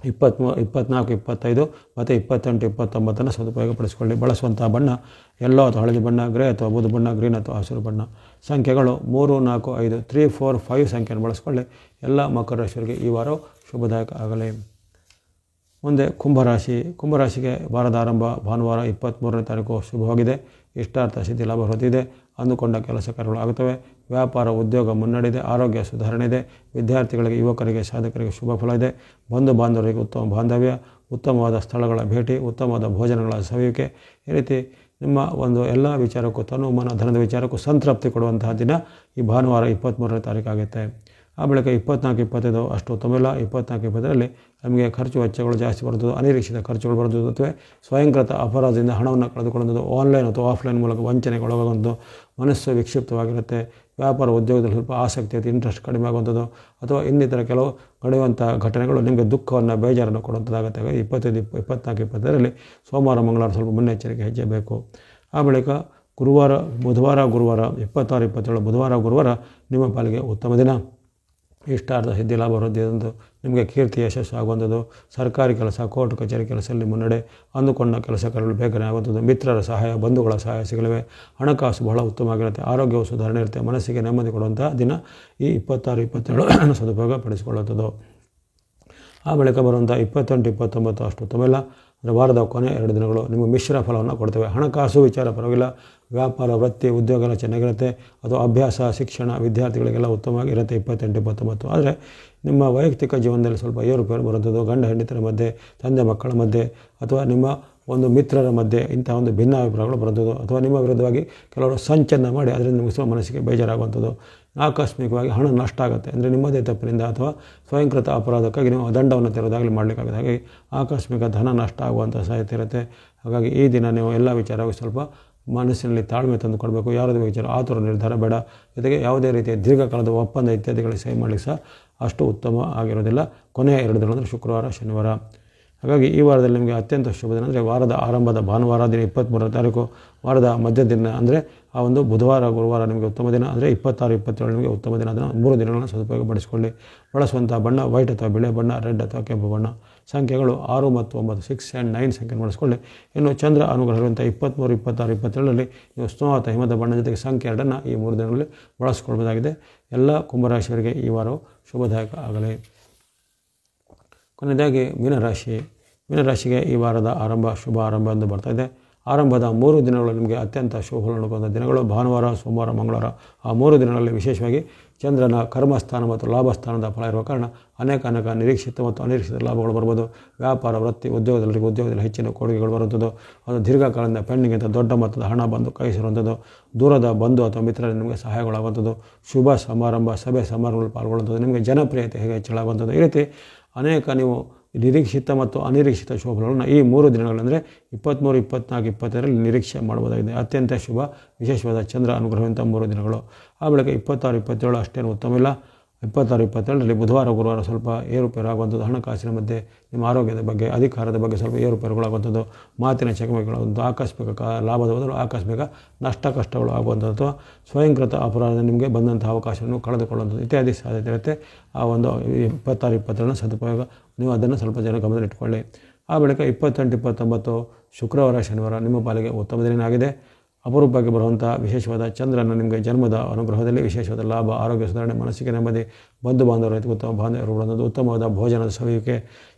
23, 24, 25 ಮತ್ತು 28, 29 ಸದುಪಯೋಗ ಪಡಿಸಿಕೊಳ್ಳಿ. ಬಳಸುವಂಥ ಬಣ್ಣ ಯೆಲ್ಲೋ ಅಥವಾ ಹಳದಿ ಬಣ್ಣ, ಗ್ರೇ ಅಥವಾ ಬೂದು ಬಣ್ಣ, ಗ್ರೀನ್ ಅಥವಾ ಹಸಿರು ಬಣ್ಣ. ಸಂಖ್ಯೆಗಳು 3, 4, 5, 3, 4, 5 ಸಂಖ್ಯೆಯನ್ನು ಬಳಸಿಕೊಳ್ಳಿ. ಎಲ್ಲ ಮಕರ ರಾಶಿಯವರಿಗೆ ಈ ವಾರವು ಶುಭದಾಯಕ ಆಗಲಿ. ಮುಂದೆ ಕುಂಭರಾಶಿ. ಕುಂಭರಾಶಿಗೆ ವಾರದ ಆರಂಭ ಭಾನುವಾರ 23ನೇ ತಾರೀಕು ಶುಭವಾಗಿದೆ. ಇಷ್ಟಾರ್ಥ ಸಿದ್ಧಿ, ಲಾಭ ಹೊರದಿದೆ, ಅಂದುಕೊಂಡ ಕೆಲಸ ಕಾರ್ಯಗಳು ಆಗುತ್ತವೆ, ವ್ಯಾಪಾರ ಉದ್ಯೋಗ ಮುನ್ನಡೆಯಿದೆ, ಆರೋಗ್ಯ ಸುಧಾರಣೆ ಇದೆ, ವಿದ್ಯಾರ್ಥಿಗಳಿಗೆ ಯುವಕರಿಗೆ ಸಾಧಕರಿಗೆ ಶುಭ ಫಲ ಇದೆ, ಬಂಧು ಬಾಂಧವರಿಗೆ ಉತ್ತಮ ಬಾಂಧವ್ಯ, ಉತ್ತಮವಾದ ಸ್ಥಳಗಳ ಭೇಟಿ, ಉತ್ತಮವಾದ ಭೋಜನಗಳ ಸವಿಯುವಿಕೆ, ಈ ರೀತಿ ನಿಮ್ಮ ಒಂದು ಎಲ್ಲ ವಿಚಾರಕ್ಕೂ ತನು ಮನ ಧನದ ವಿಚಾರಕ್ಕೂ ಸಂತೃಪ್ತಿ ಕೊಡುವಂತಹ ದಿನ ಈ ಭಾನುವಾರ 23ನೇ ತಾರೀಕು ಆಗುತ್ತೆ. ಆ ಬಳಿಕ 24, 25 ಅಷ್ಟು ಉತ್ತಮವಿಲ್ಲ. 24, 25ರಲ್ಲಿ ನಮಗೆ ಖರ್ಚು ವೆಚ್ಚಗಳು ಜಾಸ್ತಿ ಬರುತ್ತದೆ, ಅನಿರೀಕ್ಷಿತ ಖರ್ಚುಗಳು ಬರುತ್ತದೆ, ಅಥವಾ ಸ್ವಯಂಕೃತ ಅಪರಾಧದಿಂದ ಹಣವನ್ನು ಕಳೆದುಕೊಳ್ಳುವಂಥದ್ದು, ಆನ್ಲೈನ್ ಅಥವಾ ಆಫ್ಲೈನ್ ಮೂಲಕ ವಂಚನೆಗೆ ಒಳಗಾಗುವಂಥದ್ದು, ಮನಸ್ಸು ವಿಕ್ಷಿಪ್ತವಾಗಿರುತ್ತೆ, ವ್ಯಾಪಾರ ಉದ್ಯೋಗದಲ್ಲಿ ಸ್ವಲ್ಪ ಆಸಕ್ತಿ ಅಥವಾ ಇಂಟ್ರೆಸ್ಟ್ ಕಡಿಮೆ ಆಗುವಂಥದ್ದು, ಅಥವಾ ಇನ್ನಿತರ ಕೆಲವು ನಡೆಯುವಂಥ ಘಟನೆಗಳು ನಿಮಗೆ ದುಃಖವನ್ನು ಬೇಜಾರನ್ನು ಕೊಡುವಂಥದ್ದಾಗುತ್ತೆ. 25, 24, 25ರಲ್ಲಿ ಸೋಮವಾರ ಮಂಗಳವಾರ ಸ್ವಲ್ಪ ಮುನ್ನೆಚ್ಚರಿಕೆ ಹೆಚ್ಚಬೇಕು. ಆ ಬಳಿಕ ಬುಧವಾರ ಗುರುವಾರ 26, 27 ಬುಧವಾರ ಗುರುವಾರ ನಿಮ್ಮ ಪಾಲಿಗೆ ಉತ್ತಮ ದಿನ. ಇಷ್ಟಾರ್ಥ ಸಿದ್ಧಿ, ಲಾಭ ವೃದ್ಧಿಯಂದು ನಿಮಗೆ ಕೀರ್ತಿ ಯಶಸ್ಸು ಆಗುವಂಥದ್ದು, ಸರ್ಕಾರಿ ಕೆಲಸ, ಕೋರ್ಟ್ ಕಚೇರಿ ಕೆಲಸದಲ್ಲಿ ಮುನ್ನಡೆ, ಅಂದುಕೊಂಡ ಕೆಲಸ ಕಾರ್ಯಗಳು ಬೇಗನೆ ಆಗುವಂಥದ್ದು, ಮಿತ್ರರ ಸಹಾಯ, ಬಂಧುಗಳ ಸಹಾಯ ಸಿಗಲಿವೆ, ಹಣಕಾಸು ಬಹಳ ಉತ್ತಮವಾಗಿರುತ್ತೆ, ಆರೋಗ್ಯವು ಸುಧಾರಣೆ ಇರುತ್ತೆ, ಮನಸ್ಸಿಗೆ ನೆಮ್ಮದಿ ಕೊಡುವಂಥ ದಿನ ಈ 26, 27 ಸದುಪಯೋಗ ಪಡಿಸಿಕೊಳ್ಳುವಂಥದ್ದು. ಆ ಬಳಿಕ ಬರುವಂಥ 28, 29 ಅಷ್ಟು ಉತ್ತಮವಿಲ್ಲ. ಅಂದರೆ ವಾರದ ಕೊನೆ 2 ದಿನಗಳು ನಿಮಗೆ ಮಿಶ್ರ ಫಲವನ್ನು ಕೊಡ್ತವೆ. ಹಣಕಾಸು ವಿಚಾರ ಪರವಾಗಿಲ್ಲ, ವ್ಯಾಪಾರ, ವೃತ್ತಿ, ಉದ್ಯೋಗ ಎಲ್ಲ ಚೆನ್ನಾಗಿರುತ್ತೆ. ಅಥವಾ ಅಭ್ಯಾಸ, ಶಿಕ್ಷಣ, ವಿದ್ಯಾರ್ಥಿಗಳಿಗೆಲ್ಲ ಉತ್ತಮವಾಗಿ ಇರುತ್ತೆ 28, 29. ಆದರೆ ನಿಮ್ಮ ವೈಯಕ್ತಿಕ ಜೀವನದಲ್ಲಿ ಸ್ವಲ್ಪ ಏರುಪೇರು ಬರುತ್ತದೆ. ಗಂಡ ಹೆಂಡತಿರ ಮಧ್ಯೆ, ತಂದೆ ಮಕ್ಕಳ ಮಧ್ಯೆ, ಅಥವಾ ನಿಮ್ಮ ಒಂದು ಮಿತ್ರರ ಮಧ್ಯೆ ಇಂಥ ಒಂದು ಭಿನ್ನಾಭಿಪ್ರಾಯಗಳು ಬರುತ್ತದೆ. ಅಥವಾ ನಿಮ್ಮ ವಿರುದ್ಧವಾಗಿ ಕೆಲವರು ಸಂಚನ್ನು ಮಾಡಿ ಅದರಿಂದ ನಿಮಗೆ ಮನಸ್ಸಿಗೆ ಬೇಜಾರಾಗುವಂಥದ್ದು. ಆಕಸ್ಮಿಕವಾಗಿ ಹಣ ನಷ್ಟ ಆಗುತ್ತೆ. ಅಂದರೆ ನಿಮ್ಮದೇ ತಪ್ಪಿನಿಂದ ಅಥವಾ ಸ್ವಯಂಕೃತ ಅಪರಾಧಕ್ಕಾಗಿ ನೀವು ದಂಡವನ್ನು ತೆರವುದಾಗಲಿ ಮಾಡಲಿಕ್ಕಾಗುತ್ತೆ. ಹಾಗಾಗಿ ಆಕಸ್ಮಿಕ ಧನ ನಷ್ಟ ಆಗುವಂಥ ಸಾಧ್ಯತೆ ಇರುತ್ತೆ. ಹಾಗಾಗಿ ಈ ದಿನ ನೀವು ಎಲ್ಲ ವಿಚಾರವಾಗಿ ಸ್ವಲ್ಪ ಮನಸ್ಸಿನಲ್ಲಿ ತಾಳ್ಮೆ ತಂದುಕೊಳ್ಬೇಕು. ಯಾವುದೇ ವಿಚಾರ ಆತುರ ನಿರ್ಧಾರ ಬೇಡ. ಜೊತೆಗೆ ಯಾವುದೇ ರೀತಿಯ ದೀರ್ಘಕಾಲದ ಒಪ್ಪಂದ ಇತ್ಯಾದಿಗಳಿಗೆ ಸಹಿ ಮಾಡಲಿಕ್ಕೆ ಸಹ ಅಷ್ಟು ಉತ್ತಮ ಆಗಿರೋದಿಲ್ಲ. ಕೊನೆಯ 2 ದಿನ ಅಂದರೆ ಶುಕ್ರವಾರ, ಶನಿವಾರ. ಹಾಗಾಗಿ ಈ ವಾರದಲ್ಲಿ ನಿಮಗೆ ಅತ್ಯಂತ ಶುಭ ದಿನ ಅಂದರೆ ವಾರದ ಆರಂಭದ ಭಾನುವಾರ ದಿನ 23ನೇ ತಾರೀಕು, ವಾರದ ಮಧ್ಯ ದಿನ ಅಂದರೆ ಆ ಒಂದು ಬುಧವಾರ, ಗುರುವಾರ ನಿಮಗೆ ಉತ್ತಮ ದಿನ. ಅಂದರೆ 26, 27 ನಿಮಗೆ ಉತ್ತಮ ದಿನ. ಅದನ್ನು 3 ದಿನಗಳನ್ನು ಸದುಪಯೋಗಪಡಿಸಿಕೊಳ್ಳಿ. ಬಳಸುವಂಥ ಬಣ್ಣ ವೈಟ್ ಅಥವಾ ಬಿಳಿ ಬಣ್ಣ, ರೆಡ್ ಅಥವಾ ಕೆಂಪು ಬಣ್ಣ. ಸಂಖ್ಯೆಗಳು 6 ಮತ್ತು 9, 6 and 9 ಸಂಖ್ಯೆ ಬಳಸಿಕೊಳ್ಳಿ. ಇನ್ನು ಚಂದ್ರ ಅನುಗ್ರಹ ಇರುವಂಥ 23, 26, 27ರಲ್ಲಿ ನೀವು ಸ್ನೋ ಅಥವಾ ಹಿಮದ ಬಣ್ಣ ಜೊತೆಗೆ ಸಂಖ್ಯೆ 2 ಈ 3 ದಿನಗಳಲ್ಲಿ ಬಳಸಿಕೊಳ್ಬೋದಾಗಿದೆ. ಎಲ್ಲ ಕುಂಭರಾಶಿಯವರಿಗೆ ಈ ವಾರವು ಶುಭದಾಯಕ ಆಗಲಿ. ಕೊನೆಯದಾಗಿ ಮೀನರಾಶಿಗೆ ಈ ವಾರದ ಶುಭ ಆರಂಭ ಎಂದು ಬರ್ತಾ ಇದೆ. ಆರಂಭದ 3 ದಿನಗಳು ನಿಮಗೆ ಅತ್ಯಂತ ಶುಭ ಫಲವನ್ನು ದಿನಗಳು. ಭಾನುವಾರ, ಸೋಮವಾರ, ಮಂಗಳವಾರ ಆ 3 ದಿನಗಳಲ್ಲಿ ವಿಶೇಷವಾಗಿ ಚಂದ್ರನ ಕರ್ಮಸ್ಥಾನ ಮತ್ತು ಲಾಭಸ್ಥಾನದ ಫಲ ಇರುವ ಕಾರಣ ಅನೇಕ ನಿರೀಕ್ಷಿತ ಮತ್ತು ಅನಿರೀಕ್ಷಿತ ಲಾಭಗಳು ಬರ್ಬೋದು. ವ್ಯಾಪಾರ, ವೃತ್ತಿ, ಉದ್ಯೋಗದಲ್ಲಿ ಹೆಚ್ಚಿನ ಕೊಡುಗೆಗಳು ಬರುವಂಥದ್ದು. ಅದು ದೀರ್ಘಕಾಲದಿಂದ ಪೆಂಡಿಂಗ್ ದೊಡ್ಡ ಮೊತ್ತದ ಹಣ ಬಂದು ಕೈ ಸೇರುವಂಥದ್ದು. ದೂರದ ಬಂಧು ಅಥವಾ ಮಿತ್ರರಲ್ಲಿ ನಿಮಗೆ ಸಹಾಯಗಳಾಗುವಂಥದ್ದು. ಶುಭ ಸಮಾರಂಭ, ಸಭೆ ಸಮಾರಂಭಗಳಲ್ಲಿ ಪಾಲ್ಗೊಳ್ಳುವಂಥದ್ದು. ನಿಮಗೆ ಜನಪ್ರಿಯತೆ ಹೇಗೆ ಹೆಚ್ಚಳಾಗುವಂಥದ್ದು. ಈ ರೀತಿ ಅನೇಕ ನೀವು ನಿರೀಕ್ಷಿತ ಮತ್ತು ಅನಿರೀಕ್ಷಿತ ಶುಭ ಫಲಗಳನ್ನು ಈ 3 ದಿನಗಳಂದರೆ 23, 24, 25ರಲ್ಲಿ ನಿರೀಕ್ಷೆ ಮಾಡಬಹುದಾಗಿದೆ. ಅತ್ಯಂತ ಶುಭ ವಿಶೇಷವಾದ ಚಂದ್ರ ಅನುಗ್ರಹವಂಥ 3 ದಿನಗಳು. ಆ ಬಳಿಕ 26, 27 ಅಷ್ಟೇನು ಉತ್ತಮ ಇಲ್ಲ. 26, 27ರಲ್ಲಿ ಬುಧವಾರ, ಗುರುವಾರ ಸ್ವಲ್ಪ ಏರುಪೇರು ಆಗುವಂಥದ್ದು. ಹಣಕಾಸಿನ ಮಧ್ಯೆ ನಿಮ್ಮ ಆರೋಗ್ಯದ ಬಗ್ಗೆ, ಅಧಿಕಾರದ ಬಗ್ಗೆ ಸ್ವಲ್ಪ ಏರುಪೇರುಗಳಾಗುವಂಥದ್ದು. ಮಾತಿನ ಚಕಮಕಿಗಳಾಗುವಂಥದ್ದು. ಆಕಸ್ಮಿಕ ಲಾಭದ ಬದಲು ಆಕಸ್ಮಿಕ ನಷ್ಟ ಕಷ್ಟಗಳು ಆಗುವಂಥದ್ದು. ಅಥವಾ ಸ್ವಯಂಕೃತ ಅಪರಾಧ ನಿಮಗೆ ಬಂದಂಥ ಅವಕಾಶವನ್ನು ಕಳೆದುಕೊಳ್ಳುವಂಥದ್ದು ಇತ್ಯಾದಿ ಸಾಧ್ಯತೆ ಇರುತ್ತೆ. ಆ ಒಂದು 26, 27ರ ಸದುಪಯೋಗ ನೀವು ಅದನ್ನು ಸ್ವಲ್ಪ ಜನ ಗಮನದಲ್ಲಿಟ್ಕೊಳ್ಳಿ. ಆ ಬಳಿಕ 28, 29 ಶುಕ್ರವಾರ, ಶನಿವಾರ ನಿಮ್ಮ ಪಾಲಿಗೆ ಉತ್ತಮ ದಿನ ಆಗಿದೆ. ಅಪರೂಪಕ್ಕೆ ಬರುವಂಥ ವಿಶೇಷವಾದ ಚಂದ್ರನ ನಿಮಗೆ ಜನ್ಮದ ಅನುಗ್ರಹದಲ್ಲಿ ವಿಶೇಷವಾದ ಲಾಭ, ಆರೋಗ್ಯ ಸುಧಾರಣೆ, ಮನಸ್ಸಿಗೆ ನೆಮ್ಮದಿ, ಬಂಧು ಬಾಂಧವರ ಉತ್ತಮ ಬಾಂಧವರು, ಉತ್ತಮವಾದ ಭೋಜನದ ಸವಿಯುವಿಕೆ,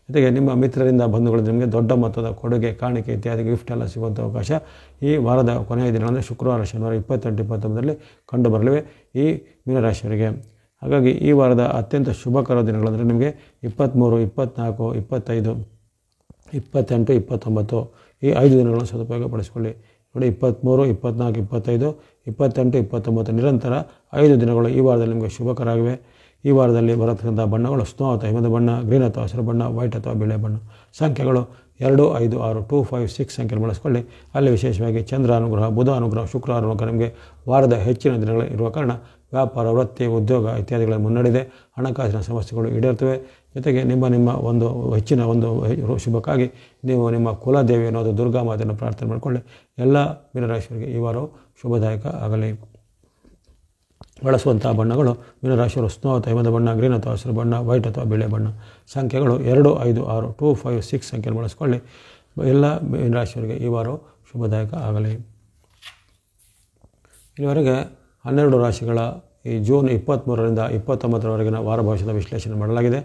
ಜೊತೆಗೆ ನಿಮ್ಮ ಮಿತ್ರರಿಂದ ಬಂಧುಗಳಿಂದ ನಿಮಗೆ ದೊಡ್ಡ ಮೊತ್ತದ ಕೊಡುಗೆ, ಕಾಣಿಕೆ ಇತ್ಯಾದಿ ಗಿಫ್ಟ್ ಎಲ್ಲ ಸಿಗುವಂಥ ಅವಕಾಶ ಈ ವಾರದ ಕೊನೆಯ ದಿನ ಅಂದರೆ ಶುಕ್ರವಾರ, ಶನಿವಾರ 28, 29ರಲ್ಲಿ ಕಂಡು ಬರಲಿವೆ ಈ ಮೀನರಾಶಿಯವರಿಗೆ. ಹಾಗಾಗಿ ಈ ವಾರದ ಅತ್ಯಂತ ಶುಭಕರ ದಿನಗಳಂದರೆ ನಿಮಗೆ 23, 24, 25, 28, 29 ಈ 5 ದಿನಗಳನ್ನು ಸದುಪಯೋಗಪಡಿಸಿಕೊಳ್ಳಿ. ನೋಡಿ, 23, 24, 25, 28, 29 ನಿರಂತರ 5 ದಿನಗಳು ಈ ವಾರದಲ್ಲಿ ನಿಮಗೆ ಶುಭಕರಾಗಿವೆ. ಈ ವಾರದಲ್ಲಿ ಬರತಕ್ಕಂಥ ಬಣ್ಣಗಳು ಸ್ನೋ ಅಥವಾ ಹಿಮದ ಬಣ್ಣ, ಗ್ರೀನ್ ಅಥವಾ ಹಸಿರು ಬಣ್ಣ, ವೈಟ್ ಅಥವಾ ಬಿಳೆ ಬಣ್ಣ. ಸಂಖ್ಯೆಗಳು 2, 5, 6, 2, 5, 6 ಸಂಖ್ಯೆ ಬಳಸಿಕೊಳ್ಳಿ. ಅಲ್ಲಿ ವಿಶೇಷವಾಗಿ ಚಂದ್ರ ಅನುಗ್ರಹ, ಬುಧ ಅನುಗ್ರಹ, ಶುಕ್ರ ಅನುಗ್ರಹ ನಿಮಗೆ ವಾರದ ಹೆಚ್ಚಿನ ದಿನಗಳು ಇರುವ ಕಾರಣ ವ್ಯಾಪಾರ, ವೃತ್ತಿ, ಉದ್ಯೋಗ ಇತ್ಯಾದಿಗಳ ಮುನ್ನಡೆದೆ. ಹಣಕಾಸಿನ ಸಮಸ್ಯೆಗಳು ಈಡೇರ್ತವೆ. ಜೊತೆಗೆ ನಿಮ್ಮ ಒಂದು ಹೆಚ್ಚಿನ ಒಂದು ಶುಭಕ್ಕಾಗಿ ನೀವು ನಿಮ್ಮ ಕುಲದೇವಿ ಅನ್ನೋದು ದುರ್ಗಾ ಮಾತೆಯನ್ನು ಪ್ರಾರ್ಥನೆ ಮಾಡಿಕೊಳ್ಳಿ. ಎಲ್ಲ ಮೀನರಾಶಿಯವರಿಗೆ ಈ ವಾರವು ಶುಭದಾಯಕ ಆಗಲಿ. ಬಳಸುವಂಥ ಬಣ್ಣಗಳು ಮೀನರಾಶಿಯವರು ಸ್ನೋ ಅಥವಾ ಹಿಮದ ಬಣ್ಣ, ಗ್ರೀನ್ ಅಥವಾ ಹಸಿರು ಬಣ್ಣ, ವೈಟ್ ಅಥವಾ ಬಿಳೆ ಬಣ್ಣ. ಸಂಖ್ಯೆಗಳು 2, 5, 6, 2, 5, 6 ಸಂಖ್ಯೆಯನ್ನು ಬಳಸಿಕೊಳ್ಳಿ. ಎಲ್ಲ ಮೀನರಾಶಿಯವರಿಗೆ ಈ ವಾರವು ಶುಭದಾಯಕ ಆಗಲಿ. ಇಲ್ಲಿವರೆಗೆ 12 ರಾಶಿಗಳ ಈ ಜೂನ್ 23ರಿಂದ 29ರವರೆಗಿನ ವಾರ ಭವಿಷ್ಯದ ವಿಶ್ಲೇಷಣೆ ಮಾಡಲಾಗಿದೆ.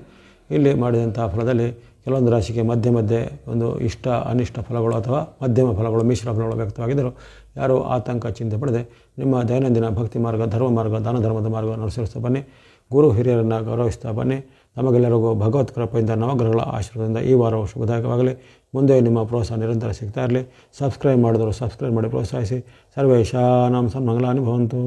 ಇಲ್ಲಿ ಮಾಡಿದಂಥ ಫಲದಲ್ಲಿ ಕೆಲವೊಂದು ರಾಶಿಗೆ ಮಧ್ಯೆ ಒಂದು ಇಷ್ಟ ಅನಿಷ್ಟ ಫಲಗಳು ಅಥವಾ ಮಧ್ಯಮ ಫಲಗಳು, ಮಿಶ್ರ ಫಲಗಳು ವ್ಯಕ್ತವಾಗಿದ್ದರೂ ಯಾರೂ ಆತಂಕ ಚಿಂತೆ ಪಡೆದೆ ನಿಮ್ಮ ದೈನಂದಿನ ಭಕ್ತಿ ಮಾರ್ಗ, ಧರ್ಮ ಮಾರ್ಗ, ದಾನ ಧರ್ಮದ ಮಾರ್ಗ ಅನುಸರಿಸ್ತಾ ಬನ್ನಿ. ಗುರು ಹಿರಿಯರನ್ನು ಗೌರವಿಸ್ತಾ ಬನ್ನಿ. ನಮಗೆಲ್ಲರಿಗೂ ಭಗವತ್ ಕೃಪೆಯಿಂದ, ನವಗ್ರಹಗಳ ಆಶೀರ್ವಾದದಿಂದ ಈ ವಾರವು ಶುಭದಾಯಕವಾಗಲಿ. ಮುಂದೆ ನಿಮ್ಮ ಪ್ರೋತ್ಸಾಹ ನಿರಂತರ ಸಿಗ್ತಾ ಇರಲಿ. ಸಬ್ಸ್ಕ್ರೈಬ್ ಮಾಡಿದವರು ಸಬ್ಸ್ಕ್ರೈಬ್ ಮಾಡಿ ಪ್ರೋತ್ಸಾಹಿಸಿ. ಸರ್ವೇಶಾನಾಂ ಸನ್ಮಂಗಲಾನಿ ಭವಂತು.